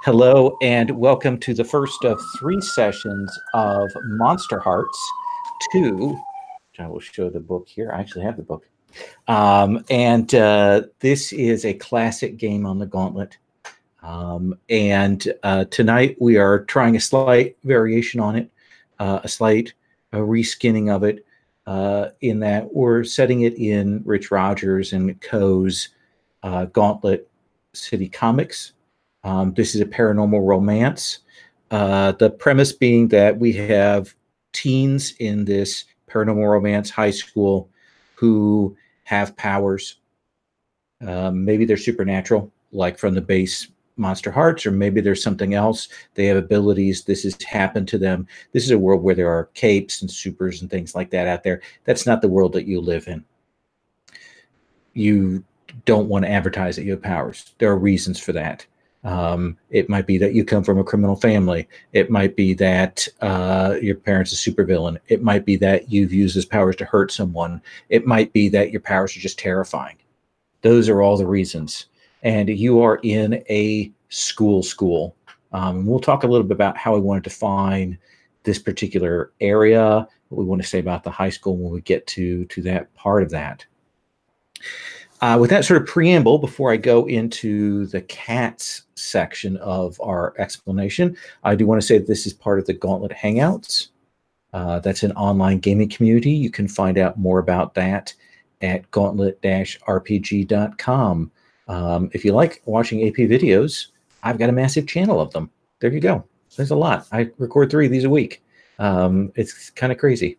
Hello, and welcome to the first of 3 sessions of Monsterhearts 2. Which I will show the book here. I actually have the book. This is a classic game on the Gauntlet. Tonight we are trying a slight variation on it, a reskinning of it, in that we're setting it in Rich Rogers and Co.'s Gauntlet City Comics. This is a paranormal romance. The premise being that we have teens in this paranormal romance high school who have powers. Maybe they're supernatural, like from the base Monsterhearts, or maybe there's something else. They have abilities. This has happened to them. This is a world where there are capes and supers and things like that out there. That's not the world that you live in. You don't want to advertise that you have powers. There are reasons for that. It might be that you come from a criminal family. It might be that your parents are a supervillain. It might be that you've used those powers to hurt someone. It might be that your powers are just terrifying. Those are all the reasons. And you are in a school. We'll talk a little bit about how we want to define this particular area, what we want to say about the high school when we get to that part of that. With that sort of preamble, before I go into the cats section of our explanation, I do want to say that this is part of the Gauntlet Hangouts. That's an online gaming community. You can find out more about that at gauntlet-rpg.com. If you like watching AP videos, I've got a massive channel of them. There you go. There's a lot. I record 3 of these a week. It's kind of crazy.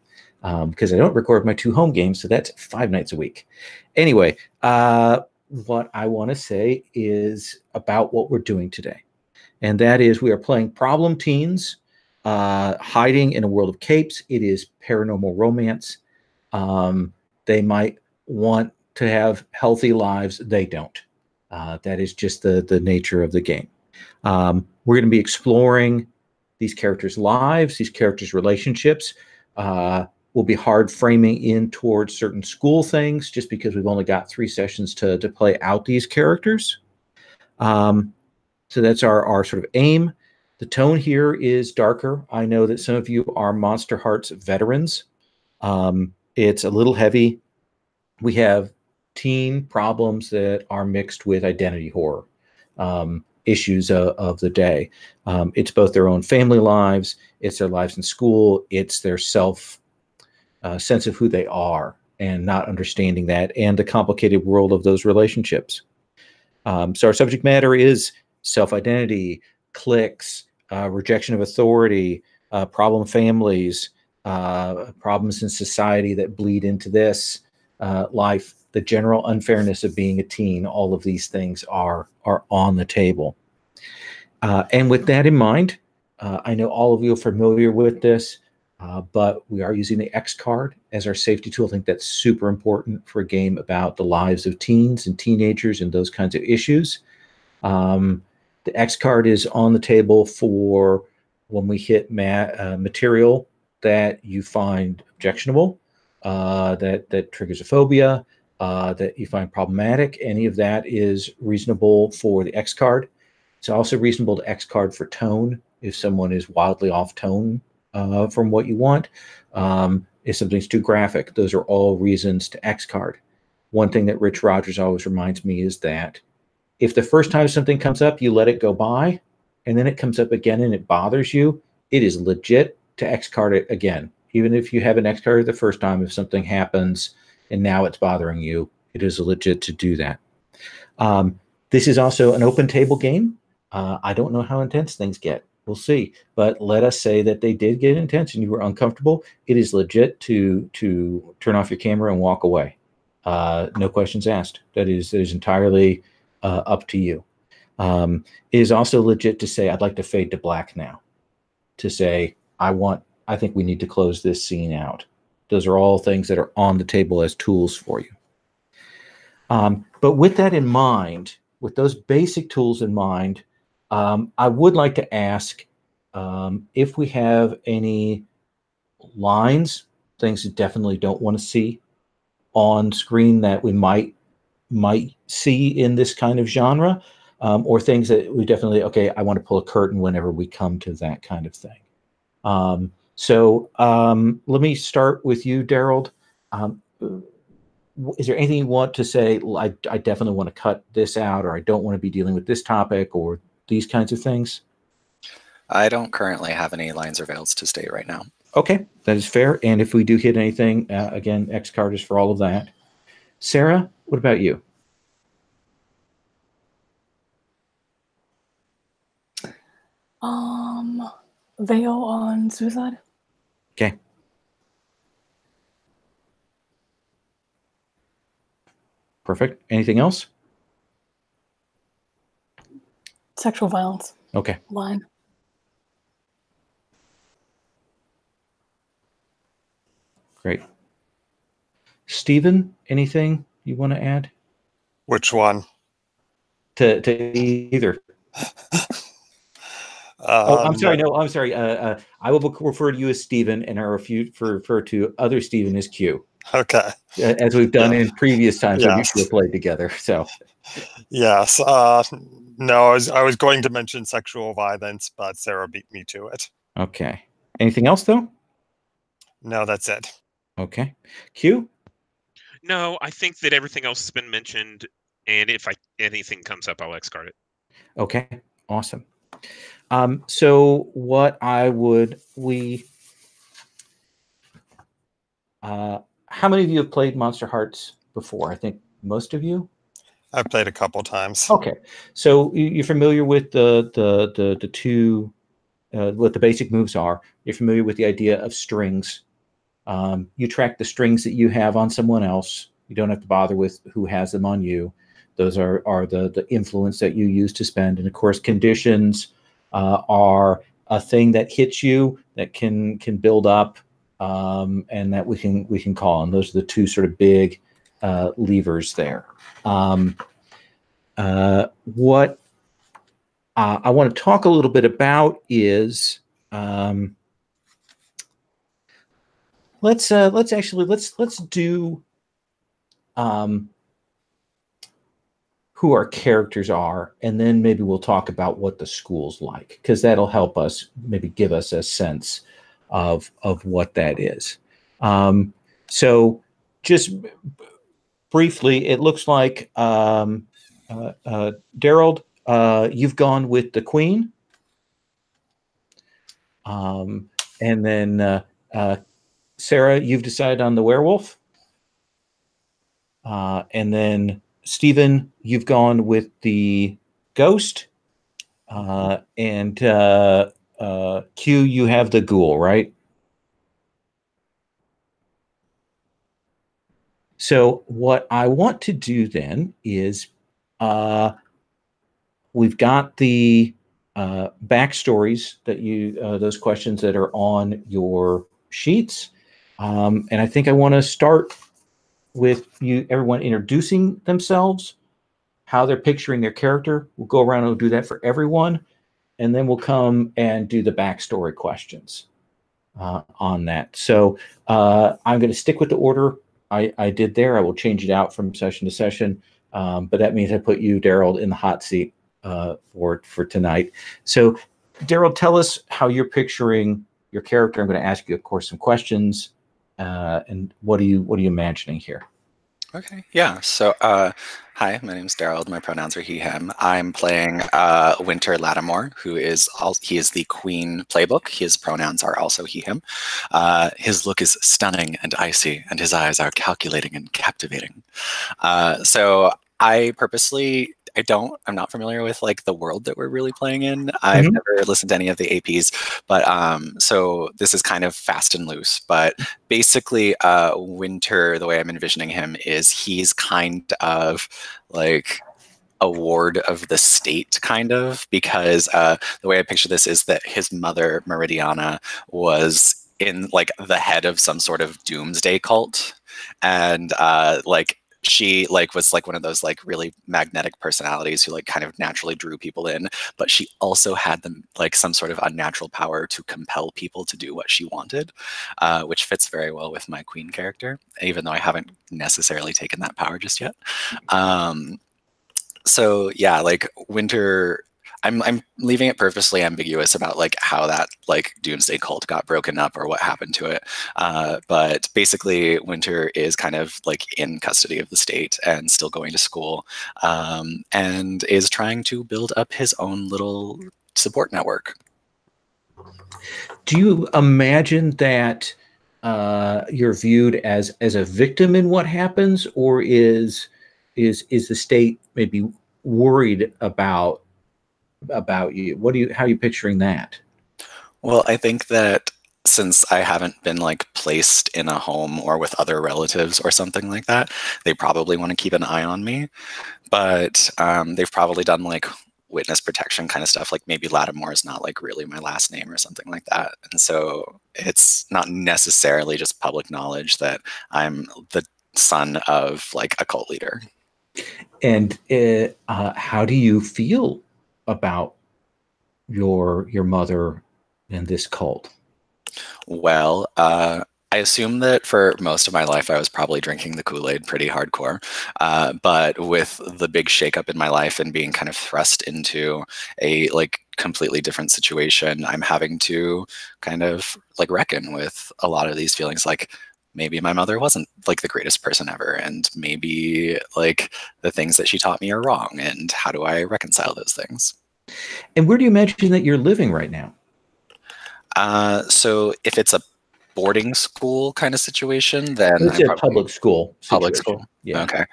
Because I don't record my 2 home games, so that's 5 nights a week. Anyway, what I want to say is about what we're doing today. And that is we are playing problem teens hiding in a world of capes. It is paranormal romance. They might want to have healthy lives. They don't. That is just the nature of the game. We're going to be exploring these characters' lives, these characters' relationships. Will be hard framing in towards certain school things just because we've only got 3 sessions to play out these characters. So that's our sort of aim. The tone here is darker. I know that some of you are Monsterhearts veterans. It's a little heavy. We have teen problems that are mixed with identity horror issues of the day. It's both their own family lives, it's their lives in school, it's their sense of who they are and not understanding that, and the complicated world of those relationships. So our subject matter is self-identity, cliques, rejection of authority, problem families, problems in society that bleed into this life, the general unfairness of being a teen. All of these things are on the table. And with that in mind, I know all of you are familiar with this. But we are using the X card as our safety tool. I think that's super important for a game about the lives of teens and teenagers and those kinds of issues. The X card is on the table for when we hit material that you find objectionable, that triggers a phobia, that you find problematic. Any of that is reasonable for the X card. It's also reasonable to X card for tone if someone is wildly off tone from what you want. If something's too graphic, those are all reasons to X card. One thing that Rich Rogers always reminds me is that if the first time something comes up, you let it go by, and then it comes up again and it bothers you, it is legit to X card it again. Even if you have an X card the first time, if something happens and now it's bothering you, it is legit to do that. This is also an open table game. I don't know how intense things get. We'll see. But let us say that they did get intense and you were uncomfortable. It is legit to turn off your camera and walk away. No questions asked. That is entirely up to you. It is also legit to say, I'd like to fade to black now. To say, I think we need to close this scene out. Those are all things that are on the table as tools for you. But with that in mind, with those basic tools in mind, I would like to ask if we have any lines, things you definitely don't want to see on screen that we might see in this kind of genre. or things that we definitely, okay, I want to pull a curtain whenever we come to that kind of thing. Let me start with you, Daryl. Is there anything you want to say? I definitely want to cut this out, or I don't want to be dealing with this topic, or these kinds of things? I don't currently have any lines or veils to state right now. Okay, that is fair. And if we do hit anything, again, X card is for all of that. Sarah, what about you? Veil on suicide. Okay. Perfect. Anything else? Sexual violence. Okay. Line. Great. Stephen, anything you want to add? Which one? To either. I'm sorry. No, I'm sorry. I will refer to you as Stephen, and I refer to other Stephen as Q. Okay. As we've done in previous times when we've played together. So. Yes. No, I was going to mention sexual violence, but Sarah beat me to it. Okay. Anything else, though? No, that's it. Okay. Q? No, I think that everything else has been mentioned, and if anything comes up, I'll X-card it. Okay. Awesome. So what I would how many of you have played Monsterhearts before? I think most of you. I've played a couple times. Okay, so you're familiar with the two what the basic moves are. You're familiar with the idea of strings. You track the strings that you have on someone else. You don't have to bother with who has them on you. Those are the influence that you use to spend, and of course, conditions are a thing that hits you that can build up, and that we can call on. Those are the two sort of big levers there. What I want to talk a little bit about is let's do who our characters are, and then maybe we'll talk about what the school's like, because that'll help us maybe give us a sense of what that is. So just briefly, it looks like Daryl, you've gone with the Queen, and then Sarah, you've decided on the werewolf, and then Stephen, you've gone with the ghost, and Q, you have the ghoul, right? So what I want to do then is we've got the backstories that those questions that are on your sheets. And I think I want to start with everyone introducing themselves, how they're picturing their character. We'll go around and we'll do that for everyone. And then we'll come and do the backstory questions on that. So I'm going to stick with the order I did there. I will change it out from session to session. But that means I put you, Daryl, in the hot seat for tonight. So Daryl, tell us how you're picturing your character. I'm going to ask you, of course, some questions. And what are you imagining here? Okay, yeah. So, hi, my name is Daryl. My pronouns are he, him. I'm playing Winter Lattimore, he is the Queen playbook. His pronouns are also he, him. His look is stunning and icy, and his eyes are calculating and captivating. So I purposely, I'm not familiar with like the world that we're really playing in. I've never listened to any of the APs, but so this is kind of fast and loose. But basically, Winter, the way I'm envisioning him is he's kind of like a ward of the state, kind of, because the way I picture this is that his mother, Meridiana, was in like the head of some sort of doomsday cult, and like she like was like one of those like really magnetic personalities who like kind of naturally drew people in, but she also had them like some sort of unnatural power to compel people to do what she wanted, which fits very well with my Queen character, even though I haven't necessarily taken that power just yet. So yeah, like Winter, I'm leaving it purposely ambiguous about like how that like Doomsday cult got broken up or what happened to it. But basically, Winter is kind of like in custody of the state and still going to school, and is trying to build up his own little support network. Do you imagine that you're viewed as a victim in what happens, or is the state maybe worried about you? How are you picturing that? Well, I think that since I haven't been like placed in a home or with other relatives or something like that, they probably want to keep an eye on me. But they've probably done like witness protection kind of stuff. Like maybe Lattimore is not like really my last name or something like that. And so it's not necessarily just public knowledge that I'm the son of like a cult leader. And how do you feel about your mother and this cult? Well, I assume that for most of my life, I was probably drinking the Kool-Aid pretty hardcore. But with the big shakeup in my life and being kind of thrust into a like completely different situation, I'm having to kind of like reckon with a lot of these feelings. Like maybe my mother wasn't like the greatest person ever, and maybe like the things that she taught me are wrong. And how do I reconcile those things? And where do you imagine that you're living right now? So if it's a boarding school kind of situation, then It's a public school public situation. school. Yeah. Okay.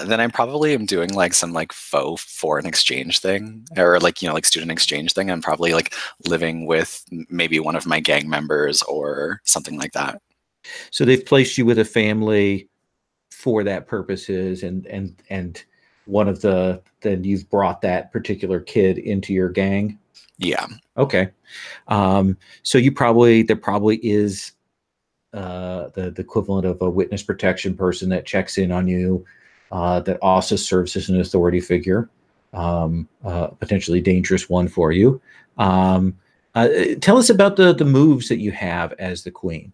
Then I probably am doing like some like faux foreign exchange thing, or like, you know, like student exchange thing. I'm probably like living with maybe one of my gang members or something like that. So they've placed you with a family for that purposes, and one of then you've brought that particular kid into your gang. Yeah. Okay. So there probably is the equivalent of a witness protection person that checks in on you, that also serves as an authority figure, potentially dangerous one for you. Tell us about the moves that you have as the queen.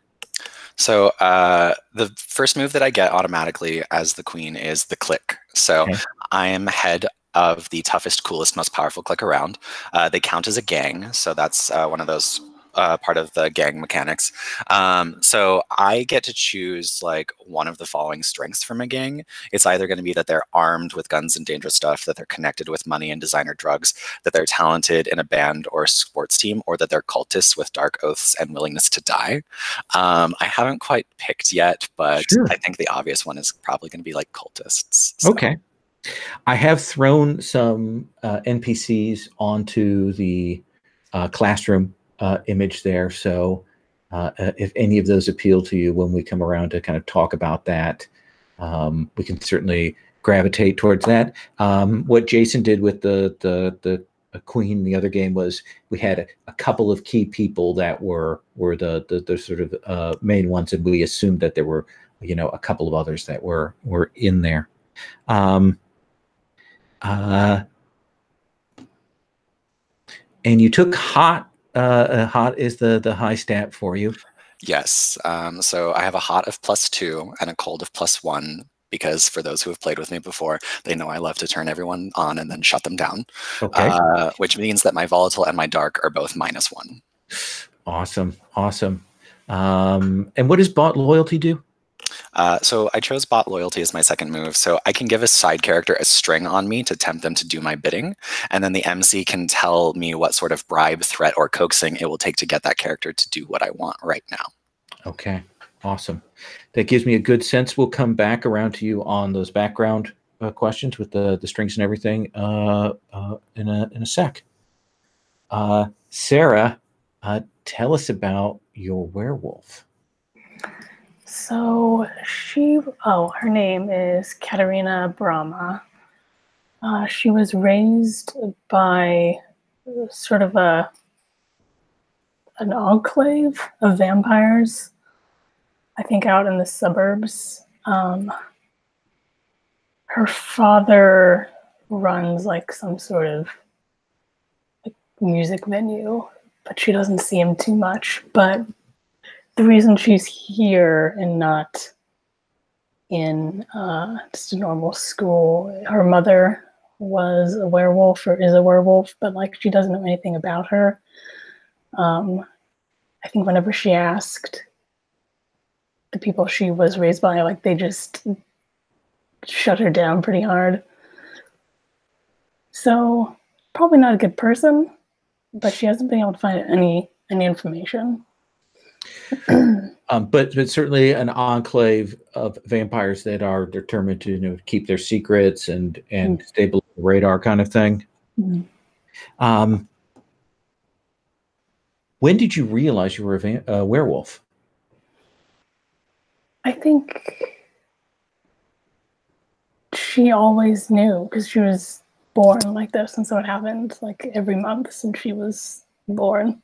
So the first move that I get automatically as the queen is the click. So Okay. I am head of the toughest, coolest, most powerful clique around. They count as a gang, so that's one of those part of the gang mechanics. So I get to choose like one of the following strengths from a gang. It's either going to be that they're armed with guns and dangerous stuff, that they're connected with money and designer drugs, that they're talented in a band or sports team, or that they're cultists with dark oaths and willingness to die. I haven't quite picked yet, but Sure. I think the obvious one is probably going to be like cultists. So. Okay. I have thrown some NPCs onto the classroom image there. So if any of those appeal to you when we come around to kind of talk about that, we can certainly gravitate towards that. What Jason did with the queen, the other game, was we had a couple of key people that were the sort of main ones, and we assumed that there were, you know, a couple of others that were in there. And you took hot. Hot is the high stat for you. Yes. So I have a hot of +2 and a cold of +1, because for those who have played with me before, they know I love to turn everyone on and then shut them down. Okay. Which means that my volatile and my dark are both -1. Awesome. Awesome. And what does bot loyalty do? So I chose bot loyalty as my second move. So I can give a side character a string on me to tempt them to do my bidding. And then the MC can tell me what sort of bribe, threat, or coaxing it will take to get that character to do what I want right now. Okay. Awesome. That gives me a good sense. We'll come back around to you on those background questions with the strings and everything in a sec. Sarah, tell us about your werewolf. So her name is Katerina Brahma. She was raised by sort of an enclave of vampires, I think out in the suburbs. Her father runs like some sort of like music venue, but she doesn't see him too much. But the reason she's here and not in just a normal school, her mother was a werewolf or is a werewolf, but like she doesn't know anything about her. I think whenever she asked the people she was raised by, like they just shut her down pretty hard. So probably not a good person, but she hasn't been able to find any information. But certainly an enclave of vampires that are determined to keep their secrets and stay below the radar kind of thing. Mm-hmm. When did you realize you were a werewolf? I think she always knew because she was born like this, and so it happened like every month since she was born.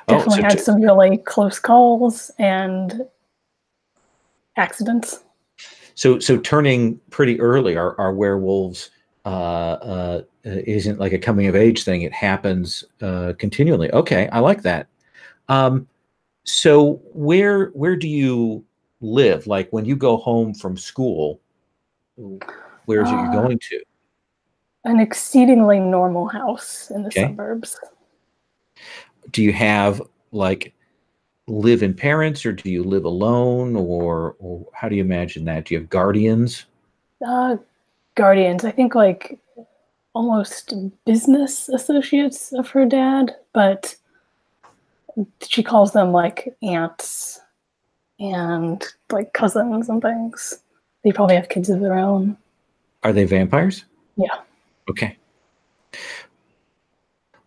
Definitely had some really close calls and accidents. So turning pretty early, are werewolves isn't like a coming of age thing. It happens continually. Okay, I like that. So where do you live? Like when you go home from school, where is it you're going to? An exceedingly normal house in the suburbs. Do you have like live-in parents, or do you live alone, or how do you imagine that? Do you have guardians? Guardians. I think like almost business associates of her dad, but she calls them like aunts and like cousins and things. They probably have kids of their own. Are they vampires? Yeah. Okay.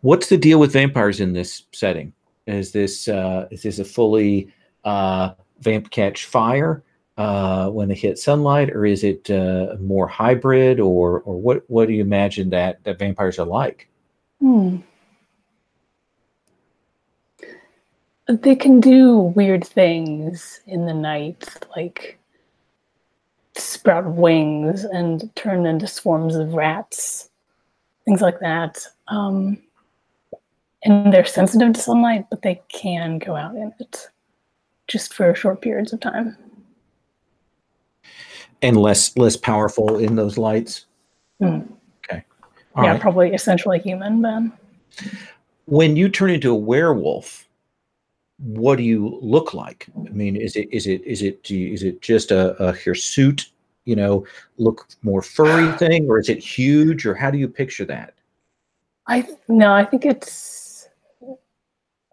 What's the deal with vampires in this setting? Is this a fully vamp catch fire when they hit sunlight, or is it more hybrid, or what do you imagine that vampires are like? They can do weird things in the night, like sprout wings and turn into swarms of rats, things like that. And they're sensitive to sunlight, but they can go out in it just for short periods of time. And less powerful in those lights? Okay. All right. Probably essentially human then. When you turn into a werewolf, what do you look like? I mean, is it just a hirsute, look more furry thing, or is it huge, or how do you picture that? I think it's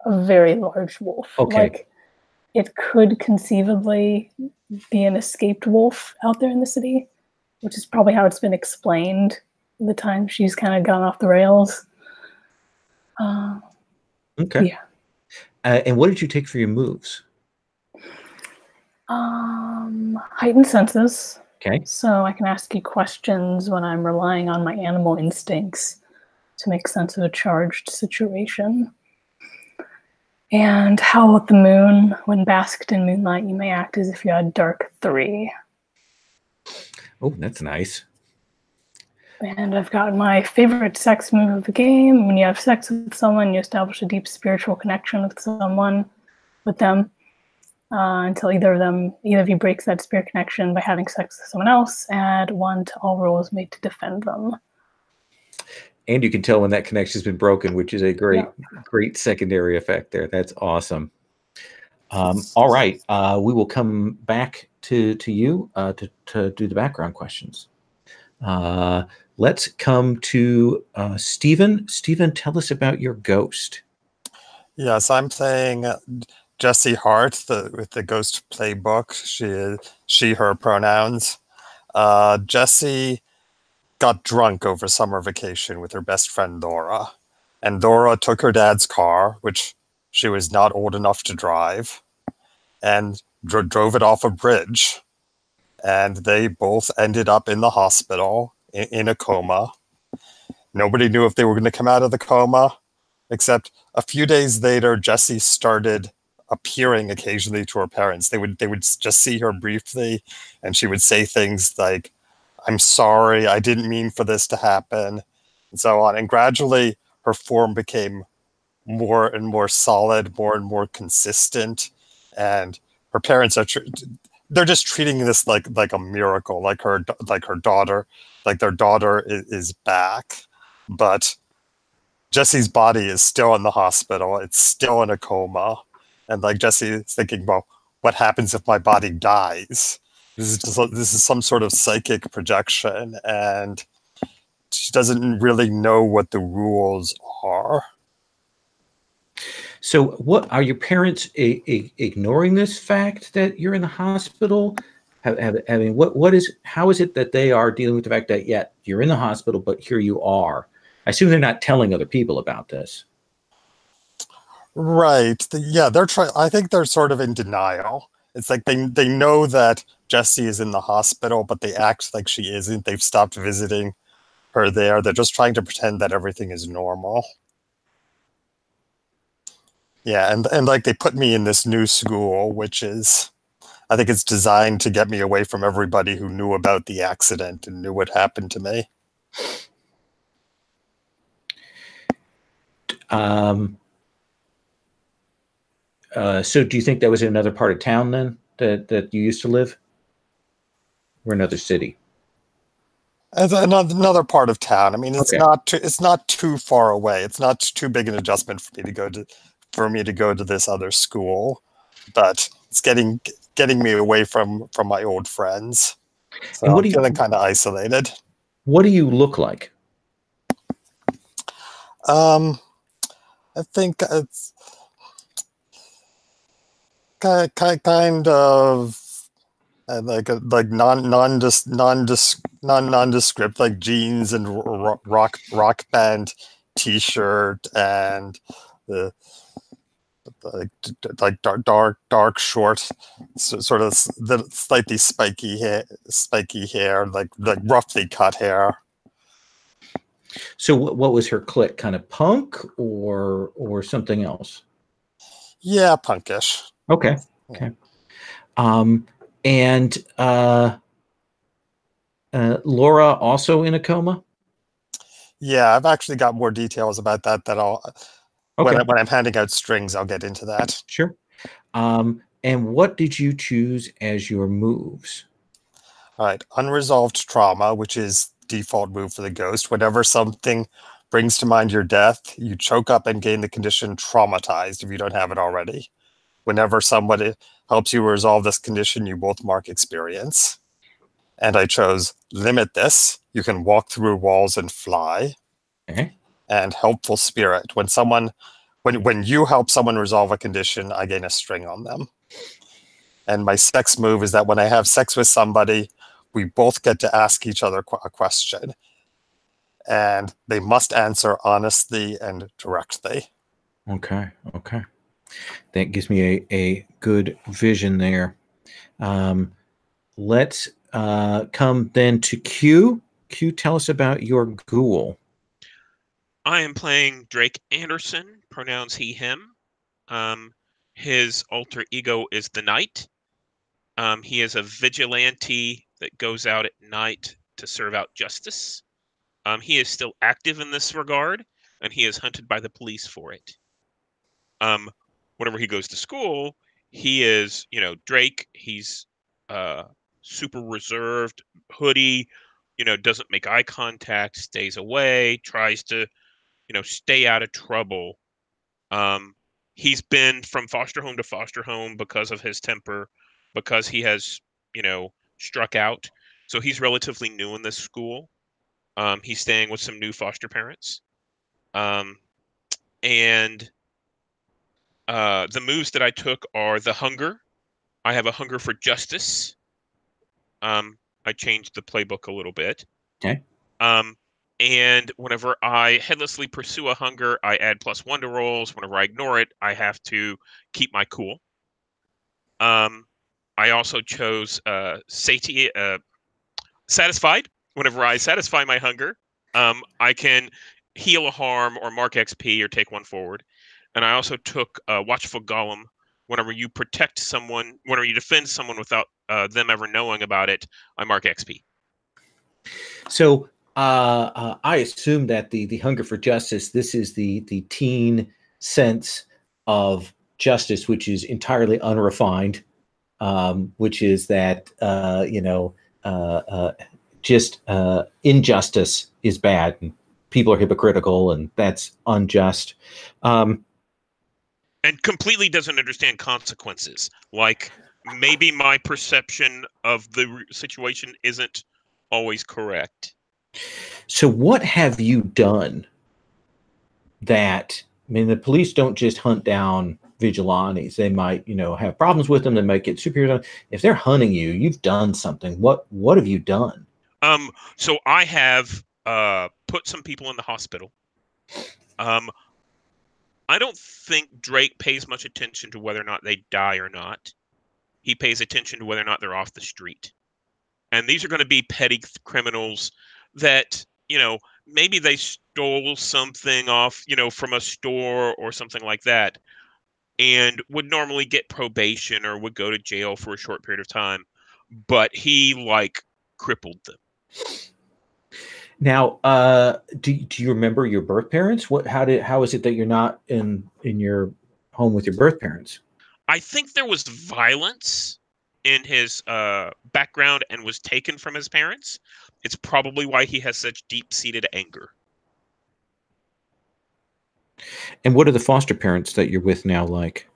a very large wolf. Okay. Like it could conceivably be an escaped wolf out there in the city, which is probably how it's been explained the time she's kind of gone off the rails. Okay. Yeah. And what did you take for your moves? Heightened senses. Okay. So I can ask you questions when I'm relying on my animal instincts to make sense of a charged situation. And Howl at the Moon. When basked in moonlight, you may act as if you had dark 3. Oh, that's nice. And I've got my favorite sex move of the game. When you have sex with someone, you establish a deep spiritual connection with them, until either of you breaks that spirit connection by having sex with someone else. Add 1 to all rolls made to defend them. And you can tell when that connection has been broken, which is a great secondary effect there. That's awesome. All right. We will come back to you to do the background questions. Let's come to Stephen. Stephen, tell us about your ghost. Yes, I'm playing Jessie Hart with the ghost playbook. She, her pronouns. Jessie got drunk over summer vacation with her best friend Dora. And Dora took her dad's car, which she was not old enough to drive, and drove it off a bridge. And they both ended up in the hospital in a coma. Nobody knew if they were going to come out of the coma, except a few days later, Jessie started appearing occasionally to her parents. They would just see her briefly, and she would say things like, "I'm sorry, I didn't mean for this to happen," and so on. And gradually, her form became more and more solid, more and more consistent. And her parents they're just treating this like a miracle, like her daughter, like their daughter is back, but Jesse's body is still in the hospital. It's still in a coma, and like Jesse is thinking, well, what happens if my body dies? This is some sort of psychic projection, and she doesn't really know what the rules are. So, what are your parents ignoring this fact that you're in the hospital? I mean, how is it that they are dealing with the fact that you're in the hospital, but here you are? I assume they're not telling other people about this. Right. Yeah, they're trying. I think they're sort of in denial. It's like they know that Jessie is in the hospital, but they act like she isn't. They've stopped visiting her there. They're just trying to pretend that everything is normal. Yeah, and like they put me in this new school, which is, I think it's designed to get me away from everybody who knew about the accident and knew what happened to me. So do you think that was in another part of town then that you used to live? Or another city? As another part of town. I mean, it's Okay. not too far away. It's not too big an adjustment for me to go to this other school, but it's getting me away from my old friends. So And I'm feeling kind of isolated. What do you look like? I think it's kind of like nondescript, like jeans and rock band t-shirt and the like dark short, sort of the slightly spiky hair, like roughly cut hair. So what was her clique? Kind of punk or something else? Yeah, punkish. Okay. And Laura also in a coma? Yeah, I've actually got more details about that I'll when I'm handing out strings, I'll get into that. Sure. And what did you choose as your moves? All right, unresolved trauma, which is default move for the ghost. Whenever something brings to mind your death, you choke up and gain the condition traumatized if you don't have it already. Whenever somebody helps you resolve this condition, you both mark experience. And I chose limit this. You can walk through walls and fly. Okay. And helpful spirit. When you help someone resolve a condition, I gain a string on them. And my sex move is that when I have sex with somebody, we both get to ask each other a question. And they must answer honestly and directly. Okay. That gives me a good vision there. Let's come then to Q. Q, tell us about your ghoul. I am playing Drake Anderson, pronouns he, him. His alter ego is the Knight. He is a vigilante that goes out at night to serve out justice. He is still active in this regard, and he is hunted by the police for it. Whenever he goes to school, he is, Drake. He's super reserved, hoodie, doesn't make eye contact, stays away, tries to, stay out of trouble. He's been from foster home to foster home because of his temper, because he has, struck out. So he's relatively new in this school. He's staying with some new foster parents. And the moves that I took are the hunger. I have a hunger for justice. I changed the playbook a little bit. Okay. And whenever I headlessly pursue a hunger, I add +1 to rolls. Whenever I ignore it, I have to keep my cool. I also chose satiety, satisfied. Whenever I satisfy my hunger, I can heal a harm or mark XP or take 1 forward. And I also took Watchful Golem. Whenever you protect someone, whenever you defend someone without them ever knowing about it, I mark XP. So I assume that the hunger for justice, this is the teen sense of justice, which is entirely unrefined. which is that just injustice is bad and people are hypocritical and that's unjust. And completely doesn't understand consequences. Like, maybe my perception of the situation isn't always correct. So what have you done that, I mean, the police don't just hunt down vigilantes. They might, have problems with them. They might get superheroes. If they're hunting you, you've done something. What have you done? So I have put some people in the hospital. I don't think Drake pays much attention to whether or not they die or not. He pays attention to whether or not they're off the street. And these are going to be petty criminals that, maybe they stole something off, from a store or something like that, and would normally get probation or would go to jail for a short period of time. But he, crippled them. Now, do you remember your birth parents? How is it that you're not in your home with your birth parents? I think there was violence in his background and was taken from his parents. It's probably why he has such deep-seated anger. And what are the foster parents that you're with now like?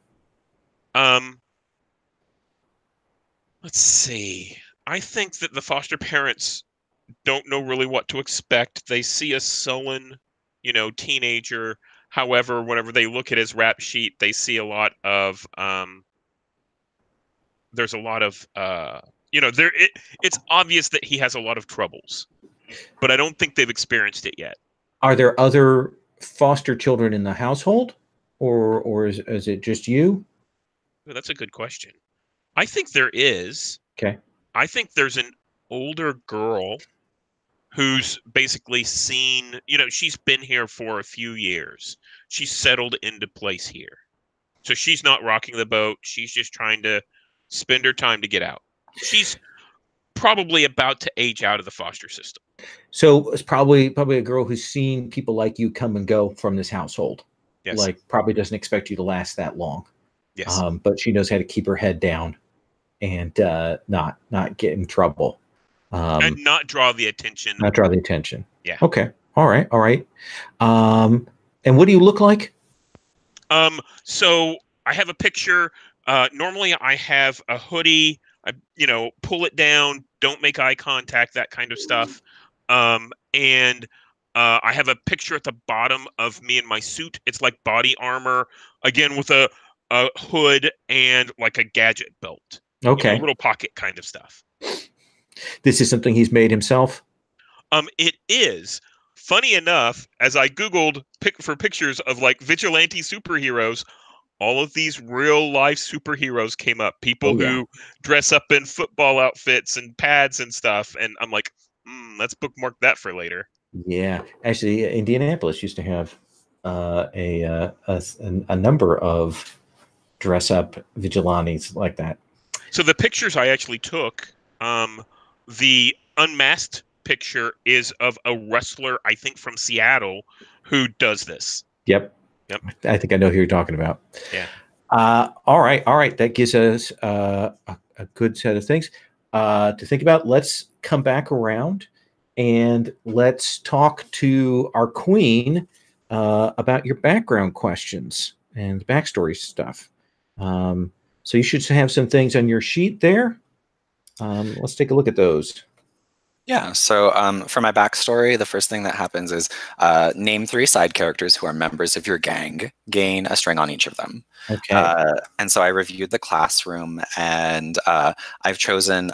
Let's see. I think that the foster parents don't know really what to expect. They see a sullen, teenager. However, whenever they look at his rap sheet, they see a lot of there's a lot of it's obvious that he has a lot of troubles, but I don't think they've experienced it yet. Are there other foster children in the household, or is it just you? Oh, that's a good question. I think there is. Okay. I think there's an older girl who's basically seen, she's been here for a few years. She's settled into place here. So she's not rocking the boat. She's just trying to spend her time to get out. She's probably about to age out of the foster system. So it's probably a girl who's seen people like you come and go from this household. Yes. Probably doesn't expect you to last that long. Yes. But she knows how to keep her head down and not get in trouble. And not draw the attention. Not draw the attention. Yeah. Okay. All right. And what do you look like? So I have a picture. Normally I have a hoodie. I, pull it down, don't make eye contact, that kind of stuff. And I have a picture at the bottom of me in my suit. It's like body armor, again, with a hood and like a gadget belt. Okay. Little pocket kind of stuff. This is something he's made himself? It is. Funny enough, as I Googled for pictures of vigilante superheroes, all of these real life superheroes came up. People who dress up in football outfits and pads and stuff. And I'm like, let's bookmark that for later. Yeah. Actually, Indianapolis used to have a number of dress up vigilantes like that. So the pictures I actually took, the unmasked picture is of a wrestler, I think from Seattle, who does this. Yep. I think I know who you're talking about. Yeah. All right. That gives us a good set of things to think about. Let's come back around and let's talk to our queen about your background questions and backstory stuff. So you should have some things on your sheet there. Let's take a look at those. Yeah, so for my backstory, the first thing that happens is name 3 side characters who are members of your gang, gain a string on each of them. Okay. And so I reviewed the classroom, and I've chosen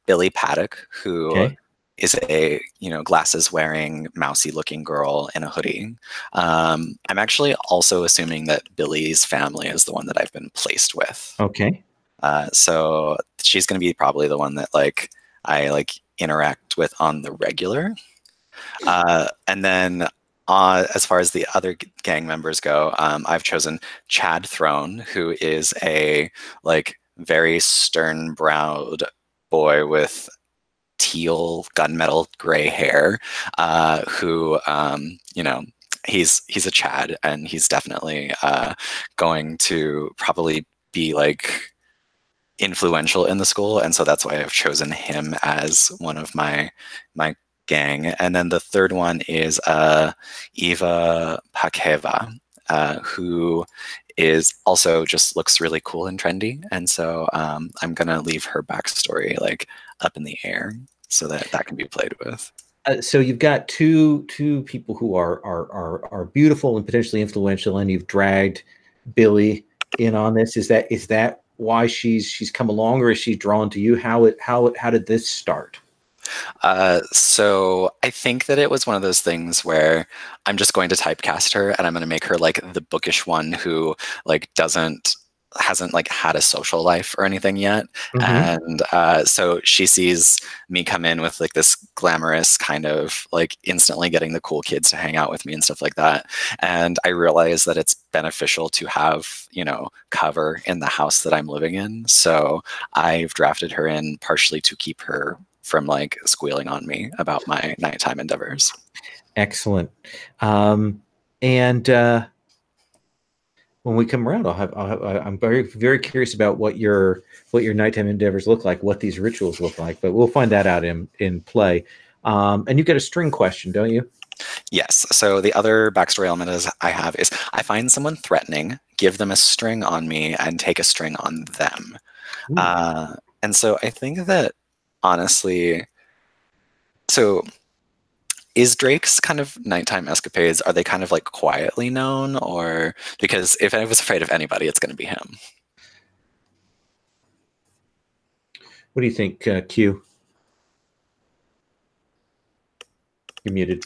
Billy Paddock, who is a glasses-wearing, mousy-looking girl in a hoodie. I'm actually also assuming that Billy's family is the one that I've been placed with. Okay. So she's going to be probably the one that I interact with on the regular. And then as far as the other gang members go, I've chosen Chad Throne, who is a very stern-browed boy with teal gunmetal gray hair, who he's a Chad, and he's definitely going to probably be influential in the school, and so that's why I've chosen him as one of my gang. And then the third one is Eva Pakeva, who is also just looks really cool and trendy, and so I'm gonna leave her backstory like up in the air so that can be played with. So you've got two people who are beautiful and potentially influential, and you've dragged Billy in on this. Is that why she's come along, or is she drawn to you? How did this start? So I think that it was one of those things where I'm just going to typecast her, and I'm going to make her like the bookish one who like hasn't like had a social life or anything yet. And so she sees me come in with like this glamorous kind of like instantly getting the cool kids to hang out with me and stuff like that. And I realize that it's beneficial to have, cover in the house that I'm living in. So I've drafted her in partially to keep her from like squealing on me about my nighttime endeavors. Excellent. When we come around, I'm very, very curious about what your nighttime endeavors look like, what these rituals look like, but we'll find that out in play. And you've got a string question, don't you? Yes. So the other backstory element is I find someone threatening, give them a string on me, and take a string on them. And so I think that honestly, so is Drake's kind of nighttime escapades, are they kind of like quietly known, or because if I was afraid of anybody, it's going to be him? What do you think, Q? You're muted.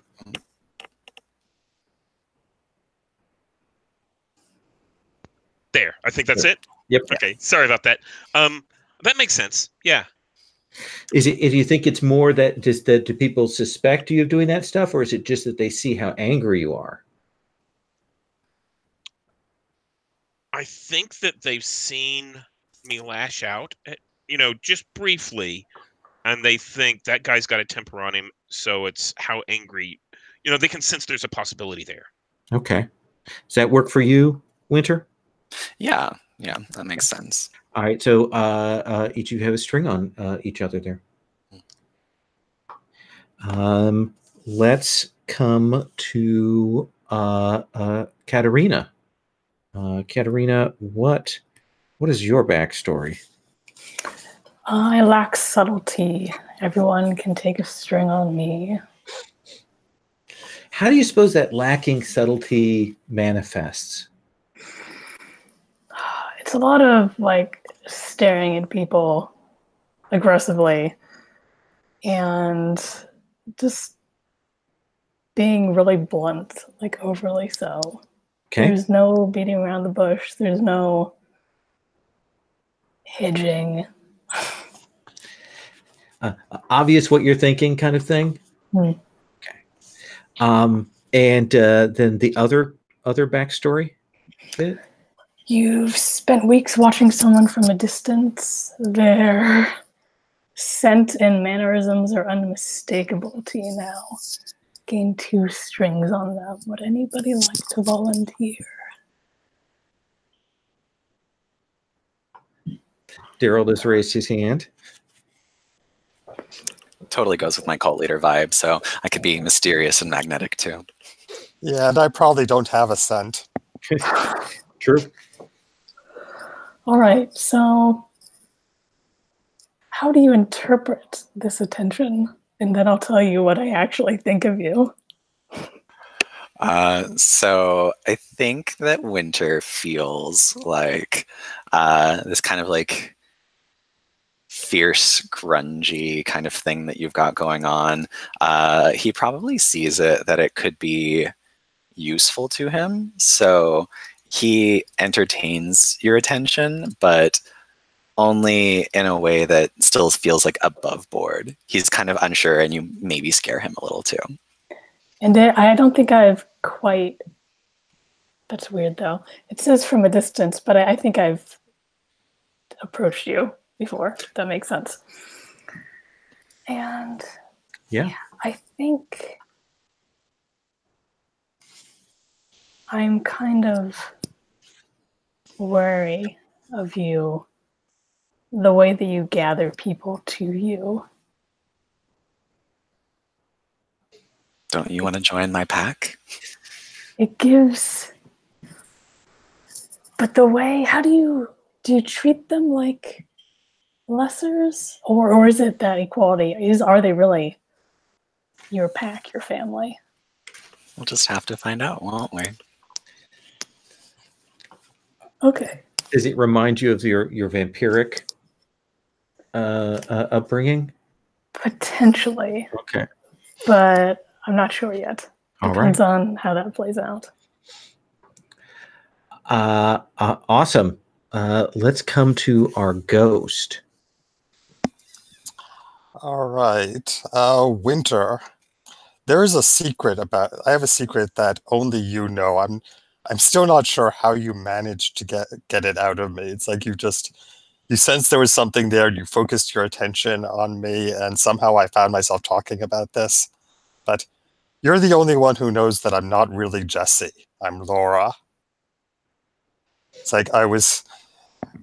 There, I think that's it. Yep. Okay, sorry about that. That makes sense. Yeah. Do you think it's more that just that do people suspect you of doing that stuff, or is it just that they see how angry you are? I think that they've seen me lash out at, just briefly, and they think that guy's got a temper on him, so it's how angry, they can sense there's a possibility there. Okay. Does that work for you, Winter? Yeah, that makes sense. All right, so each of you have a string on each other there. Let's come to Katerina. Katerina, what is your backstory? I lack subtlety. Everyone can take a string on me. How do you suppose that lacking subtlety manifests? It's a lot of like staring at people aggressively and just being really blunt, like overly so. Okay. There's no beating around the bush. There's no hedging. Obvious what you're thinking kind of thing? Okay. And then the other backstory bit? You've spent weeks watching someone from a distance. Their scent and mannerisms are unmistakable to you now. Gain 2 strings on them. Would anybody like to volunteer? Daryl has raised his hand. Totally goes with my cult leader vibe, so I could be mysterious and magnetic too. Yeah, and I probably don't have a scent. True. All right, so how do you interpret this attention? And then I'll tell you what I actually think of you. So I think that Winter feels like this kind of like fierce, grungy kind of thing that you've got going on. He probably sees it that it could be useful to him. So he entertains your attention, but only in a way that still feels like above board. He's kind of unsure, and you maybe scare him a little too. And I don't think I've quite... That's weird, though. It says from a distance, but I think I've approached you before. That makes sense. And Yeah. I think I'm kind of wary of you the way that you gather people to you. Don't you want to join my pack? It gives, but the way, how do you treat them like lessers, or is it that equality? Are they really your pack, your family? We'll just have to find out, won't we? Okay. Does it remind you of your vampiric upbringing? Potentially, Okay. but I'm not sure yet. All Depends right. on how that plays out. Awesome. Let's come to our ghost. All right. Winter. There is a secret I have a secret that only you know. I'm still not sure how you managed to get it out of me. It's like you sensed there was something there, you focused your attention on me, and somehow I found myself talking about this. But you're the only one who knows that I'm not really Jesse. I'm Laura. It's like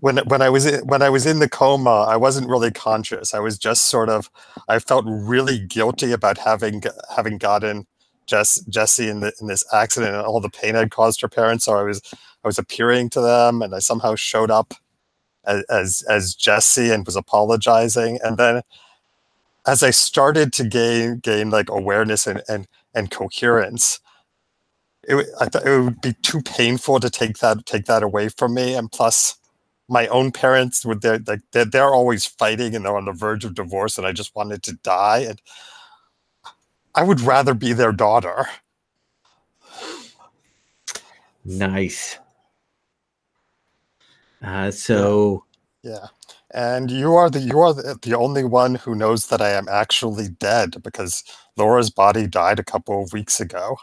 when I was in the coma, I wasn't really conscious. I was just sort of, I felt really guilty about having gotten Jesse in this accident and all the pain I'd caused her parents. So I was appearing to them, and I somehow showed up as Jesse and was apologizing. And then as I started to gain like awareness and coherence, I thought it would be too painful to take that away from me. And plus, my own parents they're always fighting and they're on the verge of divorce, and I just wanted to die. And I would rather be their daughter. Nice. Yeah, and you are the only one who knows that I am actually dead, because Laura's body died a couple of weeks ago.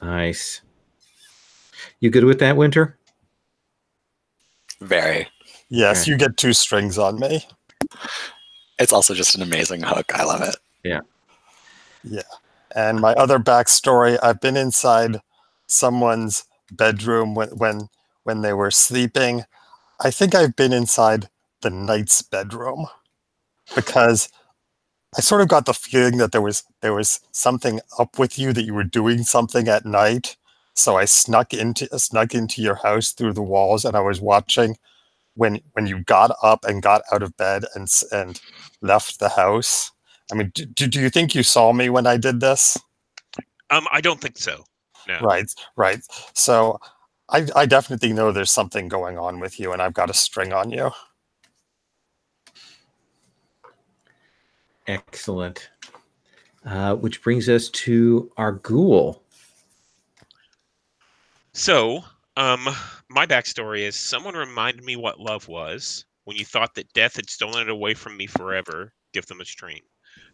Nice. You good with that, Winter? Very. Yes, Okay. you get 2 strings on me. It's also just an amazing hook. I love it. Yeah. Yeah. And my other backstory, I've been inside someone's bedroom when they were sleeping. I think I've been inside the knight's bedroom, because I sort of got the feeling that there was something up with you, that you were doing something at night. So I snuck into your house through the walls, and I was watching when you got up and got out of bed and left the house. I mean, do you think you saw me when I did this? I don't think so. No. Right. So I definitely know there's something going on with you, and I've got a string on you. Excellent. Which brings us to our ghoul. So, my backstory is someone reminded me what love was. When you thought that death had stolen it away from me forever, give them a string.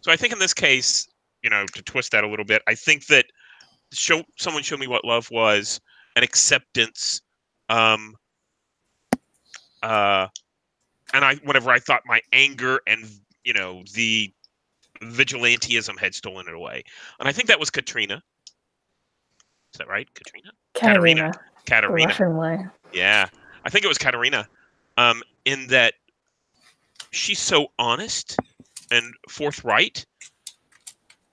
So I think in this case, to twist that a little bit, I think that someone showed me what love was, an acceptance, and whenever I thought my anger and the vigilantism had stolen it away, and I think that was Katrina. Is that right, Katrina? Katarina. Katarina. The Russian way. Yeah, I think it was Katarina. In that she's so honest and forthright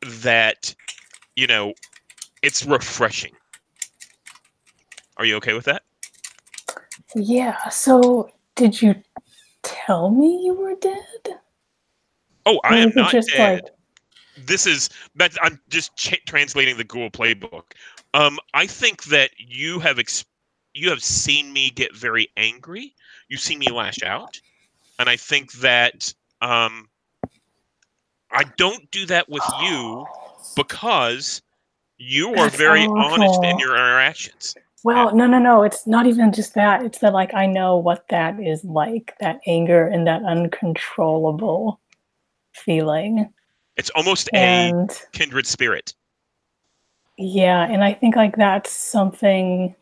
that it's refreshing. Are you okay with that? Yeah. So, did you tell me you were dead? Oh, I am not just dead. I'm just translating the Ghoul playbook. I think that you have seen me get very angry. You've seen me lash out, and I think that I don't do that with you because you are That's very honest in awful. your interactions. Well, no. It's not even just that. It's that, like, I know what that is like, that anger and that uncontrollable feeling. It's almost And a kindred spirit. yeah, and I think, like, that's something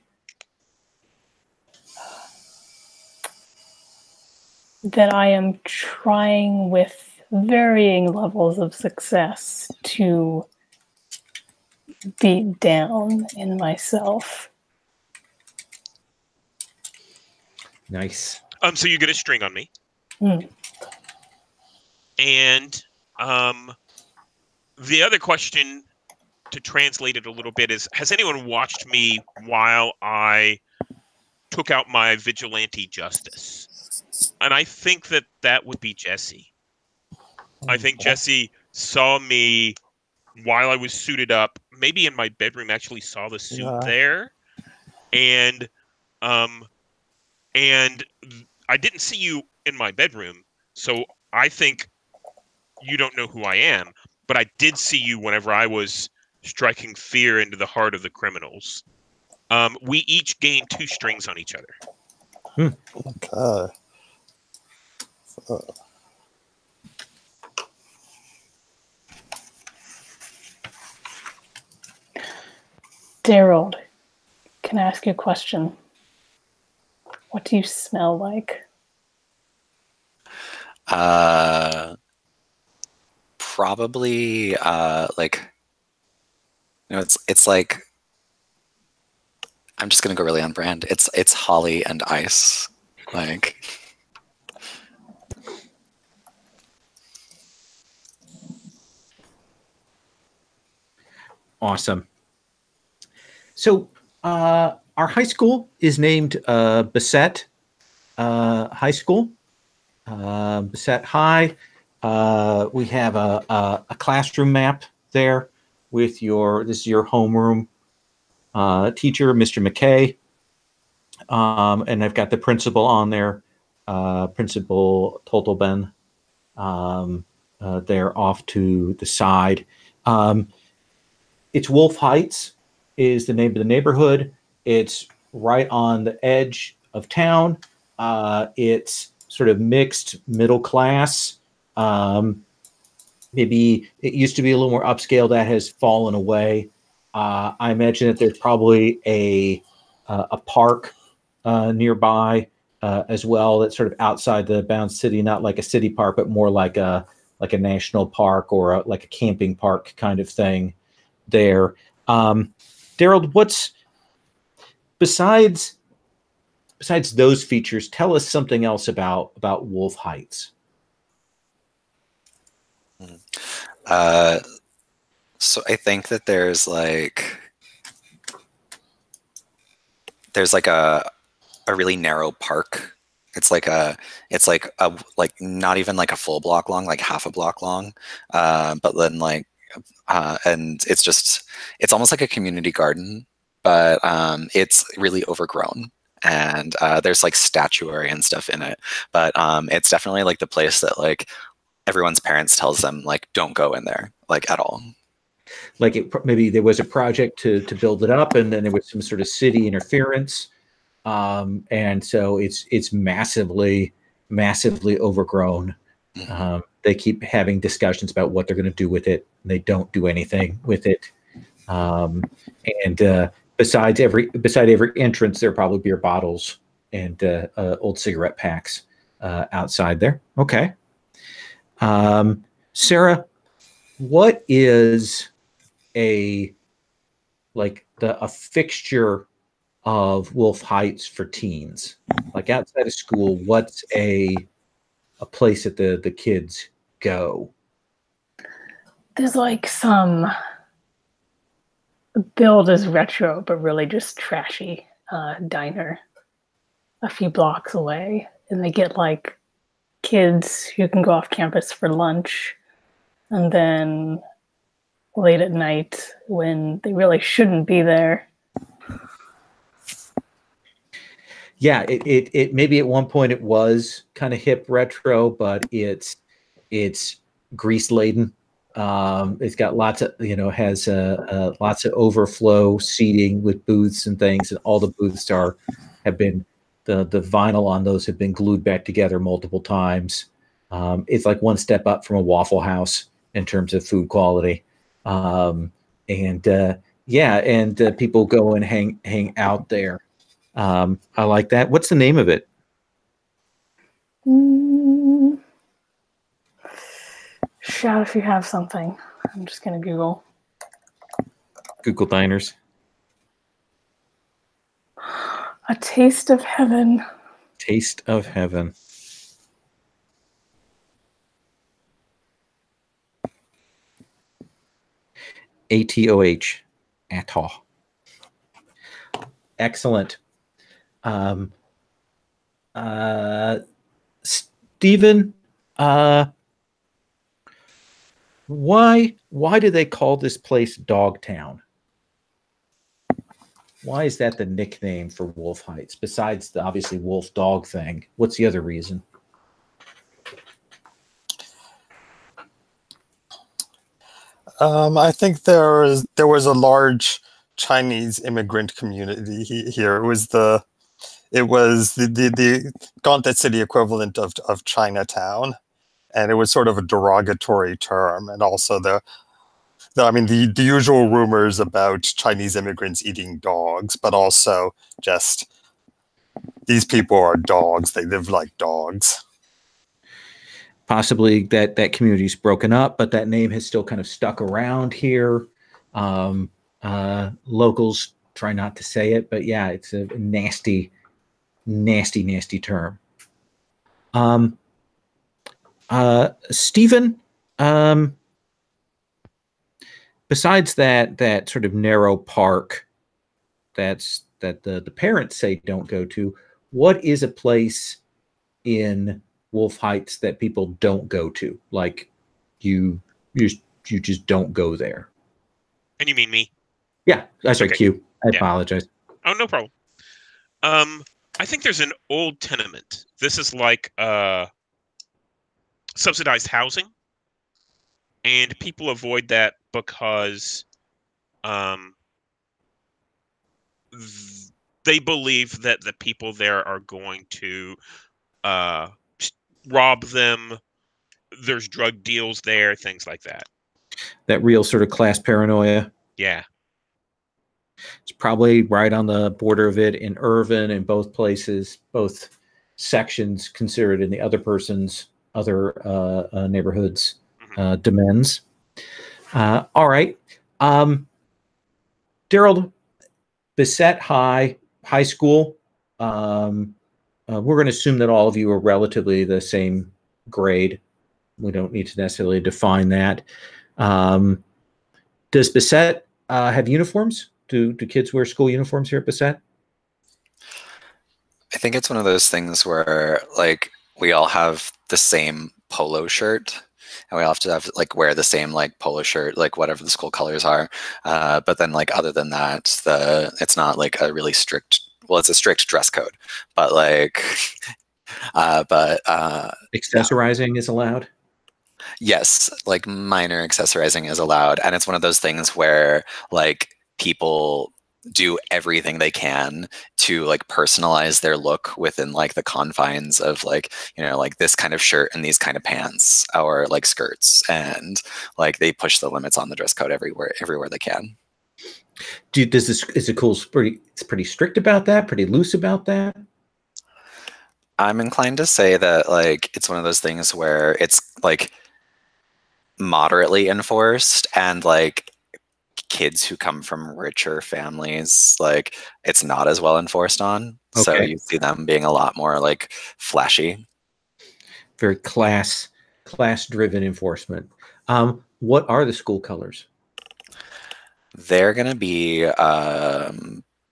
that I am trying with varying levels of success to beat down in myself. Nice. So you get a string on me. Mm. And the other question, to translate it a little bit, is, has anyone watched me while I took out my vigilante justice? And I think that would be Jesse. I think Jesse saw me while I was suited up, maybe in my bedroom, actually saw the suit there. And I didn't see you in my bedroom, so I think you don't know who I am, but I did see you whenever I was striking fear into the heart of the criminals. We each gain 2 strings on each other. Okay. Daryl, can I ask you a question? What do you smell like? Probably like, it's like, I'm just gonna go really on brand. It's holly and ice. Like, Awesome. So our high school is named Bassett High School, Bassett High. We have a classroom map there with this is your homeroom teacher, Mr. McKay. And I've got the principal on there, Principal Totolben, there off to the side. It's Wolf Heights is the name of the neighborhood. It's right on the edge of town. It's sort of mixed middle class. Maybe it used to be a little more upscale. That has fallen away. I imagine that there's probably a park nearby as well. That's sort of outside the bounds city, not like a city park, but more like a national park or like a camping park kind of thing there. Daryl, what's besides those features, tell us something else about Wolf Heights. So I think that there's like a really narrow park. It's like not even like a full block long, like half a block long. But then like, and it's almost like a community garden, but it's really overgrown. And there's like statuary and stuff in it. But it's definitely like the place that like everyone's parents tells them like, don't go in there, like at all. Like maybe there was a project to build it up, and then there was some sort of city interference. And so it's massively overgrown. They keep having discussions about what they're going to do with it, and they don't do anything with it. And beside every entrance, there are probably beer bottles and old cigarette packs outside there. Okay. Sarah, what is a fixture of Wolf Heights for teens? Like outside of school, what's a place that the kids go? There's like some build as retro, but really just trashy diner a few blocks away. And they get like kids who can go off campus for lunch. And then late at night when they really shouldn't be there. Yeah, it maybe at one point it was kind of hip retro, but it's grease laden. It's got lots of has lots of overflow seating with booths and things, and all the booths have been the vinyl on those have been glued back together multiple times. It's like one step up from a Waffle House in terms of food quality. And people go and hang out there. I like that. What's the name of it? Shout if you have something. I'm just going to Google diners. A Taste of Heaven. Taste of Heaven. ATOH. Atoh. Excellent. Stephen, why do they call this place Dogtown? Why is that the nickname for Wolf Heights? Besides the obviously wolf dog thing, what's the other reason? I think there was a large Chinese immigrant community here. It was the Gauntlet City equivalent of Chinatown, and it was sort of a derogatory term. And also the usual rumors about Chinese immigrants eating dogs, but also just these people are dogs. They live like dogs. Possibly that community's broken up, but that name has still kind of stuck around here. Locals try not to say it, but yeah, it's a nasty term. Stephen, besides that sort of narrow park that the parents say don't go to, what is a place in Wolf Heights that people don't go to? Like you just don't go there. And you mean me? Yeah, that's right. Okay. Q. I apologize. Oh, no problem. I think there's an old tenement. This is like subsidized housing, and people avoid that because they believe that the people there are going to rob them. There's drug deals there, things like that. That real sort of class paranoia. Yeah. It's probably right on the border of it in Irvin, in both places, both sections considered in the other person's other neighborhoods, demens. All right. Daryl, Bissett High School. We're going to assume that all of you are relatively the same grade. We don't need to necessarily define that. Does Bissett have uniforms? Do kids wear school uniforms here at Bissett? I think it's one of those things where like we all have the same polo shirt, and we all have to have like wear the same like polo shirt, like whatever the school colors are. But then like other than that, it's not like a really strict. Well, it's a strict dress code, but like, accessorizing is allowed. Yes, like minor accessorizing is allowed, and it's one of those things where like people do everything they can to like personalize their look within like the confines of like, you know, like this kind of shirt and these kind of pants or like skirts, and like they push the limits on the dress code everywhere they can. Is the school pretty strict about that, pretty loose about that? I'm inclined to say that like it's one of those things where it's like moderately enforced, and like kids who come from richer families, like it's not as well enforced on. Okay. So you see them being a lot more like flashy. Very class driven enforcement. What are the school colors? They're gonna be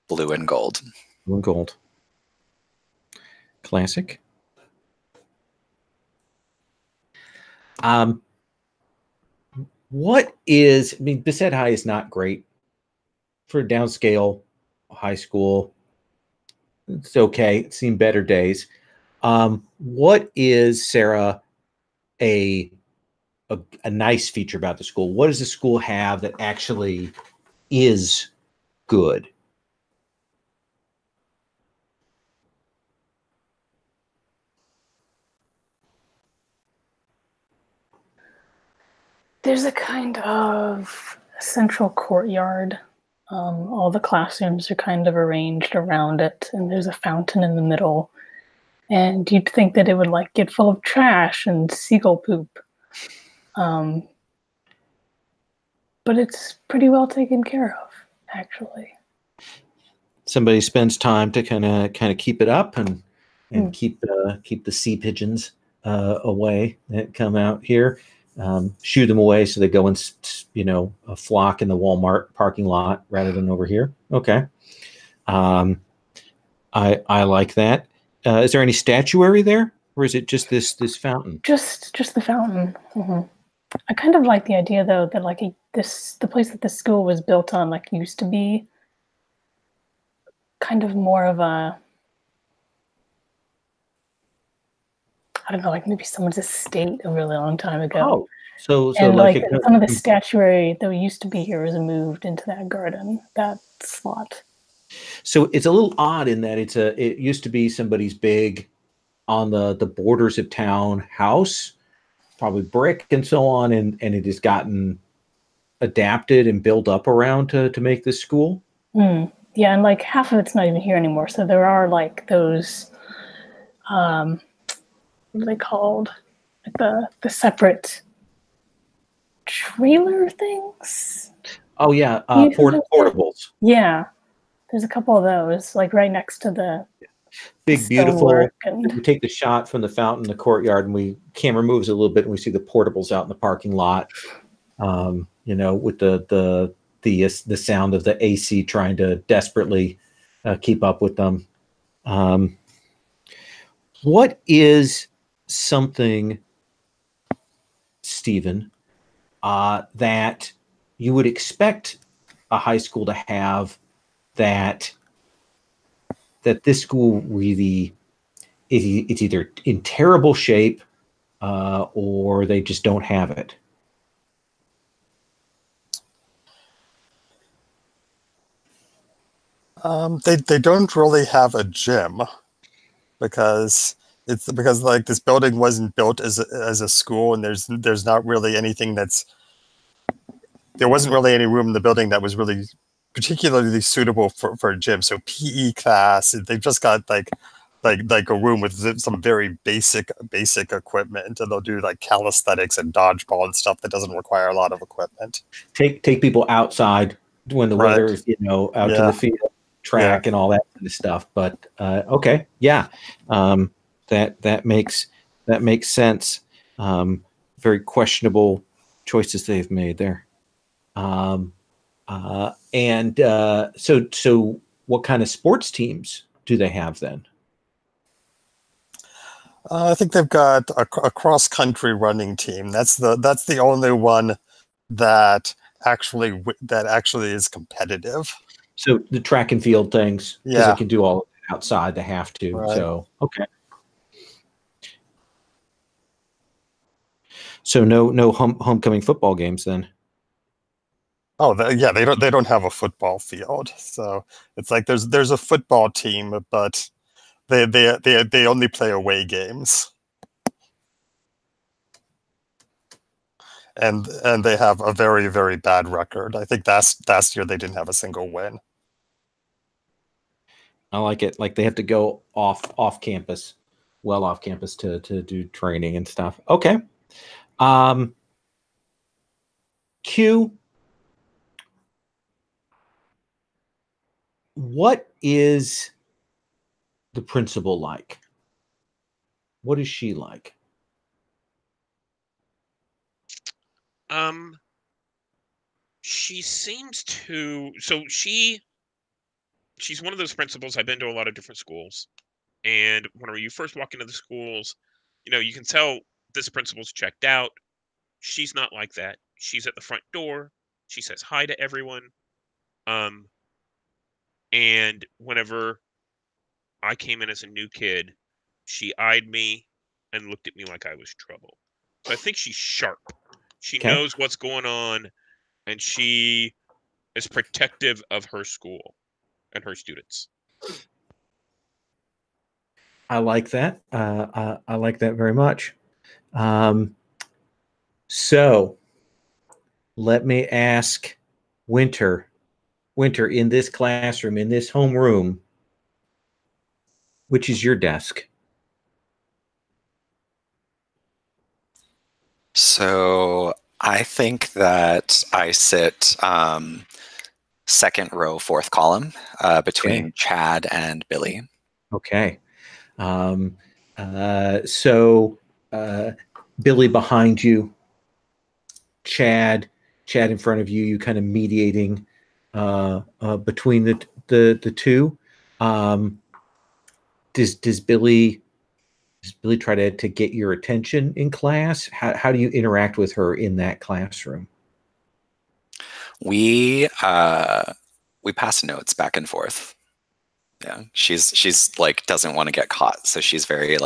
blue and gold. Blue and gold. Classic. Bissett High is not great for a downscale high school. It's okay. It's seen better days. What is, Sarah, a nice feature about the school? What does the school have that actually is good? There's a kind of central courtyard. All the classrooms are kind of arranged around it, and there's a fountain in the middle. And you'd think that it would like get full of trash and seagull poop. But it's pretty well taken care of, actually. Somebody spends time to kind of keep it up and and keep the sea pigeons away that come out here. Shoo them away so they go and a flock in the Walmart parking lot rather than over here. Okay. I like that. Is there any statuary there, or is it just this fountain? Just the fountain. I kind of like the idea though that like the place that the school was built on like used to be kind of more of a, I don't know, like maybe someone's estate a really long time ago. Oh, so and like some of the statuary that used to be here was moved into that garden, that slot. So it's a little odd in that it used to be somebody's big on the borders of town house, probably brick and so on, and it has gotten adapted and built up around to make this school. Yeah, and like half of it's not even here anymore. So there are like those, what are they called? Like the separate trailer things. Oh yeah, portables. Yeah, there's a couple of those, like right next to the big, beautiful. We take the shot from the fountain, the courtyard, and camera moves a little bit, and we see the portables out in the parking lot. With the sound of the AC trying to desperately keep up with them. What is something, Stephen, that you would expect a high school to have that this school really it's either in terrible shape or they just don't have it? They don't really have a gym because like this building wasn't built as a school, and there's not really anything there wasn't really any room in the building that was really particularly suitable for a gym. So PE class, they've just got like a room with some very basic equipment, and they'll do like calisthenics and dodgeball and stuff that doesn't require a lot of equipment. Take people outside when the weather is out to the field, track, and all that kind of stuff. But okay, yeah, that makes sense. Very questionable choices they've made there. So what kind of sports teams do they have then? I think they've got a cross-country running team. That's the only one that actually is competitive. So the track and field things, because they can do all outside, they have to. Right. So okay. So no homecoming football games then. Oh, they don't have a football field. So it's like there's a football team, but they only play away games. And they have a very, very bad record. I think last year they didn't have a single win. I like it. Like they have to go off campus, well off campus to do training and stuff. Okay. Q, what is the principal like? What is she like? She seems to, so she's one of those principals. I've been to a lot of different schools, and whenever you first walk into the schools, you can tell this principal's checked out. She's not like that. She's at the front door. She says hi to everyone. And whenever I came in as a new kid, she eyed me and looked at me like I was trouble. So I think she's sharp. She knows what's going on, and she is protective of her school and her students. I like that. I like that very much. So let me ask Winter, in this classroom, in this homeroom, which is your desk? So I think that I sit second row, fourth column, between Chad and Billy. Okay. Um, so Billy behind you, Chad in front of you, you kind of mediating between the two. Does Billy try to get your attention in class? How do you interact with her in that classroom? We pass notes back and forth. Yeah, she's like doesn't want to get caught, so she's very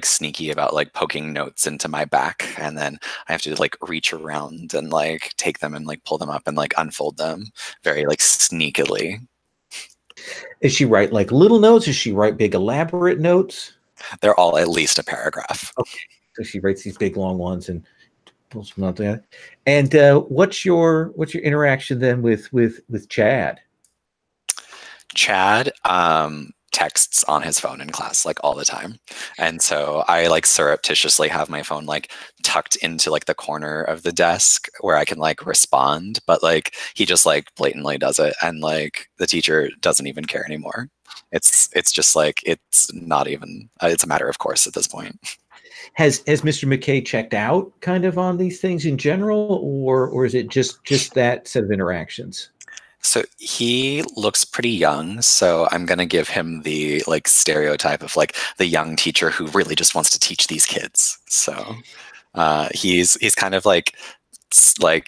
sneaky about like poking notes into my back, and then I have to like reach around and like take them and like pull them up and like unfold them very like sneakily. Is she write like little notes? Does she write big elaborate notes? They're all at least a paragraph. Okay, so she writes these big long ones and pulls them out there. And what's your interaction then with Chad? Chad texts on his phone in class like all the time, and so I like surreptitiously have my phone like tucked into like the corner of the desk where I can like respond, but like he just like blatantly does it, and like the teacher doesn't even care anymore. It's just like it's not even it's a matter of course at this point. Has Mr. McKay checked out kind of on these things in general, or is it just that set of interactions? So he looks pretty young, so I'm gonna give him the like stereotype of like the young teacher who really just wants to teach these kids. So he's kind of like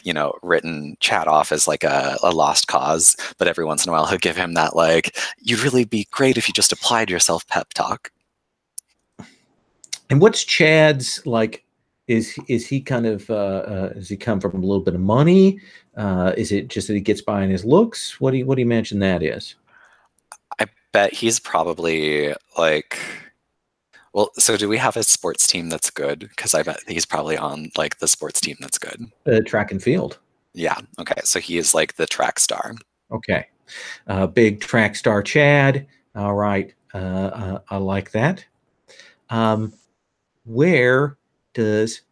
you know, written Chad off as like a lost cause, but every once in a while he'll give him that like, you'd really be great if you just applied yourself pep talk. And what's Chad's like? Is he kind of does he come from a little bit of money? Is it just that he gets by in his looks? What do you imagine that is? I bet he's probably like, well, so do we have a sports team that's good? Because I bet he's probably on like the sports team that's good. Track and field. Yeah. Okay. So he is like the track star. Okay. Big track star Chad. All right. I like that. Where does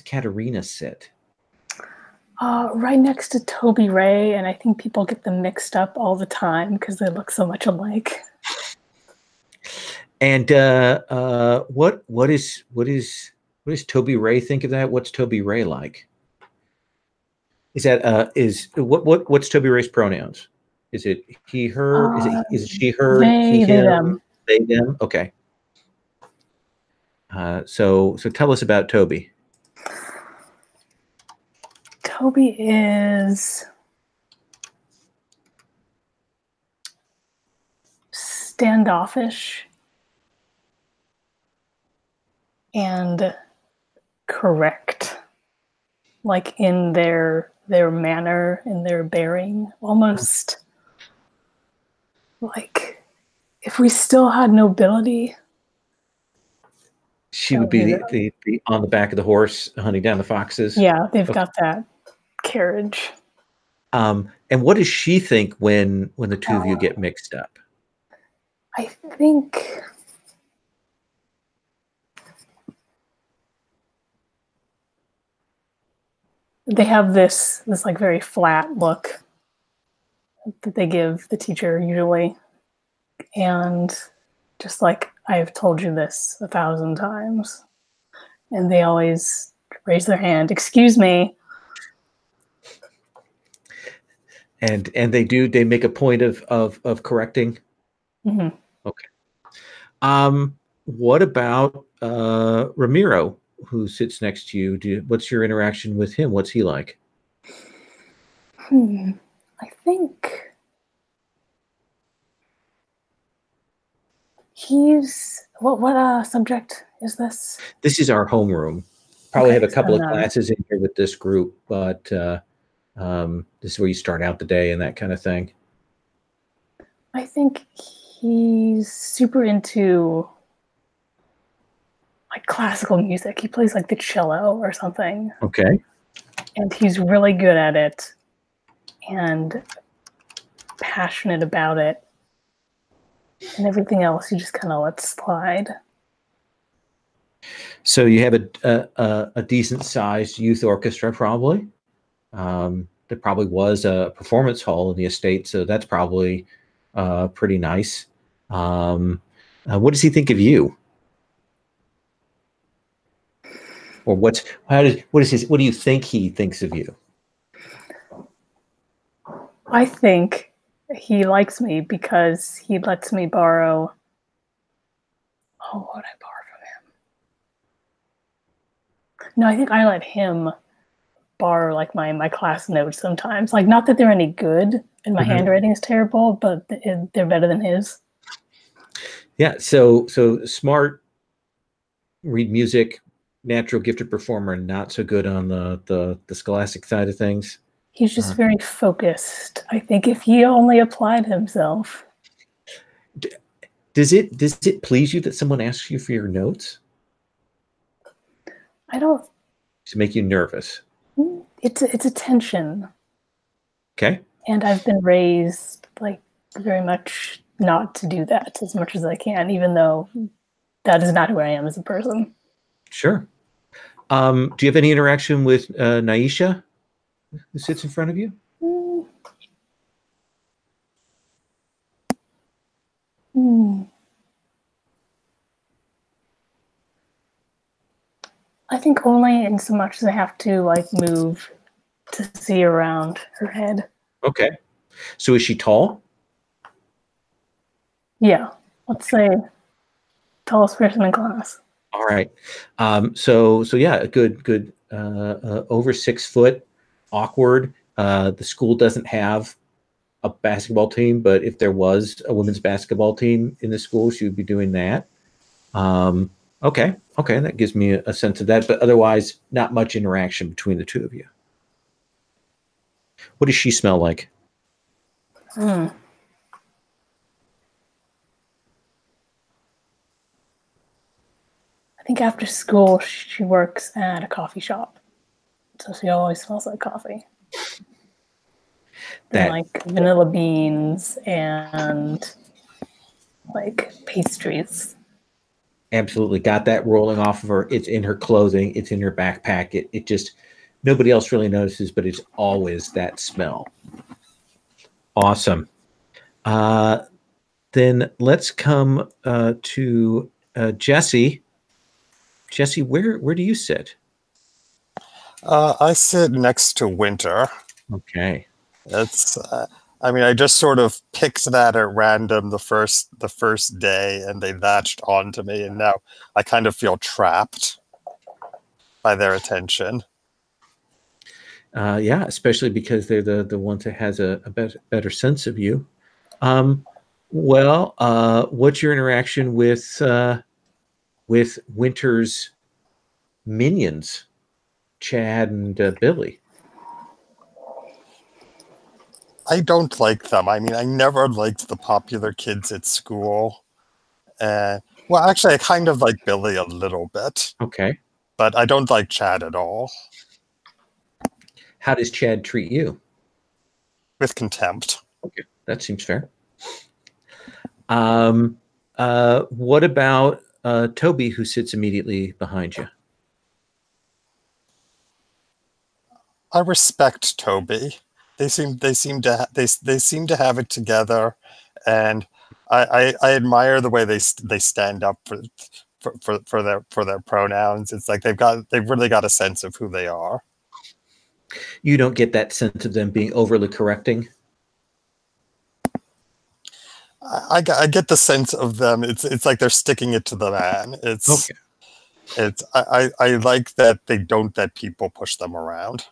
Katarina sit? Right next to Toby Ray, and I think people get them mixed up all the time because they look so much alike. And what does Toby Ray think of that? What's Toby Ray like? Is that what's Toby Ray's pronouns? Is it he, her? Is it she, her? They, he, they, him? them. They, them. Okay. So tell us about Toby. Toby is standoffish and correct, like in their manner, in their bearing, almost like if we still had nobility. She would be the on the back of the horse hunting down the foxes. Yeah, they've got that carriage. And what does she think when the two of you get mixed up? I think they have this like very flat look that they give the teacher usually, and just like, I've told you this 1,000 times, and they always raise their hand, excuse me. And they make a point of correcting. Mm-hmm. Okay. What about Ramiro, who sits next to you? What's your interaction with him? What's he like? I think he's what subject is this? This is our homeroom. Probably have a couple of classes in here with this group, but this is where you start out the day and that kind of thing. I think he's super into like classical music. He plays like the cello or something. Okay. And he's really good at it and passionate about it. And everything else you just kind of let slide. So you have a decent sized youth orchestra, probably. There probably was a performance hall in the estate, so that's probably pretty nice. What does he think of you? Or what do you think he thinks of you? I think he likes me because he lets me borrow. Oh, what would I borrow from him? No, I think I let him borrow like my class notes sometimes. Like, not that they're any good and my handwriting is terrible, but they're better than his. Yeah. So smart, read music, natural gifted performer, not so good on the scholastic side of things. He's just very focused. I think if he only applied himself. Does it please you that someone asks you for your notes? I don't. To make you nervous. It's a tension. Okay. And I've been raised like very much not to do that as much as I can, even though that is not who I am as a person. Sure. Do you have any interaction with Naisha, who sits in front of you? I think only in so much as I have to like move to see around her head. Okay. So is she tall? Yeah. Let's say tallest person in class. All right. So yeah, a good over 6 foot, awkward. The school doesn't have a basketball team, but if there was a women's basketball team in the school, she would be doing that. Okay, that gives me a sense of that, but otherwise, not much interaction between the two of you. What does she smell like? I think after school, she works at a coffee shop. So she always smells like coffee. And like vanilla beans and like pastries. Absolutely got that rolling off of her. It's in her clothing. It's in her backpack. It just, nobody else really notices, but it's always that smell. Awesome. Then let's come to Jesse. Jesse, where do you sit? I sit next to Winter. Okay. It's, I mean, I just sort of picked that at random the first day, and they latched onto me, and now I kind of feel trapped by their attention. Yeah, especially because they're the ones that has a better sense of you. Well, what's your interaction with Winter's minions, Chad and Billy? I don't like them. I mean, I never liked the popular kids at school. Well, actually, I kind of like Billy a little bit. Okay. But I don't like Chad at all. How does Chad treat you? With contempt. Okay, that seems fair. What about Toby, who sits immediately behind you? I respect Toby. They seem to have it together, and I admire the way they stand up for their pronouns. It's like they've really got a sense of who they are. You don't get that sense of them being overly correcting? I get the sense of them. It's like they're sticking it to the man. I like that they don't let people push them around.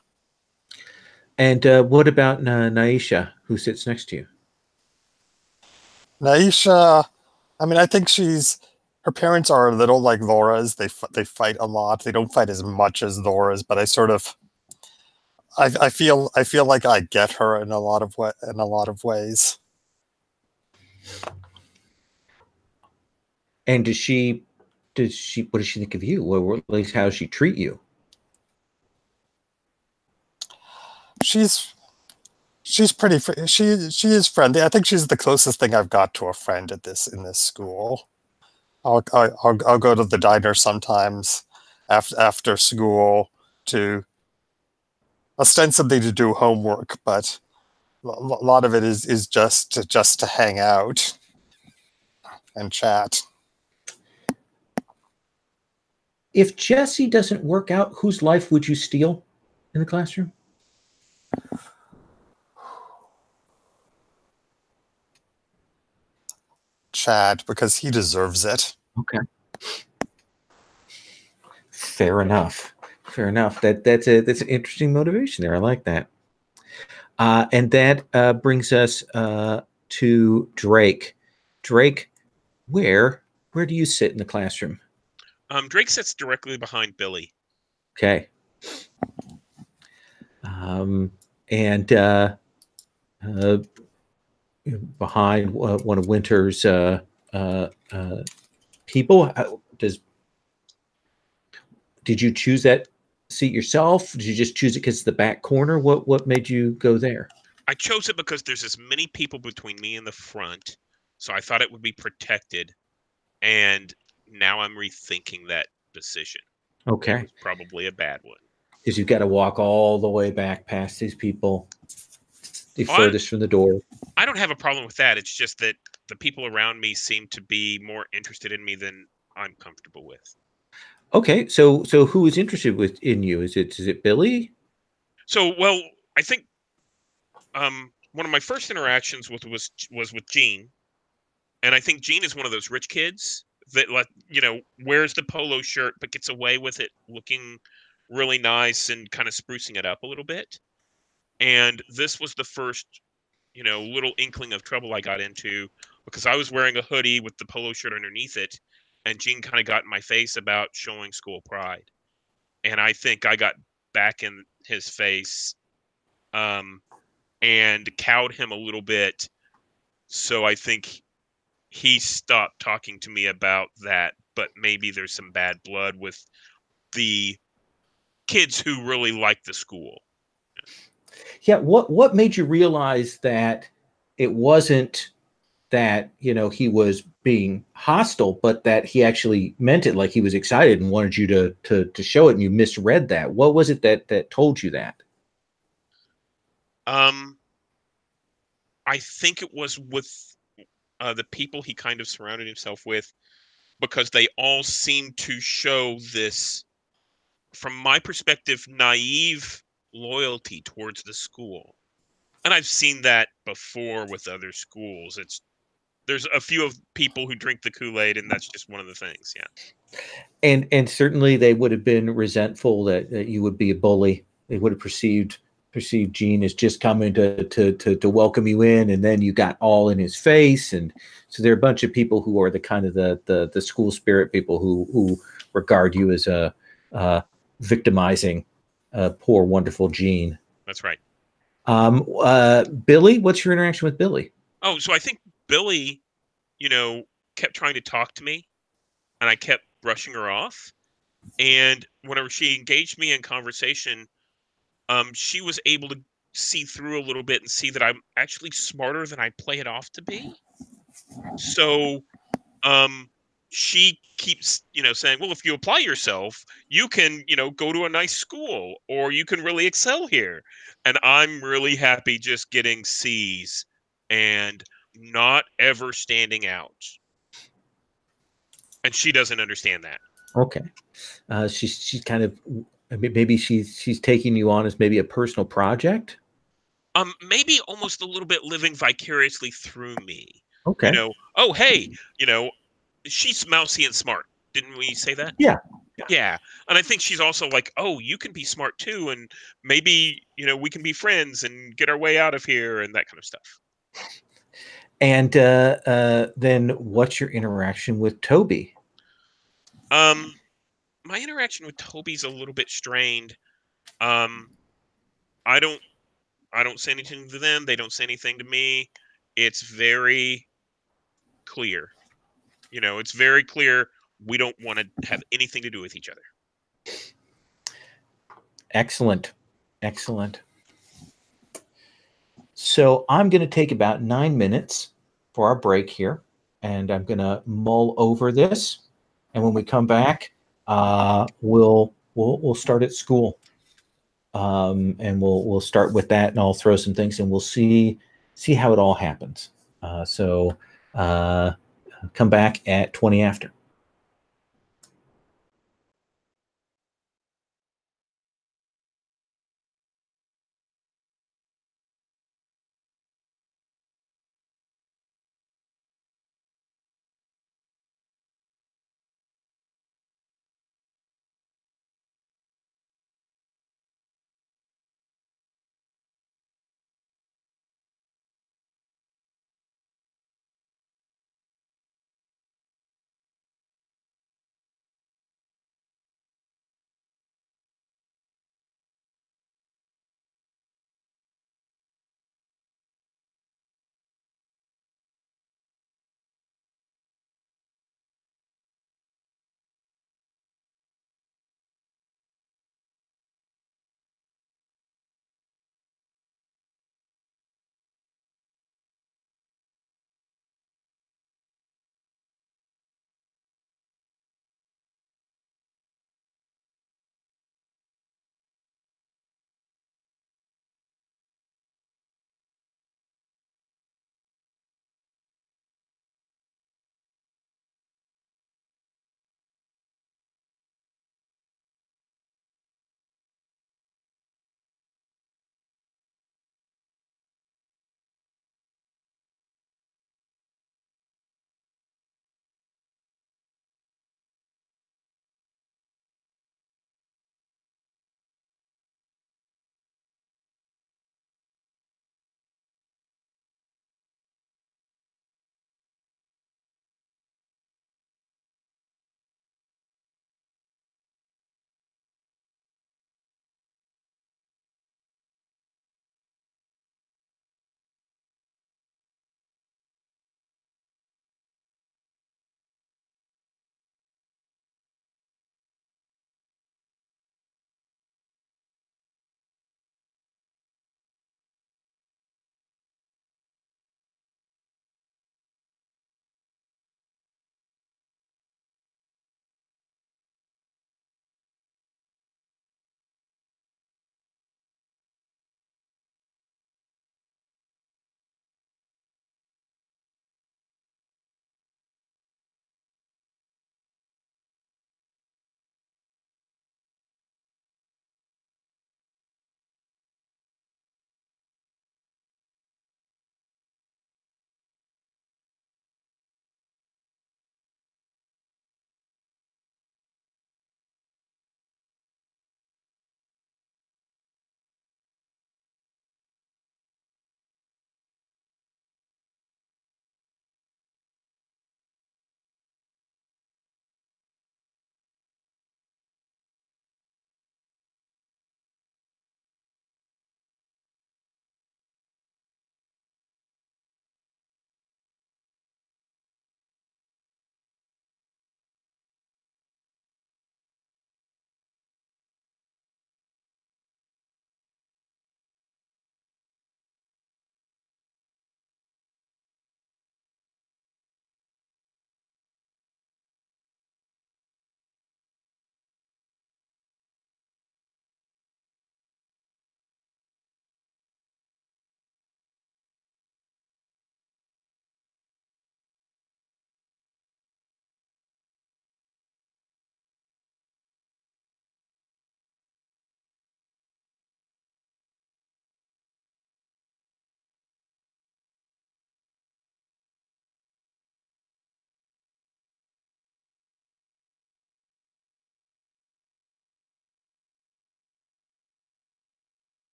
And what about Naisha, who sits next to you? Naisha, I mean, I think her parents are a little like Laura's. They fight a lot. They don't fight as much as Laura's, but I feel like I get her in a lot of ways. And what does she think of you? Or at least how does she treat you? She's pretty. She is friendly. I think she's the closest thing I've got to a friend in this school. I'll go to the diner sometimes after school to ostensibly to do homework, but a lot of it is just to hang out and chat. If Jesse doesn't work out, whose life would you steal in the classroom? Chad, because he deserves it. Okay. Fair enough. Fair enough. That's an interesting motivation there. I like that. And that brings us to Drake. Drake, where do you sit in the classroom? Drake sits directly behind Billy. Okay. And behind one of Winter's people. Did you choose that seat yourself? Did you just choose it because it's the back corner? What made you go there? I chose it because there's as many people between me and the front, so I thought it would be protected. And now I'm rethinking that decision. Okay. It was probably a bad one. Because you've got to walk all the way back past these people, the furthest from the door. I don't have a problem with that. It's just that the people around me seem to be more interested in me than I'm comfortable with. Okay, so who is interested in you? Is it Billy? So, well, I think one of my first interactions was with Gene, and I think Gene is one of those rich kids that, like, wears the polo shirt but gets away with it looking really nice and kind of sprucing it up a little bit. And this was the first, little inkling of trouble I got into, because I was wearing a hoodie with the polo shirt underneath it, and Gene kind of got in my face about showing school pride. And I think I got back in his face and cowed him a little bit. So I think he stopped talking to me about that, but maybe there's some bad blood with the kids who really like the school. Yeah, what made you realize that it wasn't that he was being hostile, but that he actually meant it, like he was excited and wanted you to show it, and you misread that? What was it that told you that? I think it was with the people he kind of surrounded himself with, because they all seem to show this, from my perspective, naive loyalty towards the school. And I've seen that before with other schools. There's a few of people who drink the Kool-Aid, and that's just one of the things. Yeah. And certainly they would have been resentful that you would be a bully. They would have perceived Gene as just coming to welcome you in, and then you got all in his face. And so there are a bunch of people who are the kind of the school spirit people who regard you as a victimizing poor wonderful Gene. That's right. Billy, what's your interaction with Billy? Oh, so I think Billy, kept trying to talk to me, and I kept brushing her off. And whenever she engaged me in conversation, she was able to see through a little bit and see that I'm actually smarter than I play it off to be. So, she keeps, saying, well, if you apply yourself, you can, go to a nice school, or you can really excel here. And I'm really happy just getting C's and not ever standing out. And she doesn't understand that. Okay. She's kind of, maybe she's taking you on as maybe a personal project. Maybe almost a little bit living vicariously through me. Okay. Oh, hey, she's mousy and smart. Didn't we say that? Yeah. Yeah. And I think she's also like, oh, you can be smart too. And maybe, we can be friends and get our way out of here and that kind of stuff. And then what's your interaction with Toby? My interaction with Toby's a little bit strained. I don't say anything to them. They don't say anything to me. It's very clear. It's very clear we don't want to have anything to do with each other. Excellent. So I'm going to take about 9 minutes for our break here, and I'm going to mull over this. And when we come back, we'll start at school, and we'll start with that, and I'll throw some things, and we'll see how it all happens. So come back at 20 after.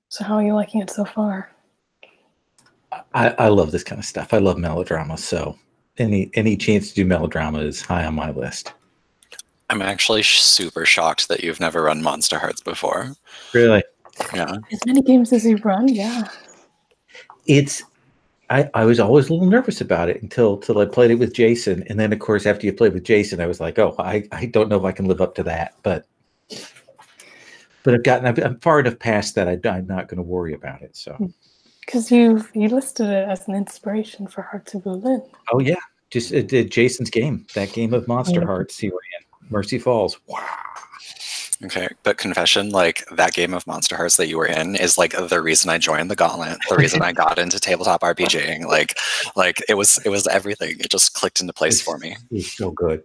So how are you liking it so far? I love this kind of stuff. I love melodrama, so any chance to do melodrama is high on my list. I'm actually super shocked that you've never run Monsterhearts before. Really? Yeah. As many games as you've run, yeah. I was always a little nervous about it until I played it with Jason. And then, of course, after you played with Jason, I was like, oh, I don't know if I can live up to that. But I'm far enough past that I'm not going to worry about it. So, because you listed it as an inspiration for Hearts of Berlin. oh yeah, just Jason's game, that game of Monsterhearts he ran, Mercy Falls. Wow. Okay, but confession, like that game of Monsterhearts that you were in is like the reason I joined the Gauntlet, the reason I got into tabletop RPGing. Like it was everything. It just clicked into place for me. It's so good.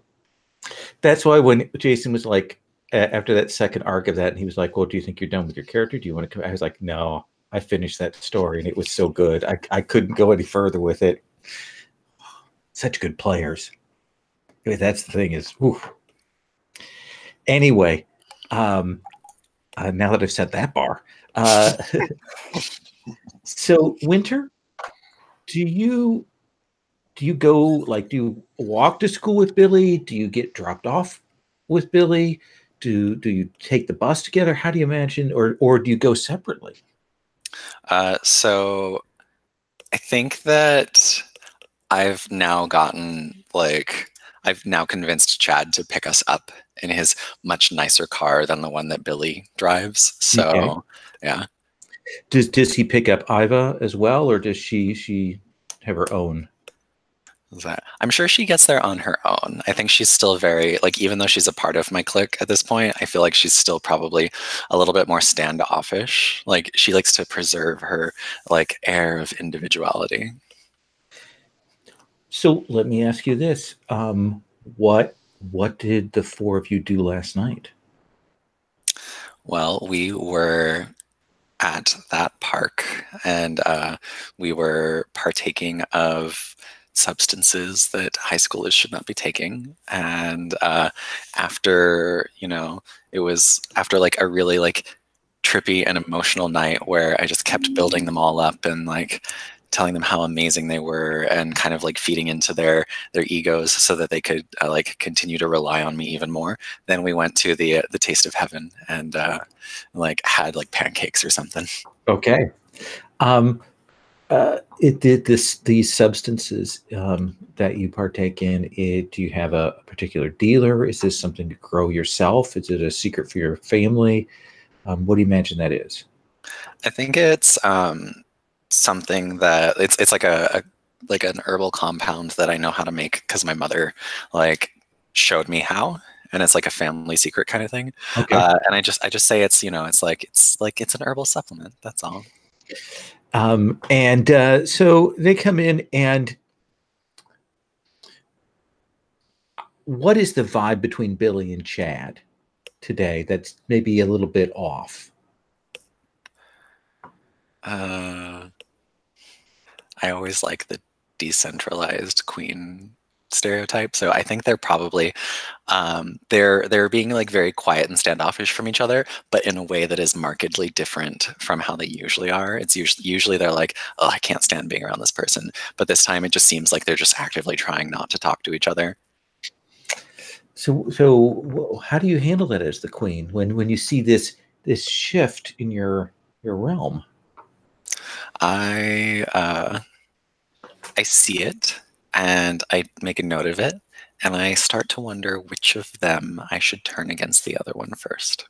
That's why when Jason was like, after that second arc of that, and he was like, well, do you think you're done with your character? Do you want to come? I was like, no, I finished that story and it was so good. I couldn't go any further with it. Such good players. I mean, that's the thing is, whew. Anyway, now that I've set that bar, so Winter, do you go, like, do you walk to school with Billy? Do you get dropped off with Billy? Do you take the bus together? How do you imagine, or do you go separately? So I think that I've now convinced Chad to pick us up in his much nicer car than the one that Billy drives. So Okay. yeah. Does he pick up Iva as well, or does she have her own? I'm sure she gets there on her own. I think she's still very, like, even though she's a part of my clique at this point, I feel like she's still probably a little bit more standoffish. Like, she likes to preserve her, like, air of individuality. So let me ask you this. What did the four of you do last night? Well, we were at that park and we were partaking of substances that high schoolers should not be taking. And after, it was after like a really like trippy and emotional night where I just kept building them all up and like telling them how amazing they were and kind of like feeding into their egos so that they could like continue to rely on me even more. Then we went to the Taste of Heaven and like had like pancakes or something. Okay. These substances that you partake in, do you have a particular dealer? Is this something to grow yourself? Is it a secret for your family? What do you imagine that is? I think it's something that it's like an herbal compound that I know how to make because my mother like showed me how, and it's like a family secret kind of thing. Okay. And I just say it's it's an herbal supplement. That's all. So they come in, and what is the vibe between Billy and Chad today that's maybe a little bit off? I always like the decentralized queen stereotype, so I think they're probably they're being like very quiet and standoffish from each other, but in a way that is markedly different from how they usually are. It's usually they're like, oh, I can't stand being around this person, but this time it just seems like they're just actively trying not to talk to each other. So how do you handle that as the queen when you see this shift in your realm? I see it and I make a note of it, and I start to wonder which of them I should turn against the other one first.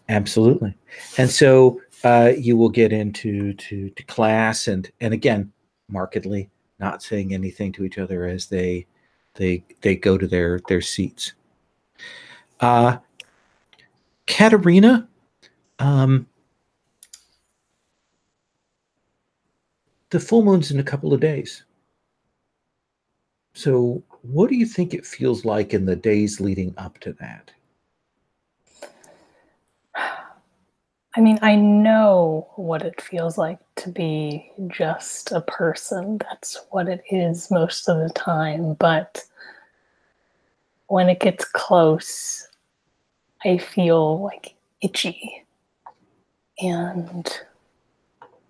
Absolutely. And so you will get into to class, and again, markedly not saying anything to each other as they go to their seats. Katerina, the full moon's in a couple of days. So what do you think it feels like in the days leading up to that? I mean, I know what it feels like to be just a person. That's what it is most of the time. But when it gets close, I feel like itchy. and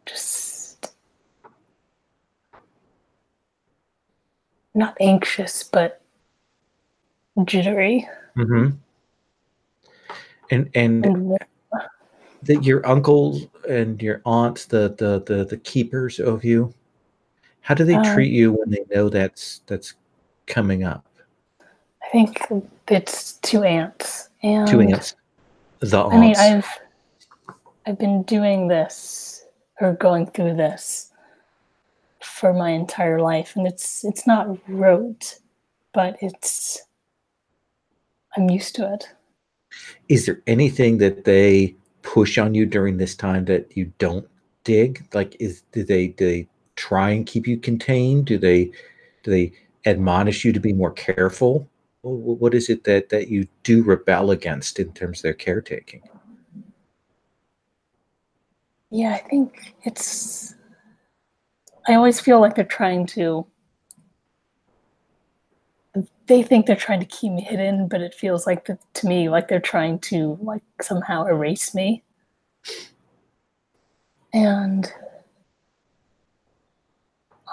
just not anxious, but jittery. Mm-hmm. And And your uncles and your aunts, the keepers of you, how do they treat you when they know that's coming up? I think it's 2 aunts. And 2 aunts. The aunts. I mean, I've been doing this or going through this for my entire life, and it's not rote, but I'm used to it. Is there anything that they push on you during this time that you don't dig? Like, do they try and keep you contained? Do they admonish you to be more careful? What is it that you do rebel against in terms of their caretaking? Yeah, I think I always feel like they think they're trying to keep me hidden, but it feels like to me like they're trying to like somehow erase me. And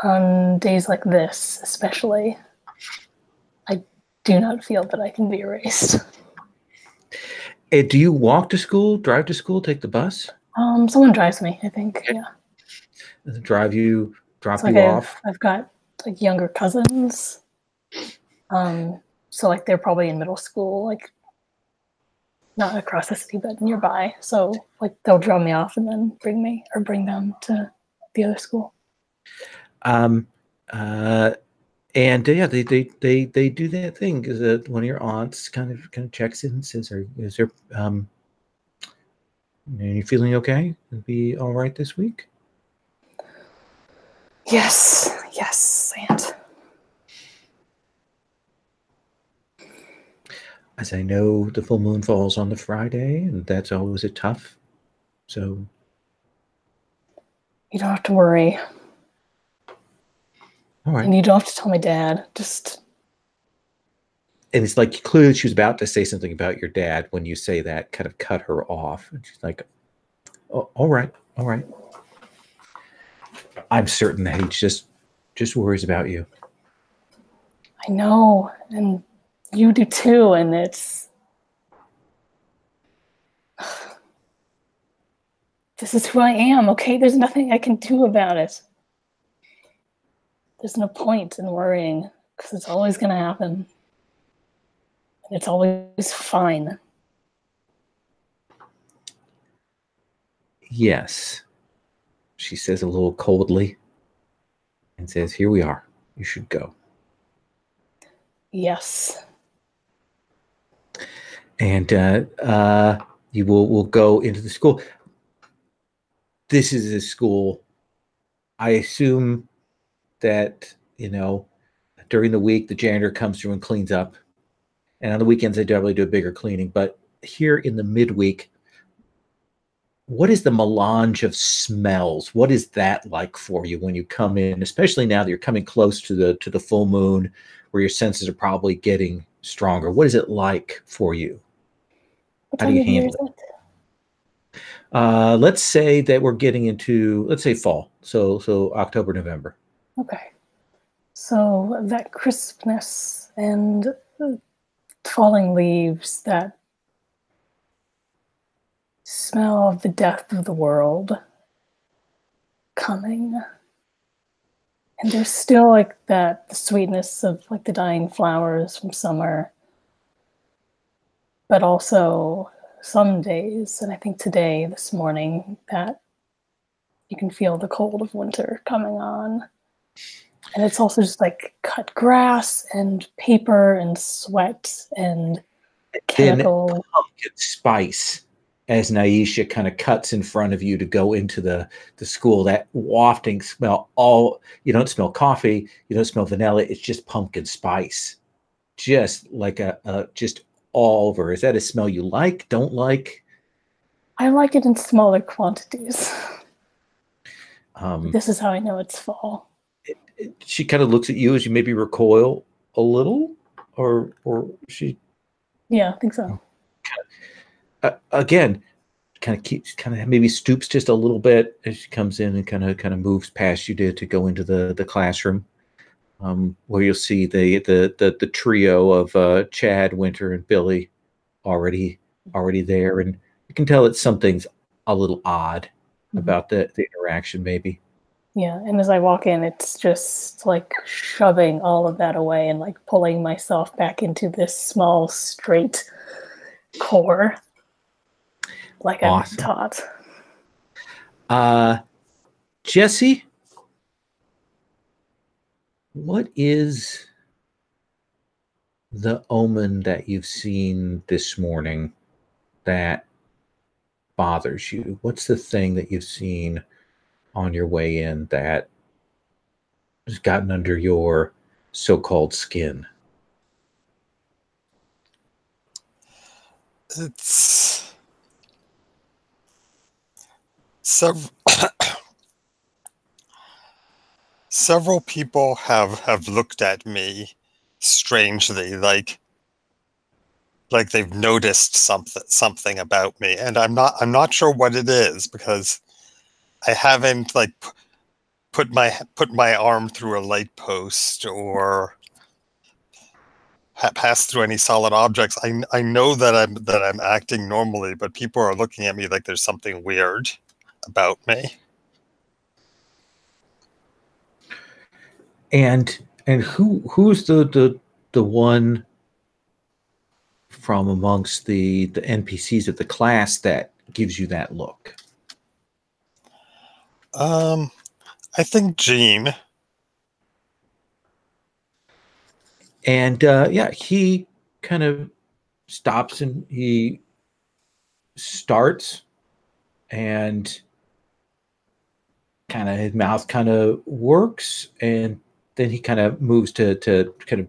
on days like this, especially, I do not feel that I can be erased. Do you walk to school, drive to school, take the bus? Someone drives me, I think. Okay. Yeah. Drop you off? I've got like younger cousins. So like they're probably in middle school, like not across the city, but nearby. So like they'll drop me off and then bring them to the other school. And yeah, they do that thing because one of your aunts kind of checks in and says, "Is there are you feeling okay? Be all right this week?" Yes, aunt. As I know, the full moon falls on the Friday, and that's always a tough. So you don't have to worry. All right. And you don't have to tell my dad. And it's like clearly she was about to say something about your dad when you say that, kind of cut her off. And she's like, oh, all right. I'm certain that he just worries about you. I know, and you do too, and this is who I am, okay? There's nothing I can do about it. There's no point in worrying, because it's always going to happen. And it's always fine. Yes, she says a little coldly and says, here we are. You should go. Yes. And you will go into the school. This is a school. I assume that, during the week, the janitor comes through and cleans up. And on the weekends, they definitely do a bigger cleaning. But here in the midweek, what is the melange of smells? What is that like for you when you come in, especially now that you're coming close to the full moon, where your senses are probably getting stronger? What is it like for you? How do you handle it? Let's say that we're getting into, let's say, fall. So October, November. Okay. So that crispness and falling leaves, that smell of the death of the world coming. And there's still like the sweetness of like the dying flowers from summer. But also some days, and I think today, this morning, that you can feel the cold of winter coming on. And it's also just like cut grass and paper and sweat and chemical. Then pumpkin spice, as Naisha kind of cuts in front of you to go into the school, that wafting smell. You don't smell coffee, you don't smell vanilla, it's just pumpkin spice. Just like just all over. Is that a smell you like, don't like? I like it in smaller quantities. This is how I know it's fall. She kind of looks at you as you maybe recoil a little, or she. Yeah, I think so. Again, kind of maybe stoops just a little bit as she comes in and kind of moves past you to go into the classroom, where you'll see the trio of Chad, Winter, and Billy already there, and you can tell that something's a little odd about the interaction, maybe. Yeah, and as I walk in, it's just like shoving all of that away and like pulling myself back into this small, straight core, like Awesome. I'm taught. Jesse, what is the omen that you've seen this morning that bothers you? What's the thing that you've seen on your way in that has gotten under your so-called skin? It's several people have looked at me strangely, like they've noticed something about me, and I'm not sure what it is, because I haven't like put my arm through a light post or passed through any solid objects. I know that I'm acting normally, but people are looking at me like there's something weird about me. And who's the one from amongst the NPCs of the class that gives you that look? I think Gene. And yeah, he kind of stops and he starts, and kind of his mouth kind of works, and then he kind of moves to kind of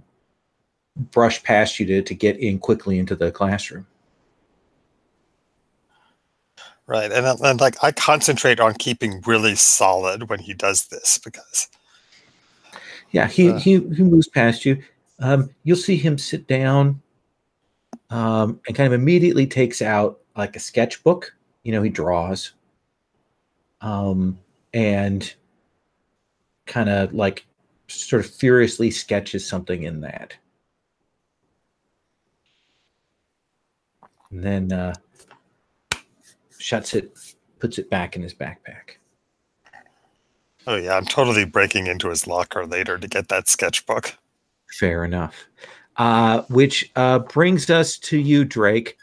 brush past you to get in quickly into the classroom. Right, and like I concentrate on keeping really solid when he does this, because yeah, he moves past you. You'll see him sit down, and kind of immediately takes out like a sketchbook. He draws, and kind of like sort of furiously sketches something in that. And then shuts it, puts it back in his backpack. Oh yeah, I'm totally breaking into his locker later to get that sketchbook. Fair enough. Which brings us to you, Drake.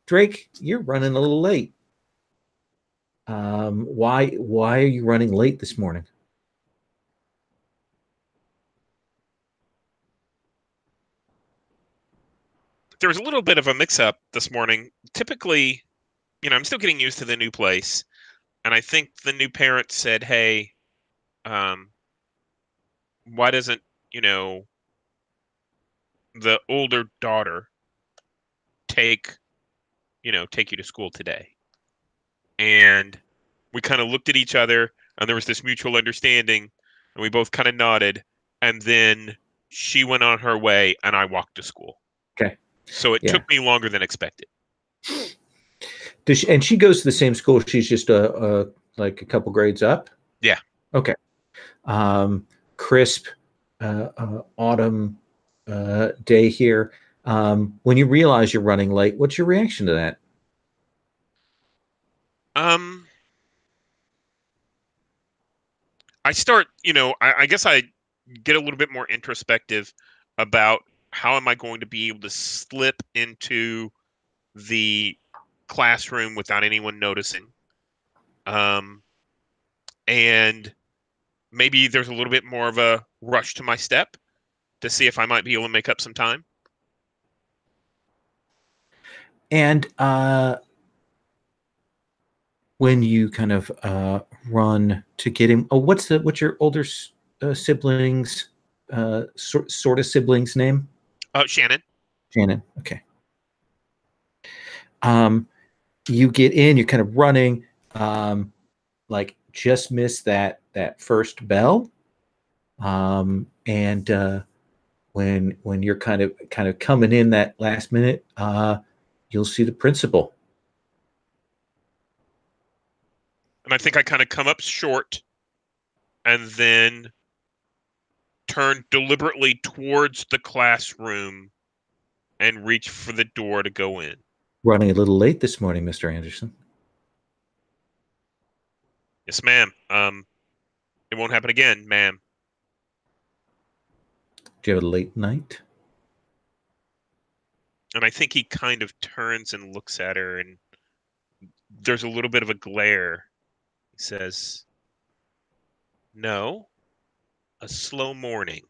Drake, you're running a little late. Why are you running late this morning? There was a little bit of a mix-up this morning. Typically, I'm still getting used to the new place, and I think the new parents said, "Hey, why doesn't the older daughter take you to school today?" And we kind of looked at each other, and there was this mutual understanding, and we both kind of nodded, and then she went on her way, and I walked to school. Okay. So it took me longer than expected. And she goes to the same school. She's just like a couple grades up. Yeah. Okay. Crisp autumn day here. When you realize you're running late, what's your reaction to that? I start, I guess I get a little bit more introspective about how am I going to be able to slip into the classroom without anyone noticing. And maybe there's a little bit more of a rush to my step to see if I might be able to make up some time. And when you kind of run to get him, what's your older siblings, sort of siblings name? Shannon. Shannon. Okay. You get in, you're kind of running, like just miss that first bell, and when you're kind of coming in that last minute, you'll see the principal, And I think I kind of come up short and then turn deliberately towards the classroom and reach for the door to go in. Running a little late this morning, Mr. Anderson. Yes, ma'am. It won't happen again, ma'am. Do you have a late night? And I think he kind of turns and looks at her, and there's a little bit of a glare. He says, "No, a slow morning."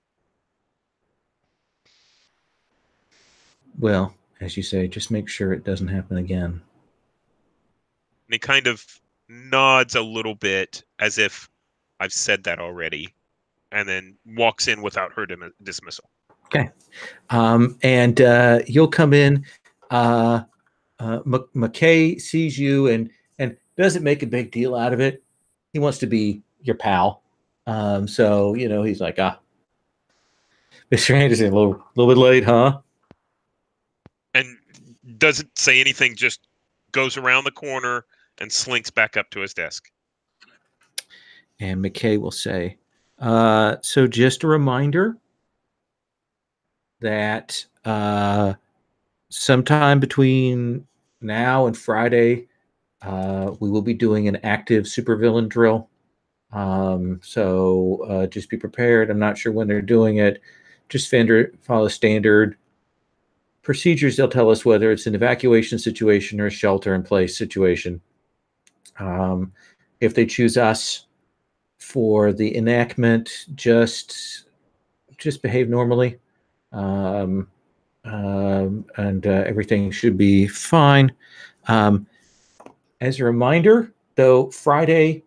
Well, as you say, just make sure it doesn't happen again. And he kind of nods a little bit as if I've said that already, and then walks in without her dismissal. Okay. And you'll come in. McKay sees you and doesn't make a big deal out of it. He wants to be your pal. So, he's like, Mr. Anderson, a little bit late, huh? And doesn't say anything, just goes around the corner and slinks back up to his desk. And McKay will say, so just a reminder that sometime between now and Friday, we will be doing an active supervillain drill. So just be prepared. I'm not sure when they're doing it. Just follow standard procedures. They'll tell us whether it's an evacuation situation or a shelter-in-place situation. If they choose us for the enactment, just behave normally. And everything should be fine. As a reminder, though, Friday,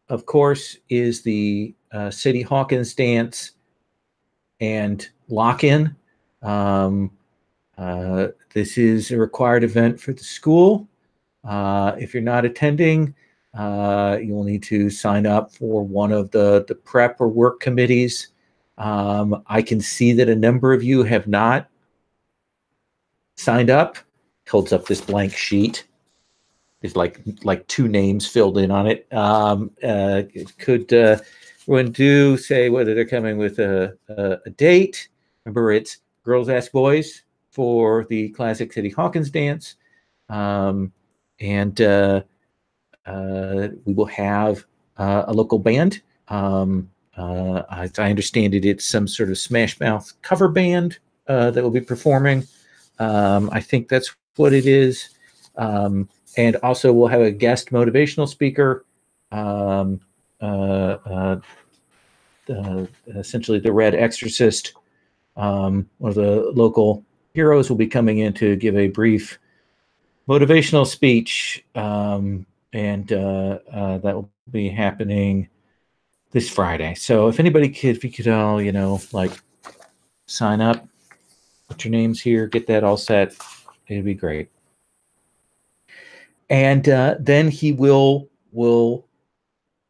of course, is the City Hawkins dance and lock-in. This is a required event for the school. If you're not attending, you will need to sign up for one of the prep or work committees. I can see that a number of you have not signed up. Holds up this blank sheet. There's like 2 names filled in on it. Could everyone do say whether they're coming with a date? Remember, it's Girls Ask Boys for the classic City Hawkins dance. And we will have a local band. As I understand it, it's some sort of Smash Mouth cover band that will be performing. I think that's what it is. And also we'll have a guest motivational speaker, essentially the Red Exorcist. One of the local heroes will be coming in to give a brief motivational speech, and that will be happening this Friday. So if you could all, sign up, put your names here, get that all set, it'd be great. And then he will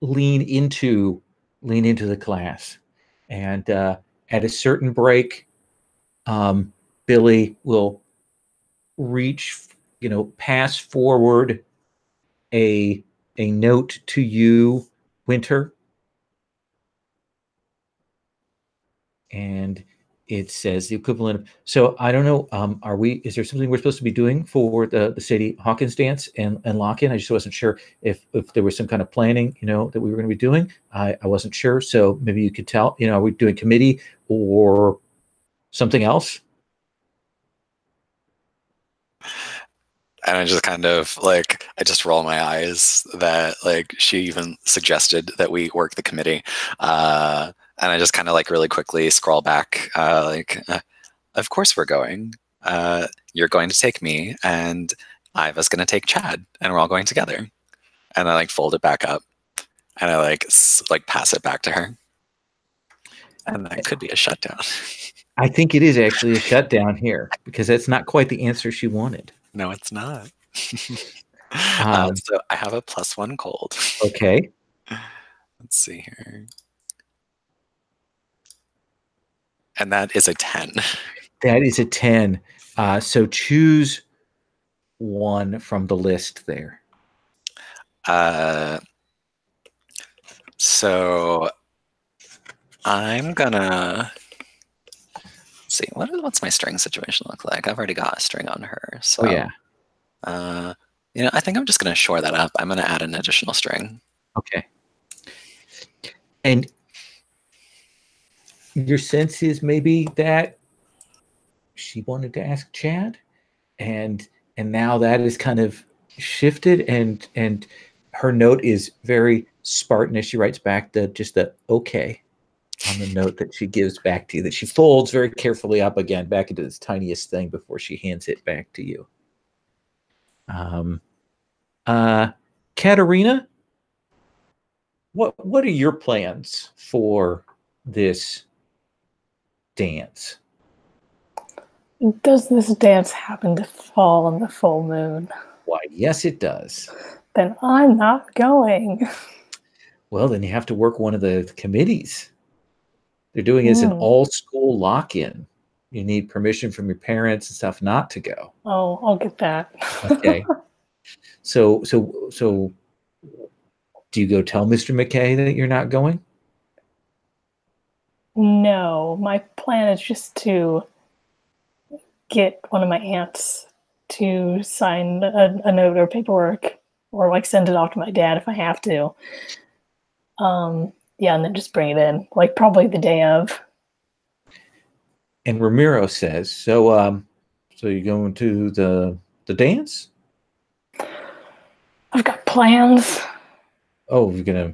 lean into the class, and at a certain break, Billy will reach, pass forward a note to you, Winter, and it says the equivalent of, so I don't know, is there something we're supposed to be doing for the City Hawkins dance and lock-in? I just wasn't sure if there was some kind of planning, that we were going to be doing. I wasn't sure. So maybe you could tell, are we doing committee or something else? And I just kind of I just roll my eyes that she even suggested that we work the committee. And I just kind of really quickly scroll back, of course we're going. You're going to take me, and Iva's going to take Chad, and we're all going together. And I fold it back up, and I pass it back to her. And that could be a shutdown. I think it is actually a shutdown here, because that's not quite the answer she wanted. No, it's not. So I have a +1 cold. Okay. Let's see here. And that is a 10. That is a 10. So choose one from the list there. So I'm gonna see what's my string situation look like. I've already got a string on her, so Oh yeah. I think I'm just gonna shore that up. I'm gonna add an additional string. Okay. And your sense is maybe that she wanted to ask Chad, and now that is kind of shifted, and her note is very Spartan. She writes back the okay on the note that she gives back to you, that she folds very carefully up again back into this tiniest thing before she hands it back to you. Katerina, what are your plans for this dance? Does this dance happen to fall on the full moon? Why, yes, it does. Then I'm not going. Well, then you have to work one of the committees. They're doing it as an all-school lock-in. You need permission from your parents and stuff not to go. Oh, I'll get that. Okay. So do you go tell Mr. McKay that you're not going? No, my plan is just to get one of my aunts to sign a note or paperwork, or like send it off to my dad if I have to. Yeah, and then just bring it in, like probably the day of. And Ramiro says, so you're going to the dance? I've got plans. Oh, you're gonna,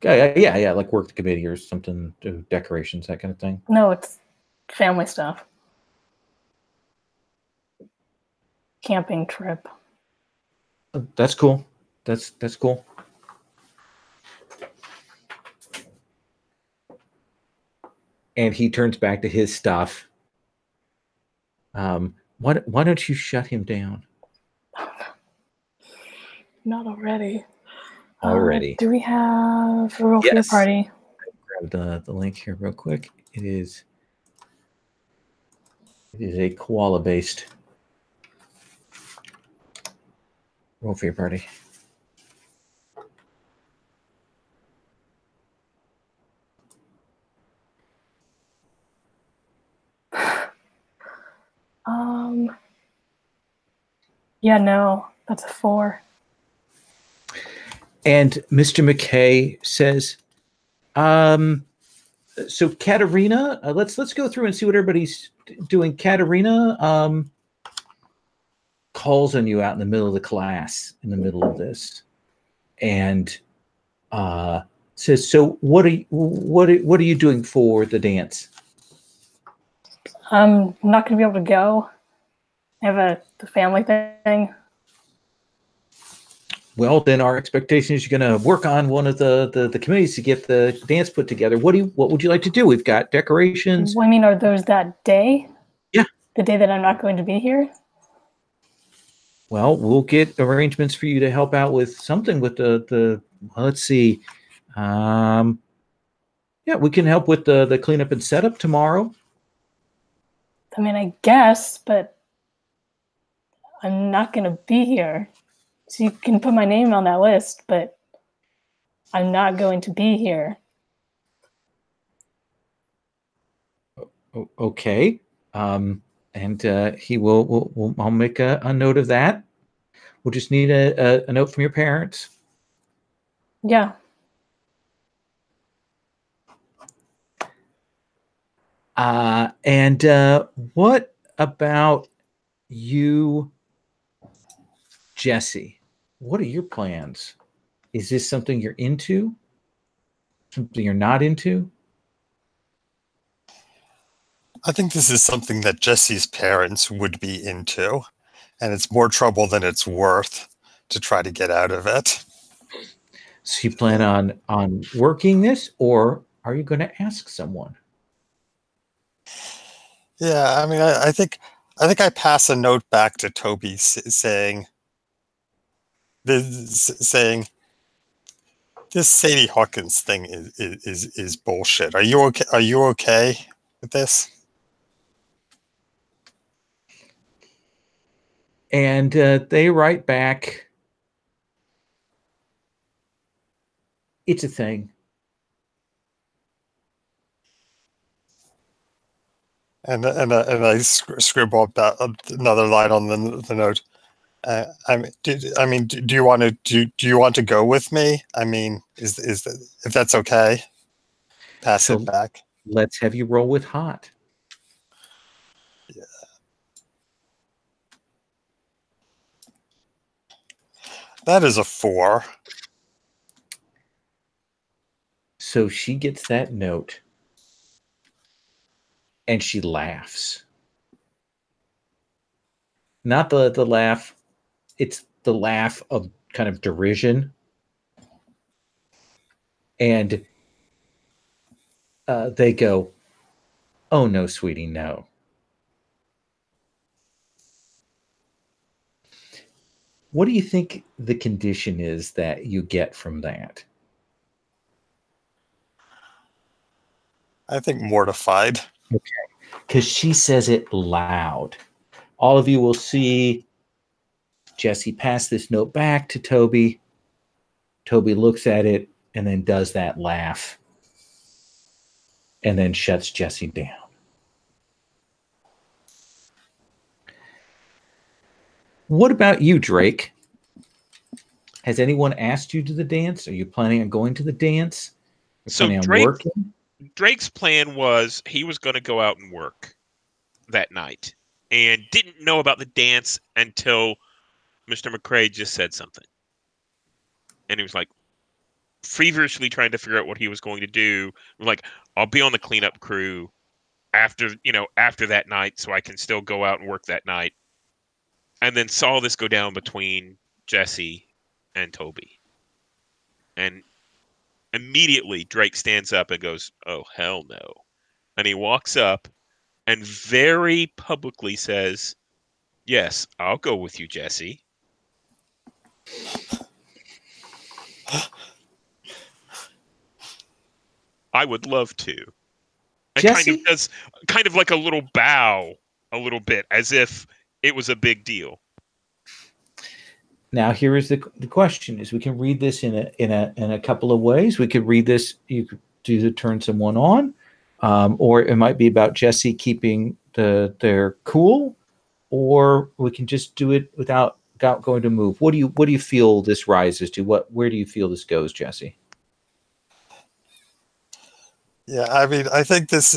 yeah, like work the committee or something, do decorations, that kind of thing. No, it's family stuff. Camping trip. That's cool. That's cool. And he turns back to his stuff. Why don't you shut him down? Not already. Already. Do we have a role for your party? Grab the link here real quick. It is a koala-based role for your party. Yeah, no, that's a 4. And Mr. McKay says, so Katerina, let's go through and see what everybody's doing. Katerina calls on you out in the middle of the class, in the middle of this, and says, "So what are you doing for the dance?" I'm not going to be able to go. I have the family thing. Well, then our expectation is you're going to work on one of the committees to get the dance put together. What would you like to do? We've got decorations. What I mean, are those that day? Yeah. The day that I'm not going to be here? Well, we'll get arrangements for you to help out with something with the let's see. Yeah, we can help with the cleanup and setup tomorrow. I mean, I guess, but I'm not going to be here. So you can put my name on that list, but I'm not going to be here. Okay. And he will I'll make a note of that. We'll just need a note from your parents. Yeah. And what about you, Jesse? What are your plans? Is this something you're into? Something you're not into? I think this is something that Jesse's parents would be into, and it's more trouble than it's worth to try to get out of it. So you plan on working this, or are you going to ask someone? Yeah, I mean, I think I pass a note back to Toby saying this Sadie Hawkins thing is bullshit. Are you okay? Are you okay with this? And they write back, it's a thing. and I scribble up that another line on the note. Do you want to go with me? I mean, is if that's okay, pass So it back. let's have you roll with hot. Yeah. That is a 4. So she gets that note and she laughs. Not the laugh, it's the laugh of kind of derision. And they go, "Oh, no, sweetie, no." What do you think the condition is that you get from that? I think mortified. Okay. Because she says it loud. All of you will see Jesse pass this note back to Toby. Toby looks at it and then does that laugh and then shuts Jesse down. What about you, Drake? Has anyone asked you to the dance? Are you planning on going to the dance? So Planning on working? Drake's plan was he was going to go out and work that night and didn't know about the dance until Mr. McCrae just said something. And he was like feverishly trying to figure out what he was going to do. Like, I'll be on the cleanup crew after that night so I can still go out and work that night. And then saw this go down between Jesse and Toby. And immediately Drake stands up and goes, "Oh, hell no." And he walks up and very publicly says, "Yes, I'll go with you, Jesse." I would love to. And Jesse? kind of like a little bow, a little bit, as if it was a big deal. Now, here is the question: is we can read this in a couple of ways. We could read this. You could do the turn someone on, or it might be about Jesse keeping their cool, or we can just do it without going to move. What do you feel this rises to? Where do you feel this goes, Jesse? Yeah, I mean, I think this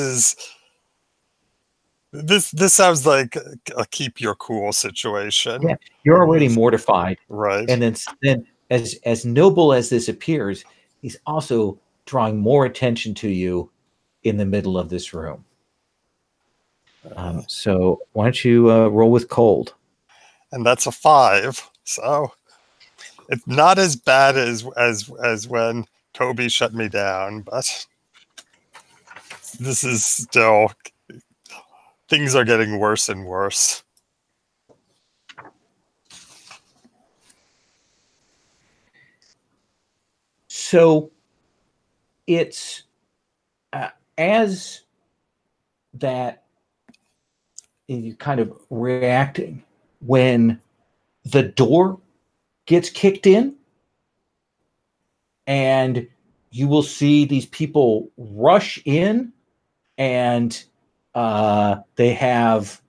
sounds like a keep your cool situation. Yeah, you're already mortified, right? And then as noble as this appears, he's also drawing more attention to you in the middle of this room. So why don't you roll with cold? And that's a 5. So it's not as bad as when Toby shut me down, but this is still, things are getting worse and worse. So it's as that you kind of reacting when the door gets kicked in and you will see these people rush in and they have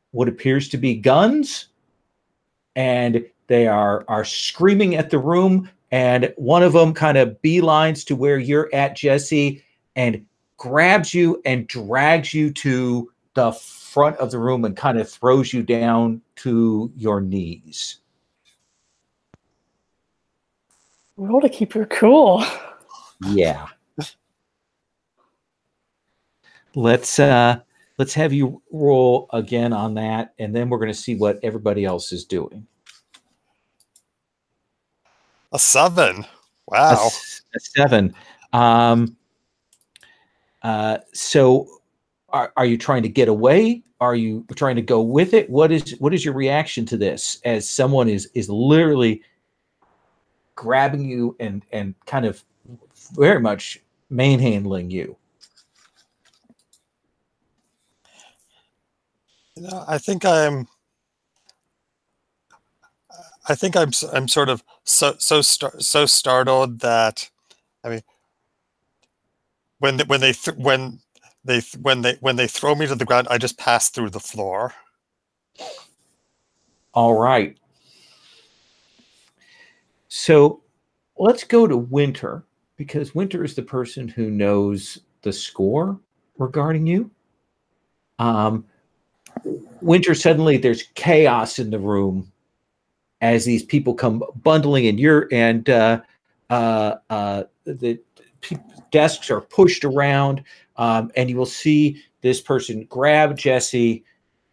what appears to be guns and they are screaming at the room, and one of them kind of beelines to where you're at, Jesse, and grabs you and drags you to the front of the room and kind of throws you down to your knees. Roll to keep her cool. Yeah. Let's have you roll again on that, and then we're going to see what everybody else is doing. A 7. Wow. A 7. So are you trying to get away? Are you trying to go with it? What is your reaction to this as someone is literally grabbing you and kind of very much manhandling you? You know, I think I'm sort of so startled that, I mean, when when they throw me to the ground, I just pass through the floor. All right. So let's go to Winter, because Winter is the person who knows the score regarding you. Winter, suddenly there's chaos in the room as these people come bundling in. The desks are pushed around, and you will see this person grab Jessie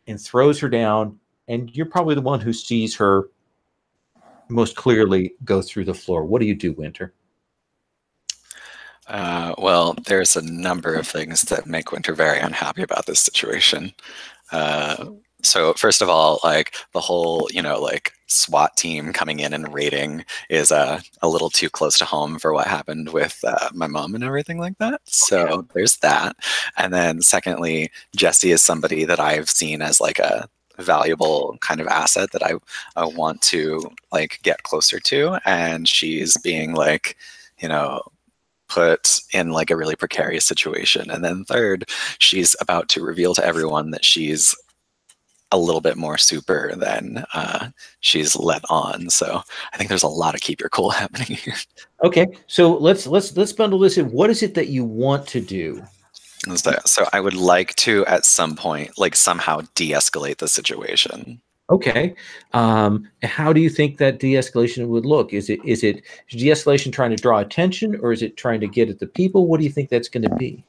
and throws her down, and you're probably the one who sees her most clearly go through the floor. What do you do, Winter? Well, there's a number of things that make Winter very unhappy about this situation. So first of all, like the whole, like SWAT team coming in and raiding is a little too close to home for what happened with my mom and everything like that. So there's that. And then secondly, Jessie is somebody that I've seen as like a valuable kind of asset that I want to like get closer to. And she's being like, put in like a really precarious situation. And then third, she's about to reveal to everyone that she's a little bit more super than she's let on. So I think there's a lot of keep your cool happening here. Okay, so let's bundle this in. What is it that you want to do? So I would like to at some point like somehow de-escalate the situation. Okay. How do you think that de-escalation would look? Is it de-escalation trying to draw attention, or is it trying to get at the people? What do you think that's going to be?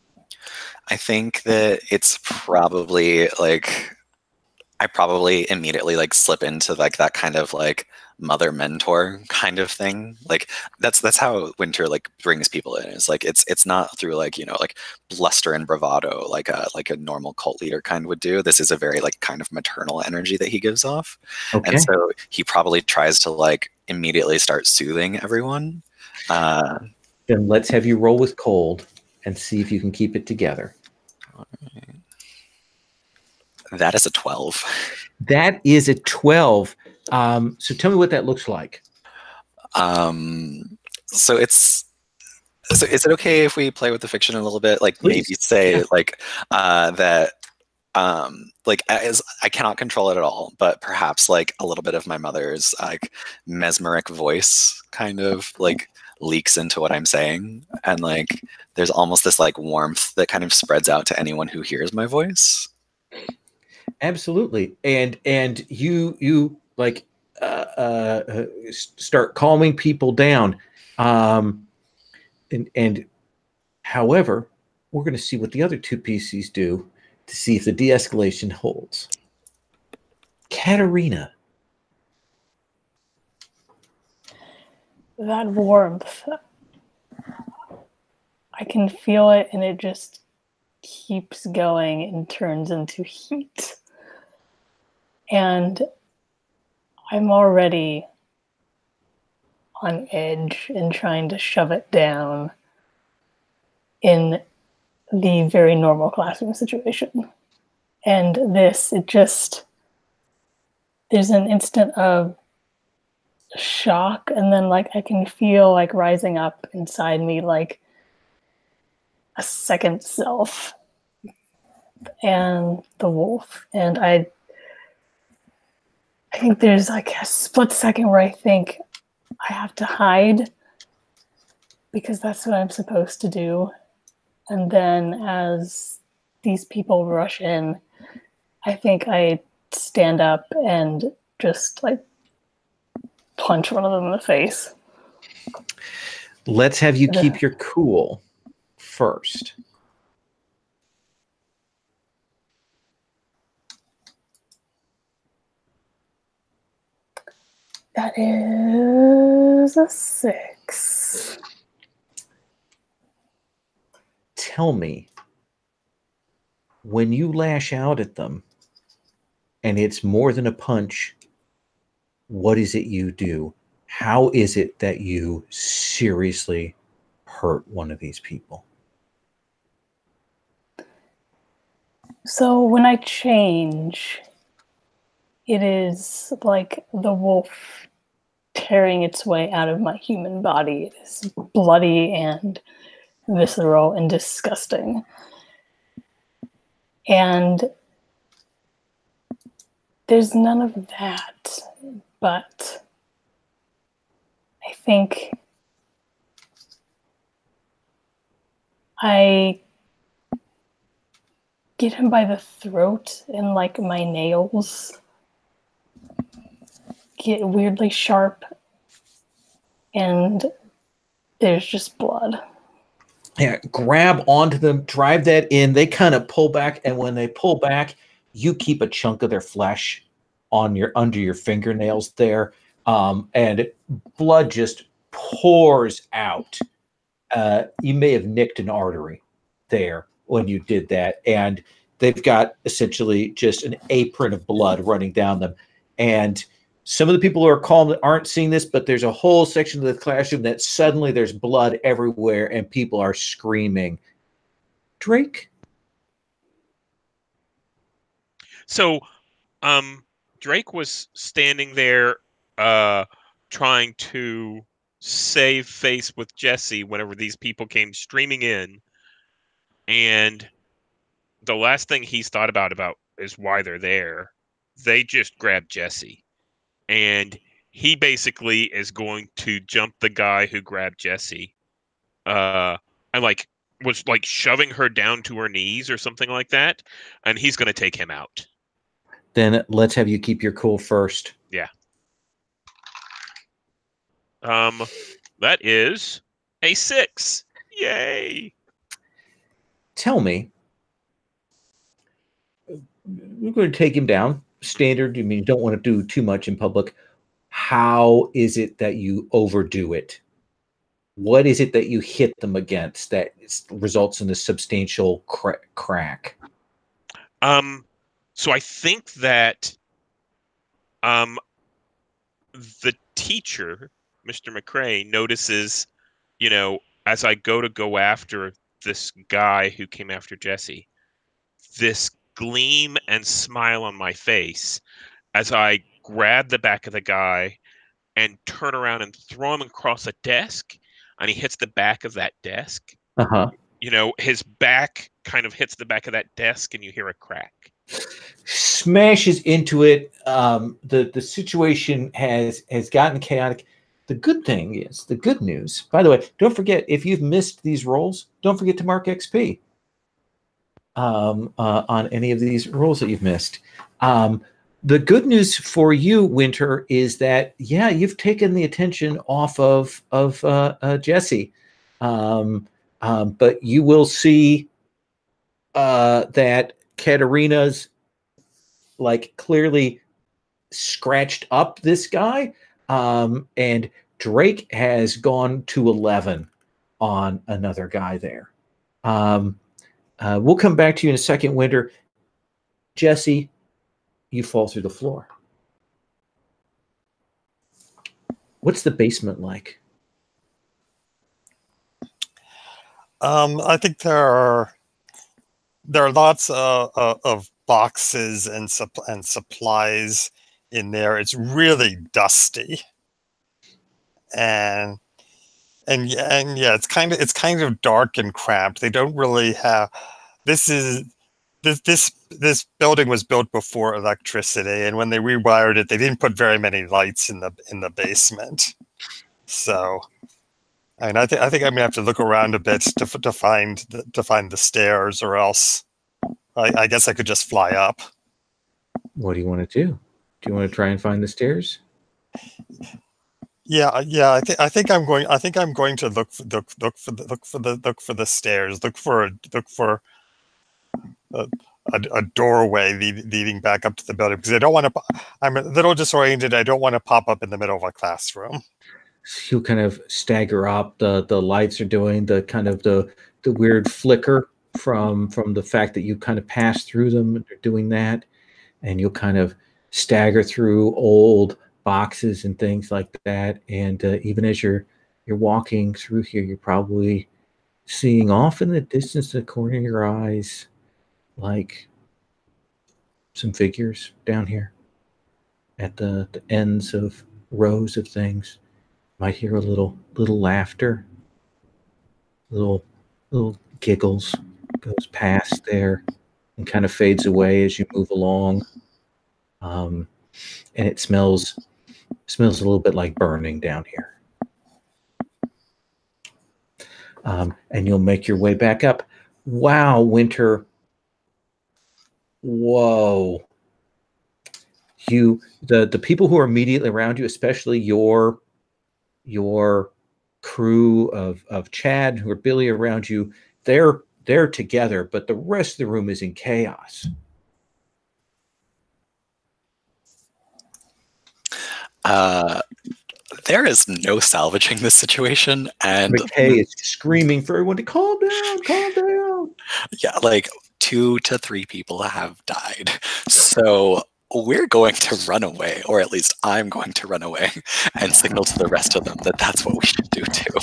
I think that it's probably like I probably immediately like slip into like that kind of like mother mentor kind of thing. Like that's how Winter like brings people in. It's like it's not through like like bluster and bravado like a normal cult leader kind would do. This is a very like kind of maternal energy that he gives off. Okay. And so he probably tries to like immediately start soothing everyone. Then let's have you roll with cold and see if you can keep it together. That is a 12. That is a 12. So tell me what that looks like. So is it okay if we play with the fiction a little bit? Like Please. Maybe say Yeah. like that like as I cannot control it at all, but perhaps like a little bit of my mother's like mesmeric voice kind of like leaks into what I'm saying, and like there's almost this like warmth that kind of spreads out to anyone who hears my voice. Absolutely. And you like start calming people down. And however, we're going to see what the other two PCs do to see if the de-escalation holds. Katerina. That warmth, I can feel it, and it just keeps going and turns into heat. And I'm already on edge and trying to shove it down in the very normal classroom situation. And there's an instant of shock, and then like I can feel like rising up inside me like a second self and the wolf. And I think there's like a split second where I think I have to hide because that's what I'm supposed to do. And then as these people rush in, I think I stand up and just like punch one of them in the face. Let's have you keep your cool first. That is a 6. Tell me, when you lash out at them and it's more than a punch, what is it you do? How is it that you seriously hurt one of these people? So when I change, it is like the wolf tearing its way out of my human body. It is bloody and visceral and disgusting. And there's none of that, but I think I get him by the throat and like my nails get weirdly sharp and there's just blood. Yeah, grab onto them, drive that in. They kind of pull back, and when they pull back, you keep a chunk of their flesh on your under your fingernails there, and blood just pours out. You may have nicked an artery there when you did that, and they've got essentially just an apron of blood running down them. And some of the people who are calm aren't seeing this, but there's a whole section of the classroom that suddenly there's blood everywhere and people are screaming. Drake? So, Drake was standing there, trying to save face with Jesse whenever these people came streaming in, and the last thing he's thought about is why they're there. They just grabbed Jesse, and he basically is going to jump the guy who grabbed Jesse, and like was like shoving her down to her knees or something like that, and he's going to take him out. Then let's have you keep your cool first. Yeah. That is a 6. Yay! Tell me, we're going to take him down. Standard, I mean, you don't want to do too much in public. How is it that you overdo it? What is it that you hit them against that results in a substantial crack? So I think that the teacher, Mr. McCrae, notices, as I go after this guy who came after Jesse, this gleam and smile on my face as I grab the back of the guy and turn around and throw him across a desk, and he hits the back of that desk. Uh-huh. His back kind of hits the back of that desk and you hear a crack. Smashes into it. The situation has gotten chaotic. The good news, by the way, don't forget, if you've missed these rolls, don't forget to mark XP on any of these rolls that you've missed. The good news for you, Winter, is that, yeah, you've taken the attention off of Jesse. But you will see that Katerina's like clearly scratched up this guy, and Drake has gone to 11 on another guy there. We'll come back to you in a second, Winter. Jesse, you fall through the floor. What's the basement like? I think there are lots of boxes and supplies in there. It's really dusty, and yeah, it's kind of dark and cramped. They don't really have. This building was built before electricity, and when they rewired it, they didn't put very many lights in the basement. So. And I think I'm gonna have to look around a bit to find the stairs, or else I guess I could just fly up. What do you want to do? Do you want to try and find the stairs? Yeah. I think I'm going to look for the stairs. Look for a doorway leading back up to the building, because I don't want to. I'm a little disoriented. I don't want to pop up in the middle of a classroom. You kind of stagger up. The lights are doing the kind of the weird flicker from the fact that you kind of pass through them. They're doing that, and you'll kind of stagger through old boxes and things like that. And even as you're walking through here, you're probably seeing off in the distance, the corner of your eyes, like some figures down here at the ends of rows of things. Might hear a little laughter, little giggles goes past there, and kind of fades away as you move along. And it smells a little bit like burning down here. And you'll make your way back up. Wow, Winter. Whoa. The people who are immediately around you, especially your crew of Chad, who are Billy around you, they're together, but the rest of the room is in chaos. There is no salvaging this situation, and McKay is screaming for everyone to calm down, calm down. Yeah, like 2 to 3 people have died. So we're going to run away, or at least I'm going to run away and signal to the rest of them that that's what we should do too.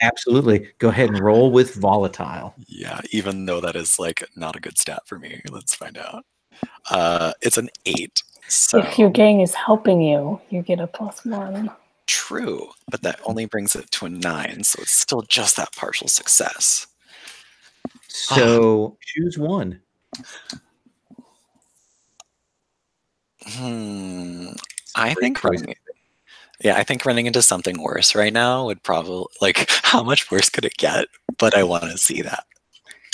Absolutely. Go ahead and roll with volatile. Yeah, even though that is like not a good stat for me. Let's find out. It's an 8. So If your gang is helping you, you get a +1. true, but that only brings it to a 9, so it's still just that partial success. So choose one. I think running into something worse right now would probably, like, how much worse could it get? But I want to see that.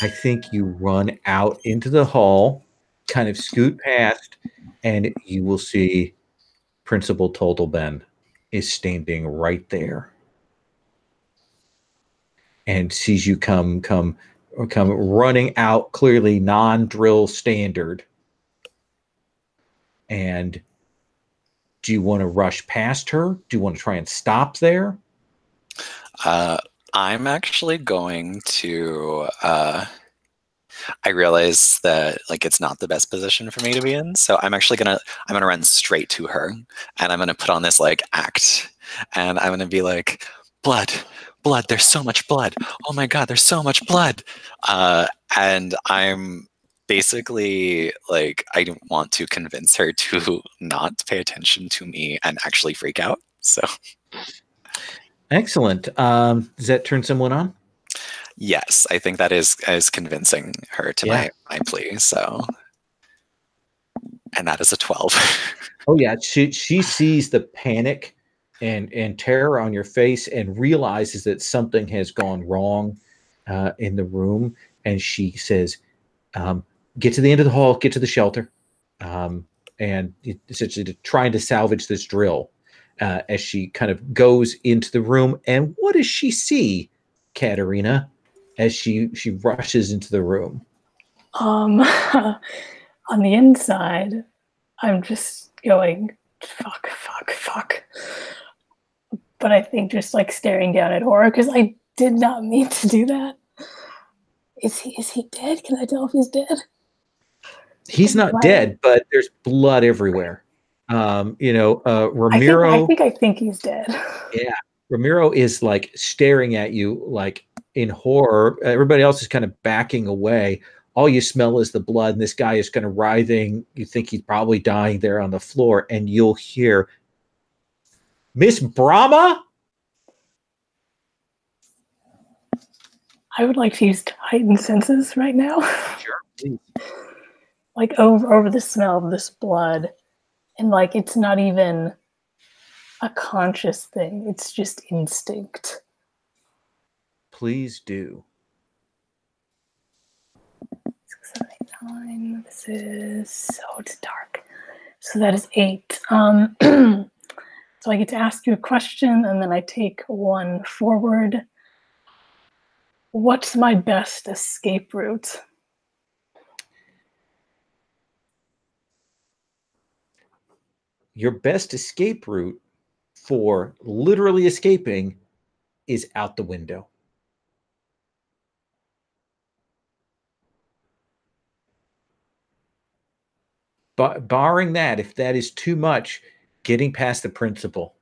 I think you run out into the hall, kind of scoot past, and you will see Principal Total Ben is standing right there and sees you come running out, clearly non-drill standard. And do you want to rush past her? Do you want to try and stop there? I'm actually going to I realize that like it's not the best position for me to be in, so I'm gonna run straight to her, and I'm gonna put on this like act, and I'm gonna be like, blood, there's so much blood, oh my god, there's so much blood, and I'm basically like, I want to convince her to not pay attention to me and actually freak out. So excellent. Does that turn someone on? yes, I think that is convincing her to my plea. So, and that is a 12. Oh yeah, she sees the panic and terror on your face and realizes that something has gone wrong in the room, and she says, "Get to the end of the hall, get to the shelter," and essentially trying to salvage this drill. As she kind of goes into the room, and what does she see, Katerina, as she rushes into the room? On the inside, I'm just going, fuck. But I think just like staring down at horror, because I did not mean to do that. Is he dead? Can I tell if he's dead? He's not dead, but there's blood everywhere. Ramiro. I think he's dead. Yeah, Ramiro is like staring at you like in horror. Everybody else is kind of backing away. All you smell is the blood, and this guy is kind of writhing. You think he's probably dying there on the floor, and you'll hear, "Miss Brahma?" I would like to use heightened senses right now. Sure, please. Like over the smell of this blood. And like, it's not even a conscious thing. It's just instinct. Please do. 6, 7, 8, 9. This is, it's dark. So that is 8. So I get to ask you a question, and then I take one forward. What's my best escape route? Your best escape route for literally escaping is out the window. But barring that, if that is too much, getting past the principal.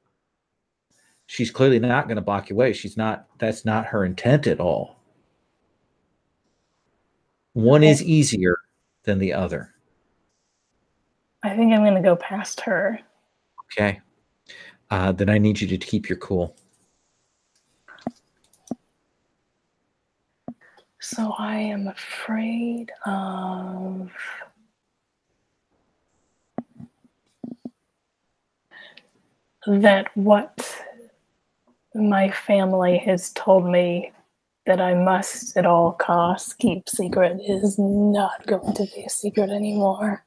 She's clearly not going to block you away. That's not her intent at all. One is easier than the other. I think I'm going to go past her. Okay. Then I need you to keep your cool. So I am afraid of that what my family has told me that I must at all costs keep secret is not going to be a secret anymore.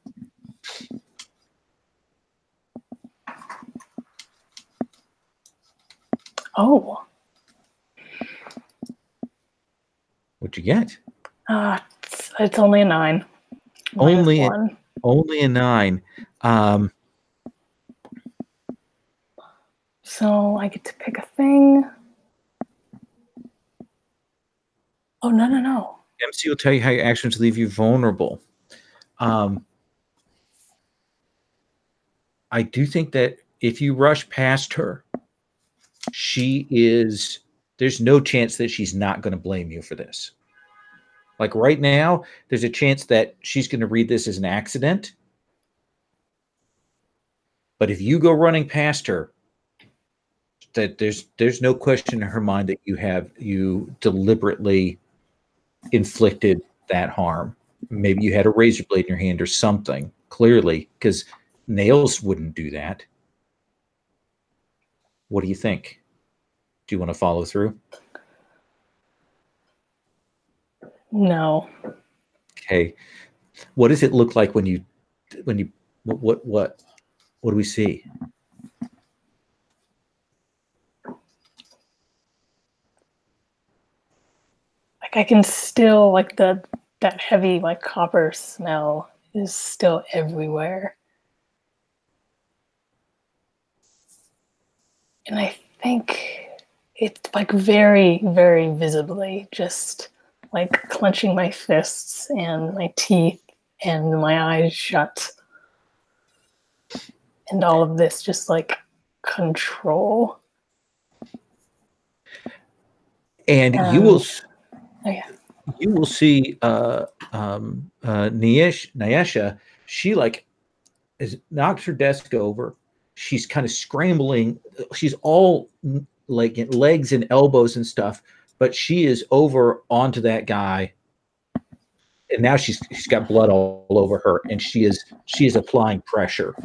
Oh. What'd you get? It's only a 9. Only -1. Only a 9. So I get to pick a thing. Oh, no. MC will tell you how your actions leave you vulnerable. I do think that if you rush past her, there's no chance that she's not going to blame you for this. Like right now, there's a chance that she's going to read this as an accident. But if you go running past her, that there's no question in her mind that you deliberately inflicted that harm. Maybe you had a razor blade in your hand or something, clearly, because nails wouldn't do that. What do you think? Do you want to follow through? No. Okay. What does it look like when you what do we see? Like I can still that heavy copper smell is still everywhere. And I think it's very, very visibly just clenching my fists and my teeth and my eyes shut. And all of this just control. And you will see Nyesha, she has knocked her desk over. She's kind of scrambling. She's all legs and elbows and stuff, but she is over onto that guy. And now she's got blood all over her, and she is applying pressure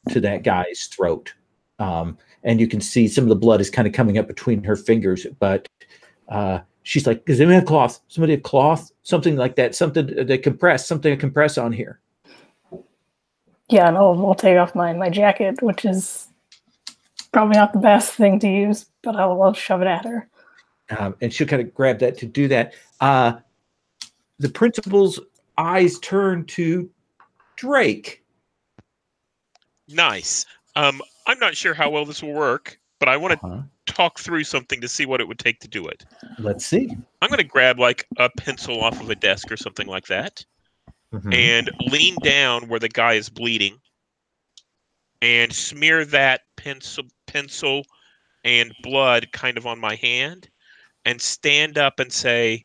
to that guy's throat. And you can see some of the blood is kind of coming up between her fingers, but she's like, does anyone have cloth? Somebody have cloth? Something like that. Something to compress on here. Yeah, and I'll take off my jacket, which is probably not the best thing to use, but I'll shove it at her. And she'll kind of grab that to do that. The principal's eyes turn to Drake. Nice. I'm not sure how well this will work, but I want to talk through something to see what it would take to do it. Let's see. I'm going to grab a pencil off of a desk or something like that, and lean down where the guy is bleeding, and smear that pencil and blood kind of on my hand, and stand up and say,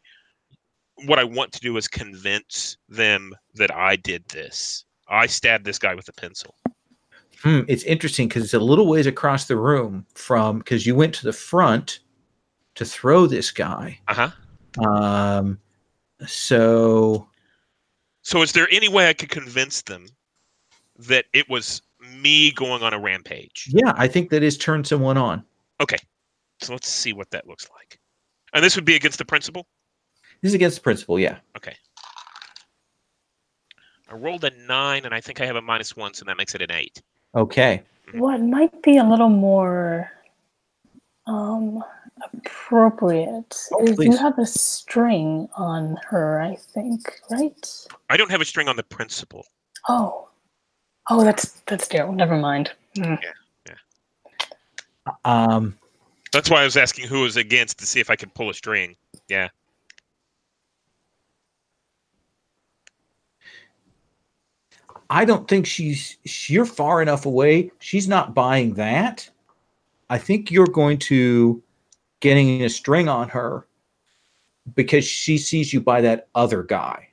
what I want to do is convince them that I did this. I stabbed this guy with a pencil. It's interesting because it's a little ways across the room because you went to the front to throw this guy. So is there any way I could convince them that it was me going on a rampage? Yeah, I think that is turn someone on. Okay. So let's see what that looks like. And this would be against the principal? This is against the principal, yeah. Okay. I rolled a 9, and I think I have a -1, so that makes it an 8. Okay. What might be a little more appropriate is please. You have a string on her, I think, right? I don't have a string on the principal. Oh, that's terrible. Never mind. Yeah. That's why I was asking who was against to see if I could pull a string. Yeah. I don't think you're far enough away. She's not buying that. I think you're going to getting a string on her because she sees you by that other guy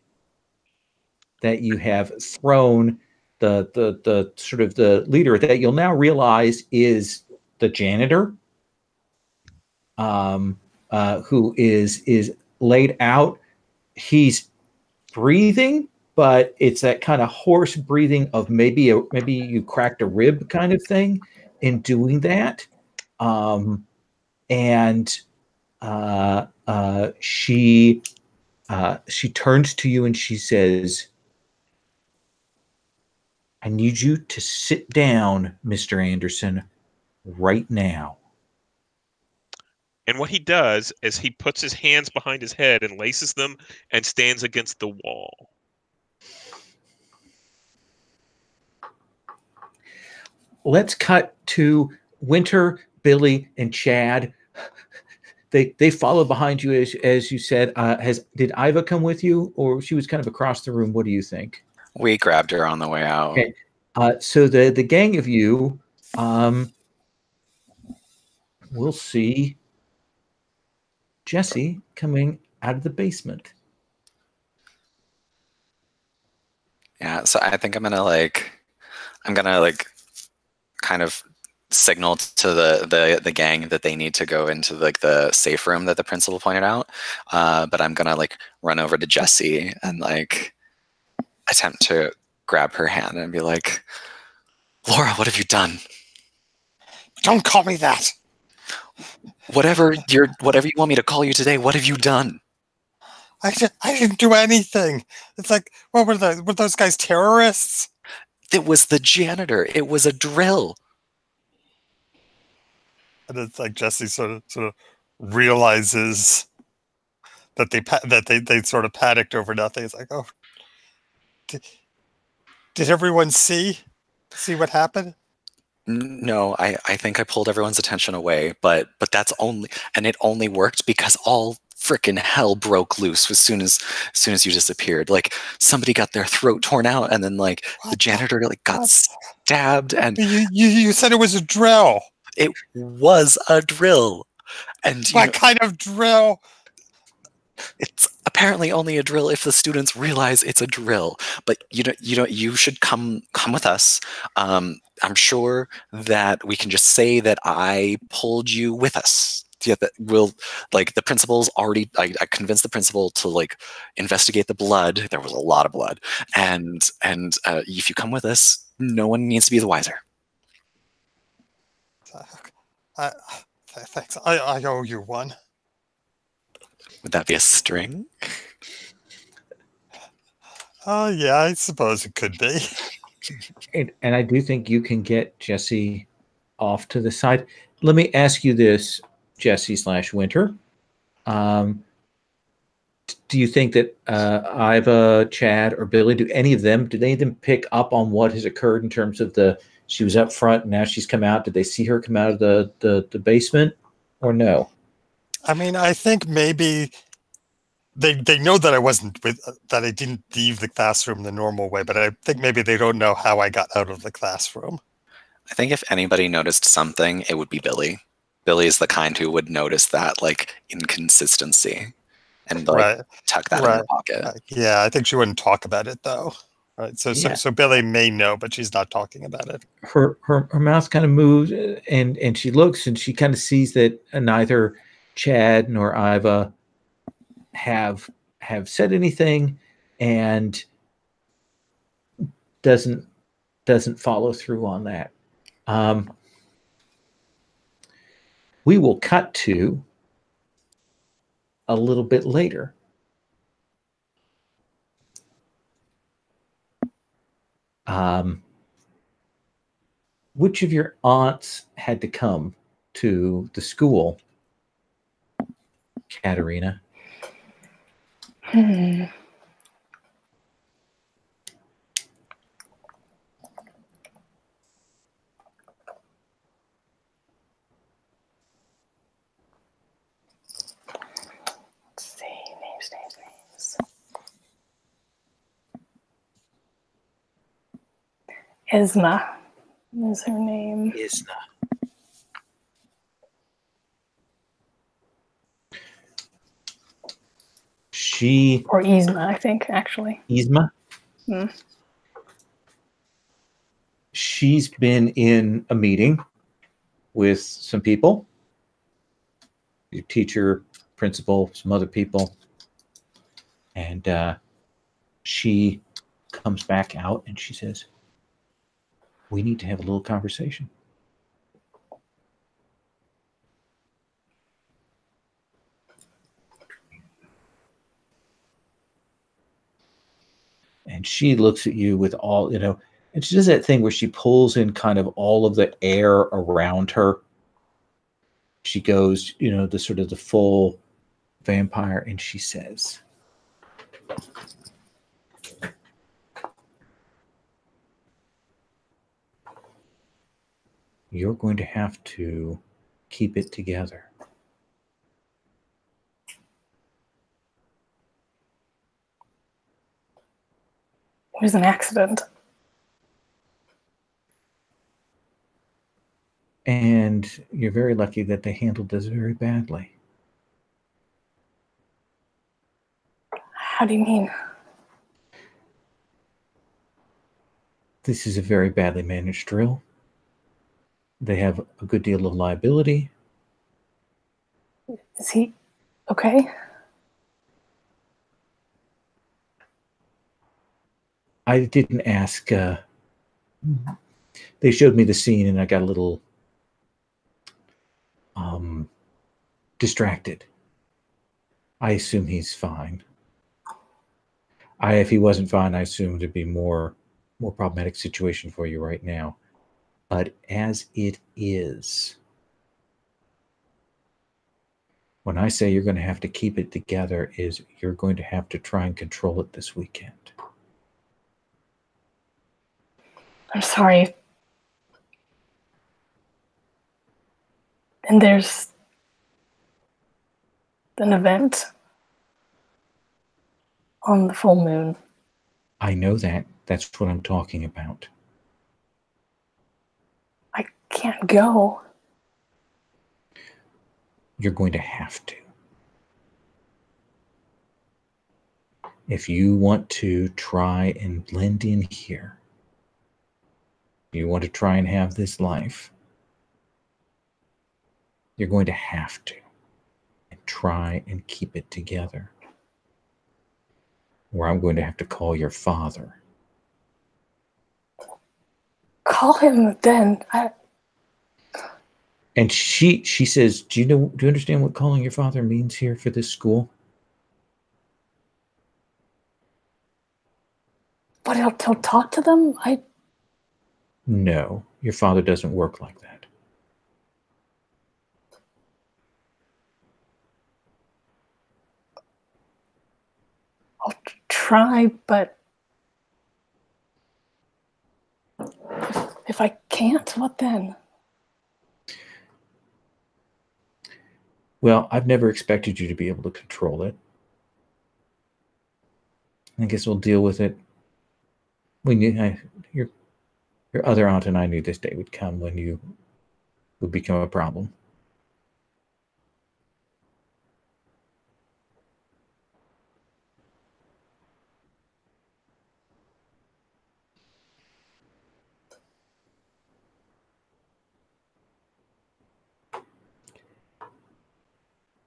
that you have thrown the sort of the leader that you'll now realize is the janitor, who is laid out. He's breathing, but it's that kind of hoarse breathing of maybe you cracked a rib kind of thing in doing that. She turns to you and she says, "I need you to sit down, Mr. Anderson, right now." And what he does is he puts his hands behind his head and laces them and stands against the wall. Let's cut to Winter, Billy, and Chad. They follow behind you as you said. Did Iva come with you, or she was kind of across the room? What do you think? We grabbed her on the way out. Okay. So the gang of you, we'll see Jesse coming out of the basement. Yeah, so I think I'm gonna kind of signal to the gang that they need to go into like the safe room that the principal pointed out. But I'm gonna like run over to Jessie and like attempt to grab her hand and be like, "Laura, what have you done?" Don't call me that. Whatever you want me to call you today, what have you done? I didn't do anything. It's like, what were those guys terrorists? It was the janitor. It was a drill. And it's like Jesse sort of realizes that they sort of panicked over nothing. It's like, oh, did everyone see what happened? No, I think I pulled everyone's attention away, but it only worked because all frickin' hell broke loose as soon as you disappeared. Like somebody got their throat torn out, and then like the janitor like got stabbed. And you said it was a drill. It was a drill. And what kind of drill? It's apparently only a drill if the students realize it's a drill. But you should come with us. I'm sure that we can just say that I pulled you with us. Yeah, that will like the principal's already. I convinced the principal to like investigate the blood. There was a lot of blood, and if you come with us, no one needs to be the wiser. Thanks. I owe you one. Would that be a string? Oh yeah, I suppose it could be. And I do think you can get Jesse off to the side. Let me ask you this, Jesse/Winter. Do you think that Iva, Chad, or Billy, do any of them pick up on what has occurred in terms of she was up front and now she's come out? Did they see her come out of the basement or no? I mean, I think maybe they know that that I didn't leave the classroom the normal way, but I think maybe they don't know how I got out of the classroom. I think if anybody noticed something, it would be Billy. Billy is the kind who would notice that like inconsistency and like tuck that in her pocket. Yeah, I think she wouldn't talk about it though. Right. So Billy may know, but she's not talking about it. Her mouth kind of moves and she looks and she kind of sees that neither Chad nor Iva have said anything and doesn't follow through on that. We will cut to a little bit later. Which of your aunts had to come to the school, Katerina? Isma is her name. Isma. Or Isma, I think, actually. Isma? She's been in a meeting with some people. Your teacher, principal, some other people. And she comes back out and she says, "We need to have a little conversation." And she looks at you with all, and she does that thing where she pulls in kind of all of the air around her. She goes, the sort of the full vampire, and she says, "You're going to have to keep it together." It was an accident. And you're very lucky that they handled this very badly. How do you mean? This is a very badly managed drill. They have a good deal of liability. Is he okay? I didn't ask. They showed me the scene and I got a little distracted. I assume he's fine. If he wasn't fine, I assumed it'd be more problematic situation for you right now. But as it is, when I say you're going to have to keep it together, is you're going to have to try and control it this weekend. I'm sorry. And there's an event on the full moon. I know that. That's what I'm talking about. I can't go. You're going to have to. If you want to try and blend in here, you want to try and have this life, you're going to have to. And try and keep it together. Or I'm going to have to call your father. Call him then. And she says, do you understand what calling your father means here for this school? But he'll talk to them? No, your father doesn't work like that. I'll try, but if I can't, what then? Well, I've never expected you to be able to control it. I guess we'll deal with it. Your other aunt and I knew this day would come when you would become a problem.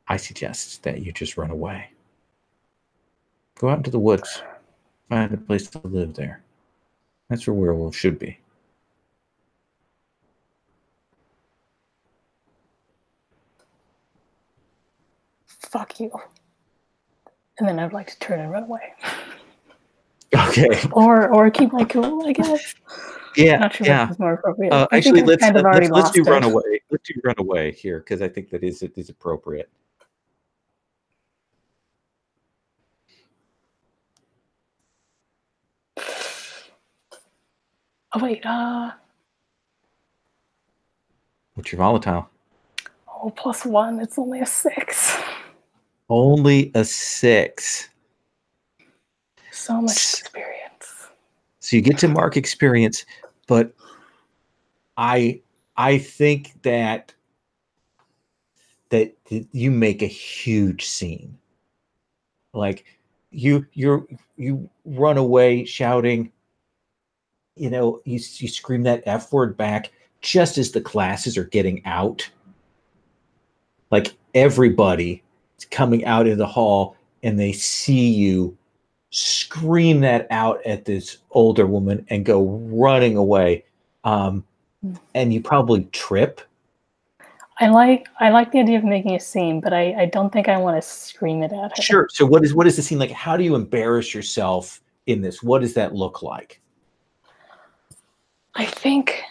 I suggest that you just run away. Go out into the woods. Find a place to live there. That's where werewolves should be. Fuck you. And then I'd like to turn and run away. Okay. Or keep my cool, I guess. Yeah. Not sure yeah. which is more appropriate. Actually, let's do it. run away. Let's do run away here because I think that is appropriate. Oh wait, What's your volatile? oh, +1. It's only a 6. Only a 6. So much experience. So you get to mark experience, but I think that you make a huge scene. Like you run away shouting, you scream that F word back just as the classes are getting out. Like everybody is coming out in the hall and they see you scream that out at this older woman and go running away. And you probably trip. I like the idea of making a scene, but I don't think I want to scream it at her. Sure. So what is the scene like? How do you embarrass yourself in this? What does that look like? I think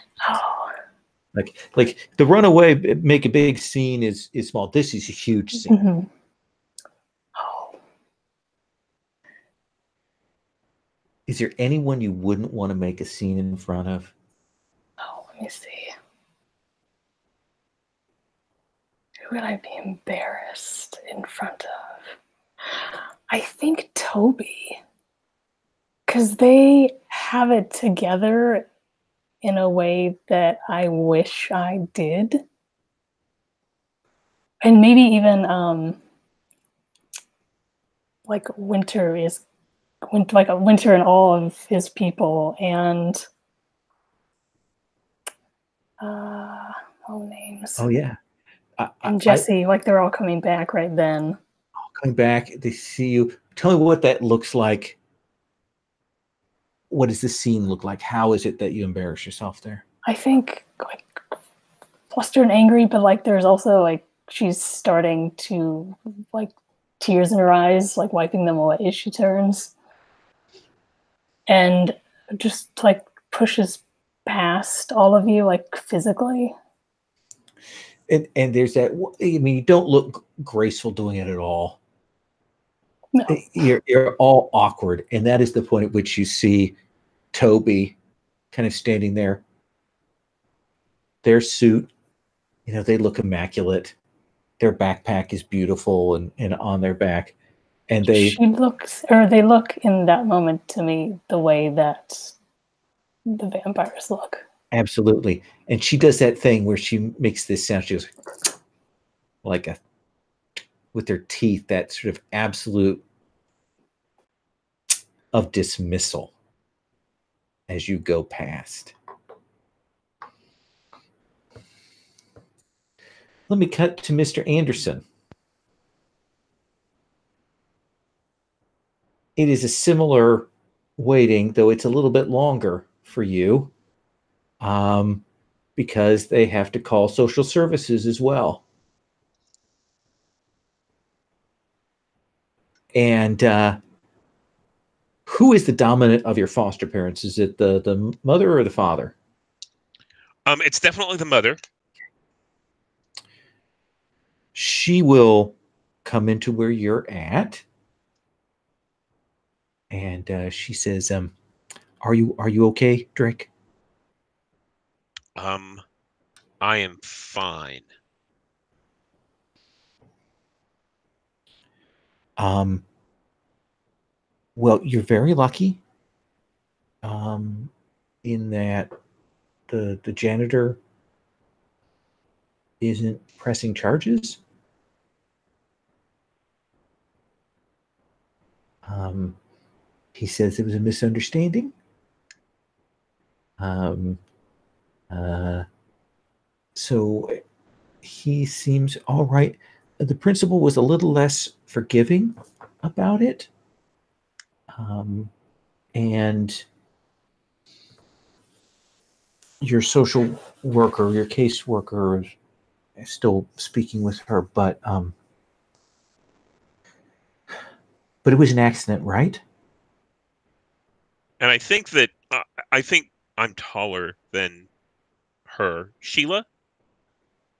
like the runaway make a big scene is small. This is a huge scene. Mm-hmm. Oh. Is there anyone you wouldn't want to make a scene in front of? Oh, let me see. Who would I be embarrassed in front of? I think Toby. Because they have it together in a way that I wish I did. And maybe even like Winter and all of his people, and names. Oh yeah. And Jesse, like they're all coming back right then. Coming back, they see you. Tell me what that looks like. What does the scene look like? How is it that you embarrass yourself there? I think like flustered and angry, but like there's also like she's starting to like tears in her eyes, like wiping them away as she turns, and just like pushes past all of you, like physically. And there's that. I mean, you don't look graceful doing it at all. No. You're all awkward, and that is the point at which you see Toby kind of standing there. Their suit, they look immaculate. Their backpack is beautiful and on their back. And they look in that moment to me the way that the vampires look. Absolutely. And she does that thing where she makes this sound. She goes like with her teeth, that sort of absolute of dismissal as you go past. Let me cut to Mr. Anderson. It is a similar waiting, though it's a little bit longer for you, because they have to call social services as well. And who is the dominant of your foster parents? Is it the mother or the father? It's definitely the mother. She will come into where you're at, and she says, "Are you okay, Drake?" I am fine. Well, you're very lucky. In that the janitor isn't pressing charges. He says it was a misunderstanding. So he seems all right. The principal was a little less forgiving about it. And your social worker, your caseworker is still speaking with her, but it was an accident, right? And I think that I think I'm taller than her, Sheila.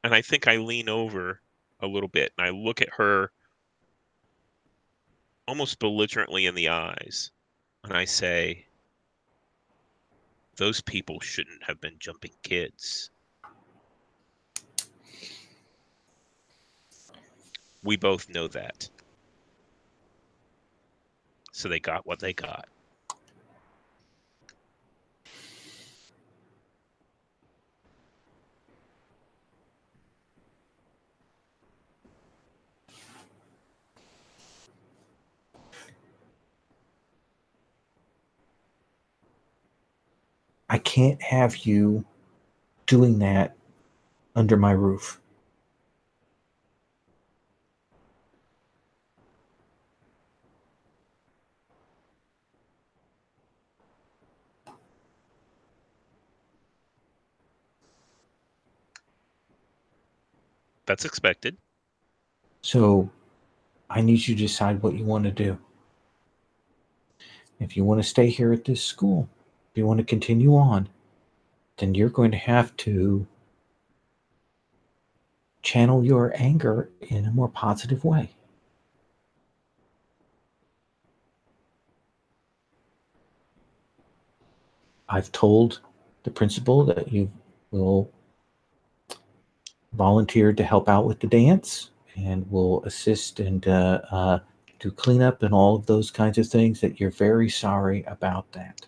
And I think I lean over a little bit and I look at her almost belligerently in the eyes. And I say, those people shouldn't have been jumping kids. We both know that. So they got what they got. I can't have you doing that under my roof. That's expected. So I need you to decide what you want to do. If you want to stay here at this school, if you want to continue on, then you're going to have to channel your anger in a more positive way. I've told the principal that you will volunteer to help out with the dance and will assist and do cleanup and all of those kinds of things, that you're very sorry about that.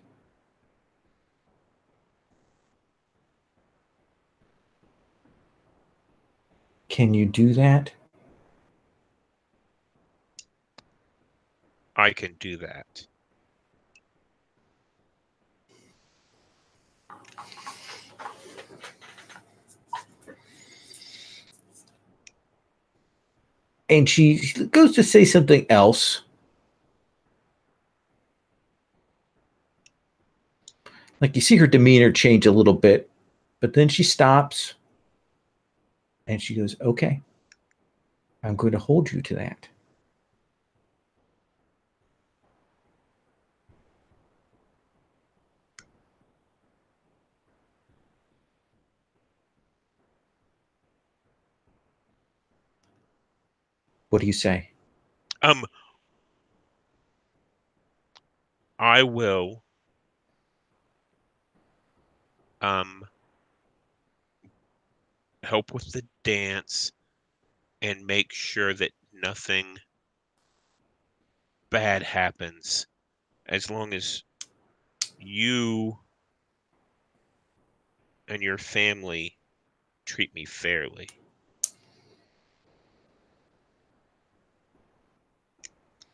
Can you do that? I can do that. And she goes to say something else. Like, you see her demeanor change a little bit, but then she stops and she goes, okay, I'm going to hold you to that. What do you say? I will help with the dance and make sure that nothing bad happens, as long as you and your family treat me fairly.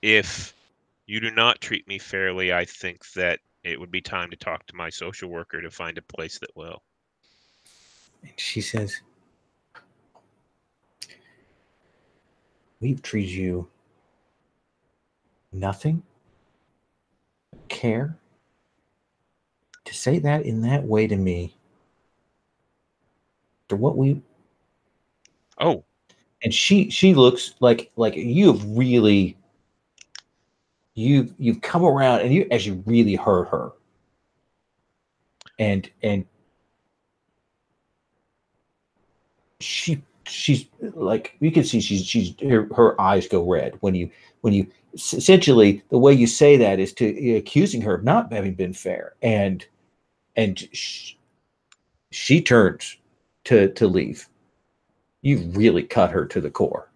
If you do not treat me fairly, I think that it would be time to talk to my social worker to find a place that will. And she says, we've treated you nothing, care. To say that in that way to me, to what we... Oh. And she looks like you've really... You've come around and you actually really hurt her. And she's like, you can see she's her eyes go red when you essentially, the way you say that is to accusing her of not having been fair, and she turns to leave. You've really cut her to the core.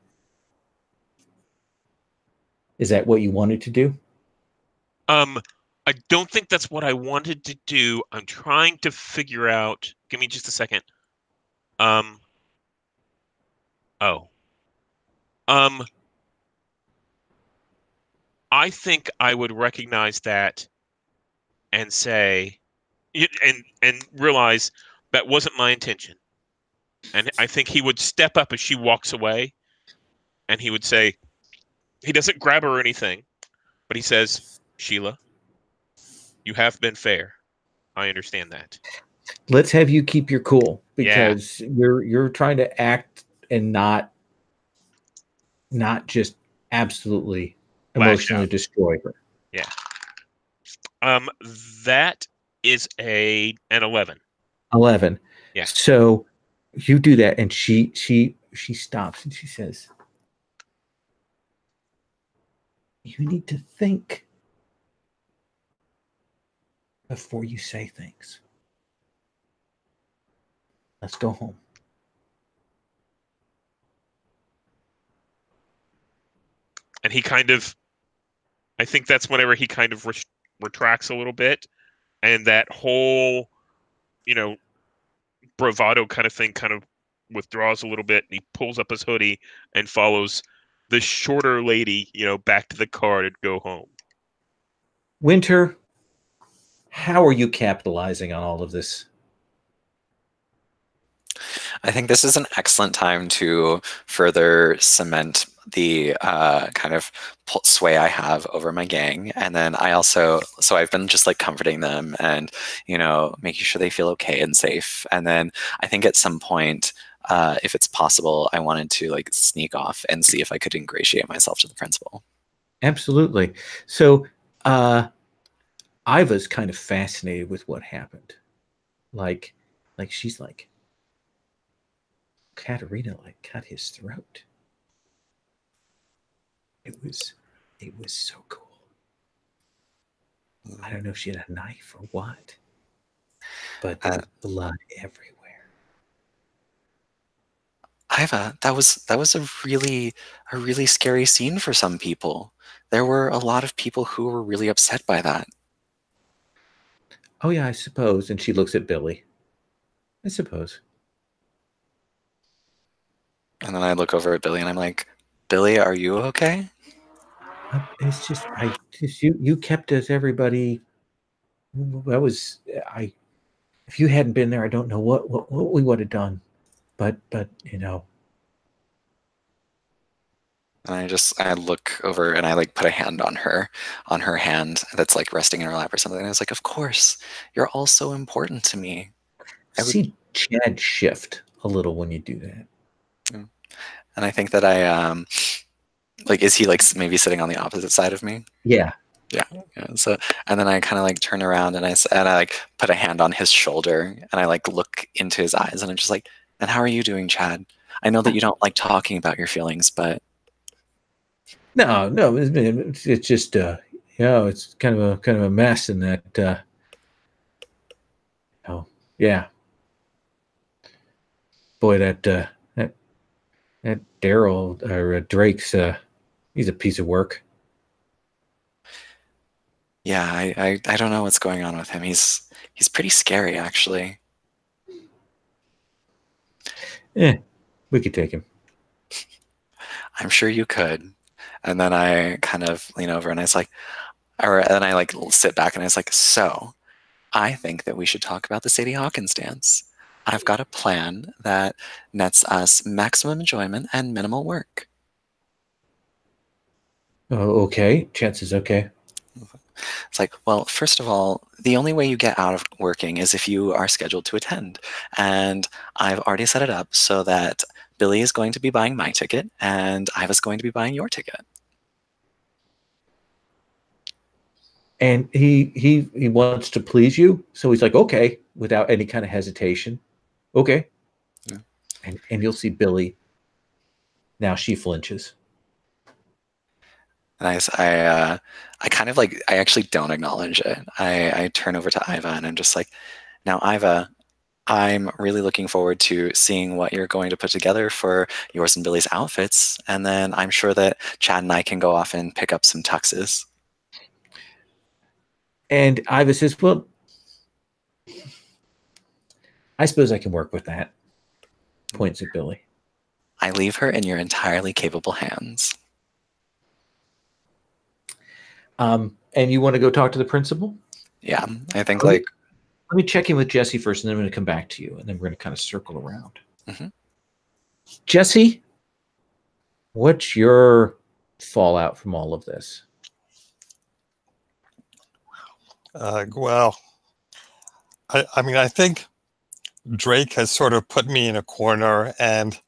Is that what you wanted to do? I don't think that's what I wanted to do. I'm trying to figure out. Give me just a second. I think I would recognize that and say, and realize that wasn't my intention. And I think he would step up as she walks away, and he would say, he doesn't grab her or anything, but he says, Sheila, you have been fair. I understand that. Let's have you keep your cool, because you're trying to act and not just absolutely emotionally destroy her. Yeah. That is an 11. 11. Yeah. So you do that, and she stops and she says, you need to think before you say things. Let's go home. And he kind of, I think that's whenever he kind of retracts a little bit, and that whole, bravado kind of thing kind of withdraws a little bit, and he pulls up his hoodie and follows the shorter lady, back to the car to go home. Winter, how are you capitalizing on all of this? I think this is an excellent time to further cement the kind of sway I have over my gang. And then so I've been just like comforting them and, making sure they feel okay and safe. And then I think at some point, if it's possible, I wanted to like sneak off and see if I could ingratiate myself to the principal. Absolutely. So Iva's kind of fascinated with what happened. Like she's like, Katerina like cut his throat. It was so cool. I don't know if she had a knife or what, but there was blood everywhere. Iva, that was a really scary scene for some people. There were a lot of people who were really upset by that. Oh yeah, I suppose. And she looks at Billy. I suppose. And then I look over at Billy and I'm like, Billy, are you okay? It's just you kept us, everybody. That was if you hadn't been there, I don't know what we would have done. But you know. And I look over and I like put a hand on her hand that's like resting in her lap or something. And I was like, of course, you're all so important to me. See Chad shift a little when you do that. And I think that I like, is he like maybe sitting on the opposite side of me? Yeah. So, and then I kind of like turn around and I like put a hand on his shoulder and I like look into his eyes and I'm just like, and how are you doing, Chad? I know that you don't like talking about your feelings, but no, it's just it's kind of a mess in that. Oh yeah, boy, that Daryl or Drake's he's a piece of work. Yeah, I don't know what's going on with him. He's pretty scary, actually. Yeah, we could take him. I'm sure you could. And then I kind of lean over and I was like, and then I like sit back and I was like, so I think that we should talk about the Sadie Hawkins dance. I've got a plan that nets us maximum enjoyment and minimal work. Oh, okay. Chances okay. It's like, well, first of all, the only way you get out of working is if you are scheduled to attend. And I've already set it up so that Billy is going to be buying my ticket and I was going to be buying your ticket. And he wants to please you, so he's like, okay, without any kind of hesitation. Okay. Yeah. And you'll see Billy. Now she flinches. And I kind of like, I actually don't acknowledge it. I turn over to Iva and I'm just like, now Iva, I'm really looking forward to seeing what you're going to put together for yours and Billy's outfits. And then I'm sure that Chad and I can go off and pick up some tuxes. And Iva says, well, I suppose I can work with that. Points at Billy. I leave her in your entirely capable hands. And you want to go talk to the principal? Yeah, I think let me check in with Jesse first, and then I'm going to come back to you, and then we're going to kind of circle around. Mm-hmm. Jesse, what's your fallout from all of this? Well, I mean, I think Drake has sort of put me in a corner, and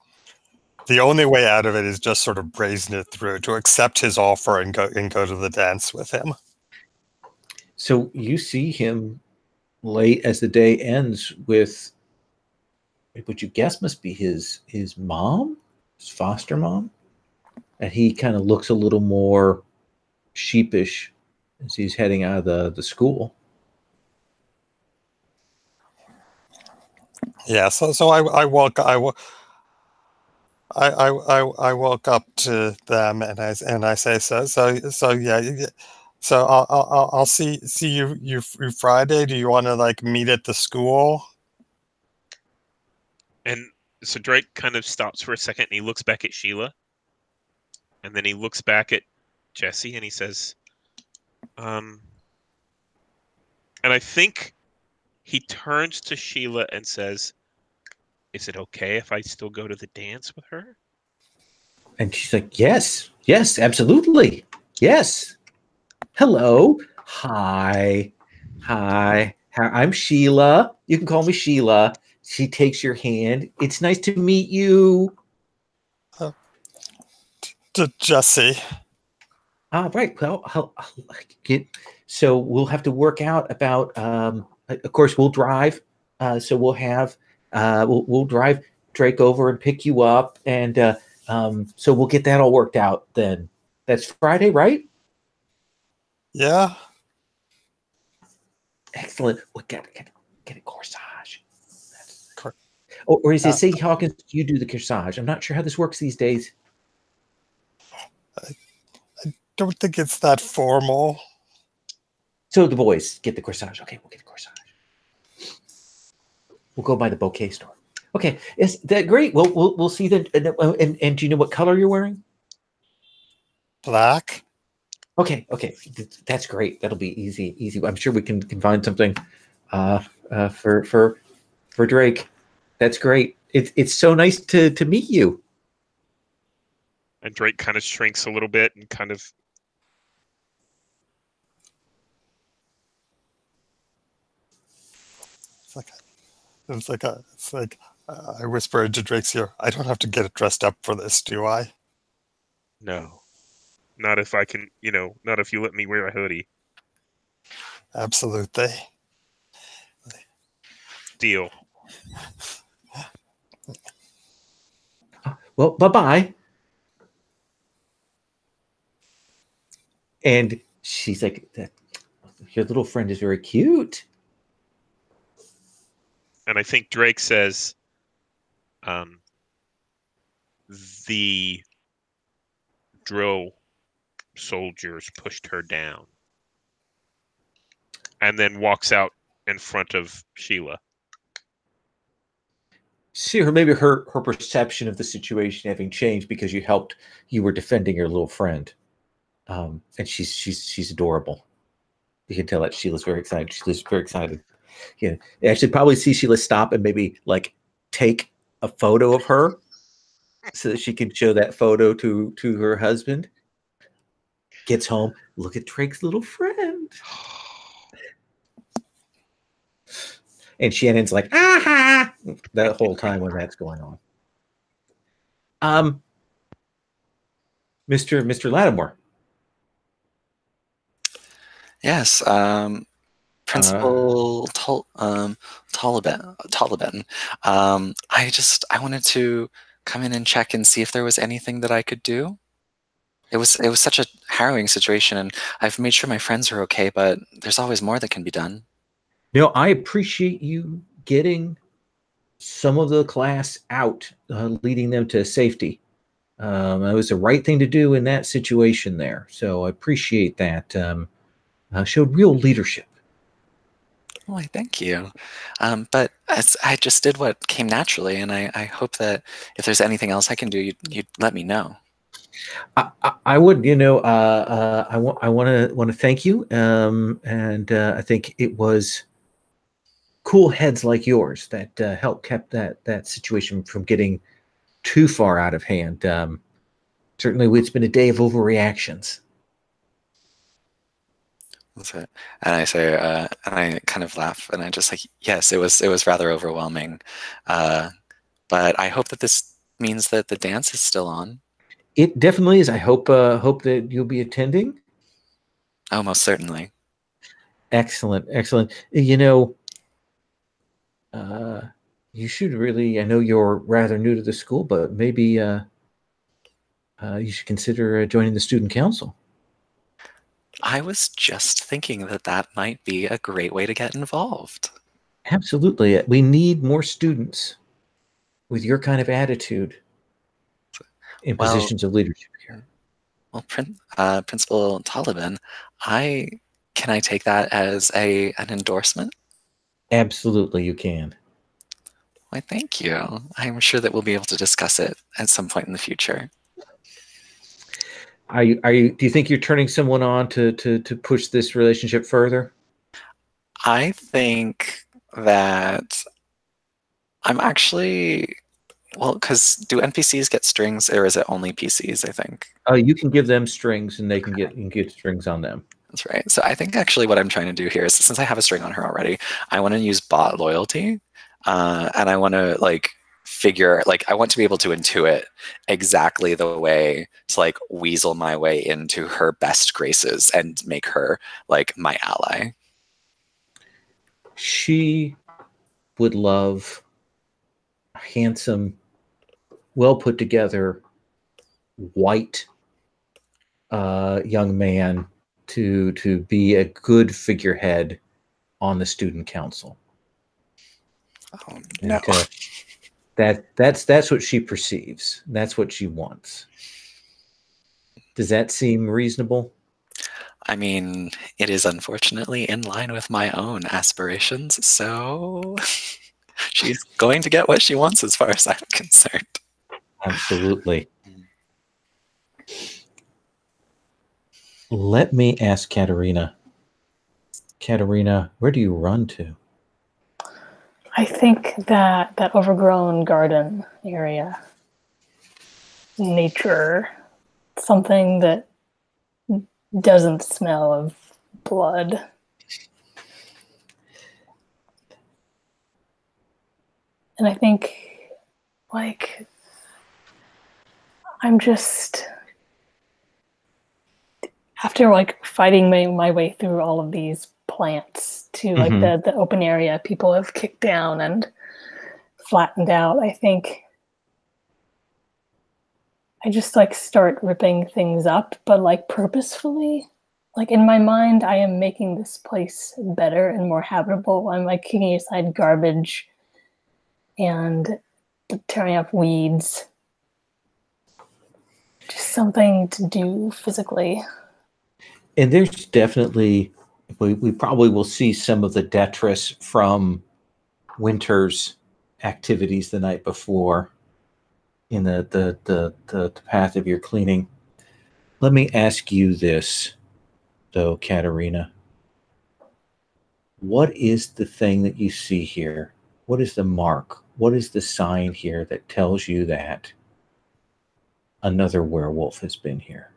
the only way out of it is just sort of brazen it through, to accept his offer and go to the dance with him. So you see him late as the day ends with what you guess must be his mom, his foster mom, and he kind of looks a little more sheepish as he's heading out of the school. Yeah, so I walk up to them and I say so yeah. So I'll see you Friday. Do you want to like meet at the school? And so Drake kind of stops for a second and he looks back at Sheila. And then he looks back at Jesse and he says, and I think he turns to Sheila and says, is it okay if I still go to the dance with her? And she's like, yes, absolutely. Yes. Hello. Hi. I'm Sheila. You can call me Sheila. she takes your hand. It's nice to meet you. To Jesse. Right. Well, so we'll have to work out about. Of course, we'll drive. So we'll have. We'll drive Drake over and pick you up, and so we'll get that all worked out then. That's Friday, right? Yeah. Excellent. We get a corsage. Or is it Sadie Hawkins? You do the corsage. I'm not sure how this works these days. I don't think it's that formal. So the boys get the corsage. Okay, we'll get the corsage. We'll go by the bouquet store. Okay, is that great? Well, we'll see that. And do you know what color you're wearing? Black. Okay, that's great. That'll be easy. I'm sure we can find something for Drake. That's great. It's so nice to meet you. And Drake kind of shrinks a little bit and kind of. It's like I whisper into Drake's ear, I don't have to get dressed up for this, do I? No. Not if I can, not if you let me wear a hoodie. Absolutely. Deal. Well, bye-bye. And she's like, your little friend is very cute. And I think Drake says, the drill soldiers pushed her down. And then walks out in front of Sheila. See, maybe her perception of the situation having changed because you were defending your little friend. And she's adorable. You can tell that Sheila's very excited. Sheila's very excited. Yeah, I should probably see Sheila stop and maybe like take a photo of her so that she can show that photo to her husband. Gets home, look at Drake's little friend. And Shannon's like, aha, that whole time when that's going on. Mr. Lattimore. Yes, Principal Taliban. I wanted to come in and check and see if there was anything that I could do. It was such a harrowing situation, and I've made sure my friends are okay, but there's always more that can be done. I appreciate you getting some of the class out, leading them to safety. It was the right thing to do in that situation there. So I appreciate that. Showed real leadership. Well, thank you. But I just did what came naturally, and I hope that if there's anything else I can do, you'd let me know. I would, I want to thank you, and I think it was cool heads like yours that helped kept that situation from getting too far out of hand. Certainly, it's been a day of overreactions. That's it. And I say, and I kind of laugh, and I just like, yes, it was rather overwhelming, but I hope that this means that the dance is still on. It definitely is. I hope that you'll be attending. Oh, most certainly. Excellent. You should really. I know you're rather new to the school, but maybe you should consider joining the student council. I was just thinking that might be a great way to get involved. Absolutely. We need more students with your kind of attitude in positions of leadership here. Well, Principal Taliban, can I take that as an endorsement? Absolutely, you can. Why, thank you. I'm sure that we'll be able to discuss it at some point in the future. Do you think you're turning someone on to push this relationship further? I think that I'm actually, because do NPCs get strings, or is it only PCs, I think? You can give them strings, and you can get strings on them. That's right. So I think actually what I'm trying to do here is, since I have a string on her already, I want to use bot loyalty and I want to like figure, like I want to be able to intuit exactly the way to like weasel my way into her best graces and make her like my ally. She would love a handsome, well put together, white young man to be a good figurehead on the student council. Oh no. That's what she perceives. That's what she wants. Does that seem reasonable? I mean, it is unfortunately in line with my own aspirations, so she's going to get what she wants as far as I'm concerned. Absolutely. Let me ask Katerina. Katerina, where do you run to? I think that overgrown garden area, nature, something that doesn't smell of blood. And I think, like, I'm just, after like fighting my way through all of these plants to like the open area people have kicked down and flattened out, I think I just like start ripping things up, but like purposefully. Like in my mind, I am making this place better and more habitable. I'm like kicking aside garbage and tearing up weeds. Just something to do physically. And there's definitely, we probably will see some of the detritus from Winter's activities the night before in the path of your cleaning. Let me ask you this, though, Katerina. What is the thing that you see here? What is the mark? What is the sign here that tells you that another werewolf has been here?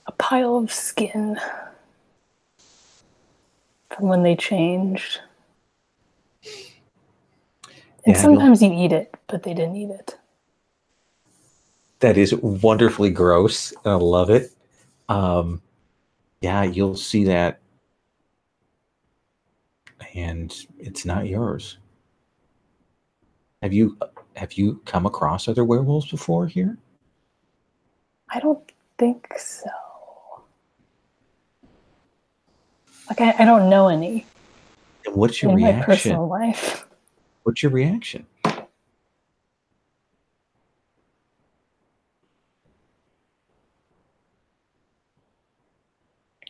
A pile of skin from when they changed. And sometimes you eat it, but they didn't eat it. That is wonderfully gross. I love it. Yeah, you'll see that. And it's not yours. Have you come across other werewolves before here? I don't think so. Like I don't know any. And what's your in reaction? My personal life. What's your reaction?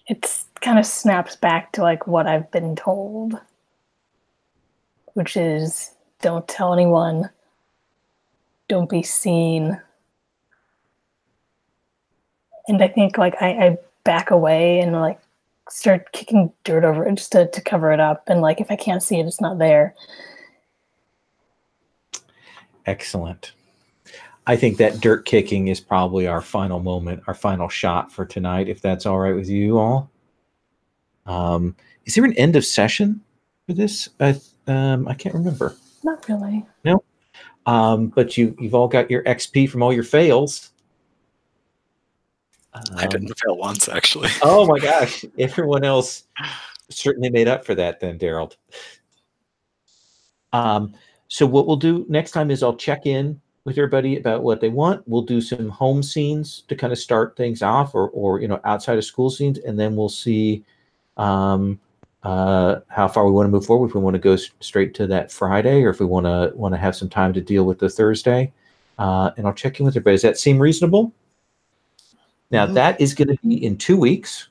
It kind of snaps back to like what I've been told, which is don't tell anyone, don't be seen. And I think like I back away and like start kicking dirt over it just to cover it up. And like if I can't see it, it's not there. Excellent. I think that dirt kicking is probably our final moment, our final shot for tonight, if that's all right with you all. Is there an end of session for this? I can't remember. Not really. No. But you've all got your XP from all your fails. I didn't fail once, actually. Oh my gosh. Everyone else certainly made up for that then, Daryl. So what we'll do next time is I'll check in with everybody about what they want. We'll do some home scenes to kind of start things off, or outside of school scenes, and then we'll see how far we want to move forward. If we want to go straight to that Friday, or if we want to have some time to deal with the Thursday. And I'll check in with everybody. Does that seem reasonable? Now that is going to be in 2 weeks,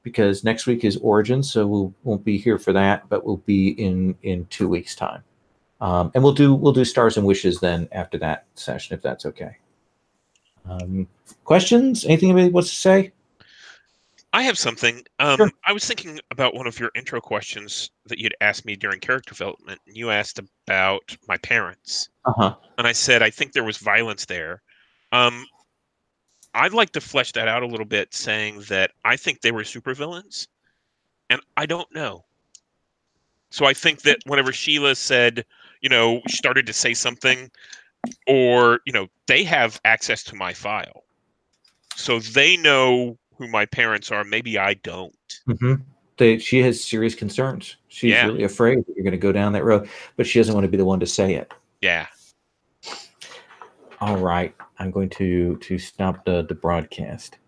because next week is Origins, so we won't be here for that, but we'll be in 2 weeks' time. And we'll do Stars and Wishes then after that session, if that's okay. Questions? Anything anybody wants to say? I have something. Sure. I was thinking about one of your intro questions that you'd asked me during character development, and you asked about my parents. Uh-huh. And I said I think there was violence there. I'd like to flesh that out a little bit, saying that I think they were supervillains, and I don't know. So I think that whenever Sheila said, started to say something, or they have access to my file, so they know who my parents are. Maybe I don't. She has serious concerns. She's Yeah. really afraid that you're going to go down that road, but she doesn't want to be the one to say it. Yeah. All right, I'm going to stop the broadcast.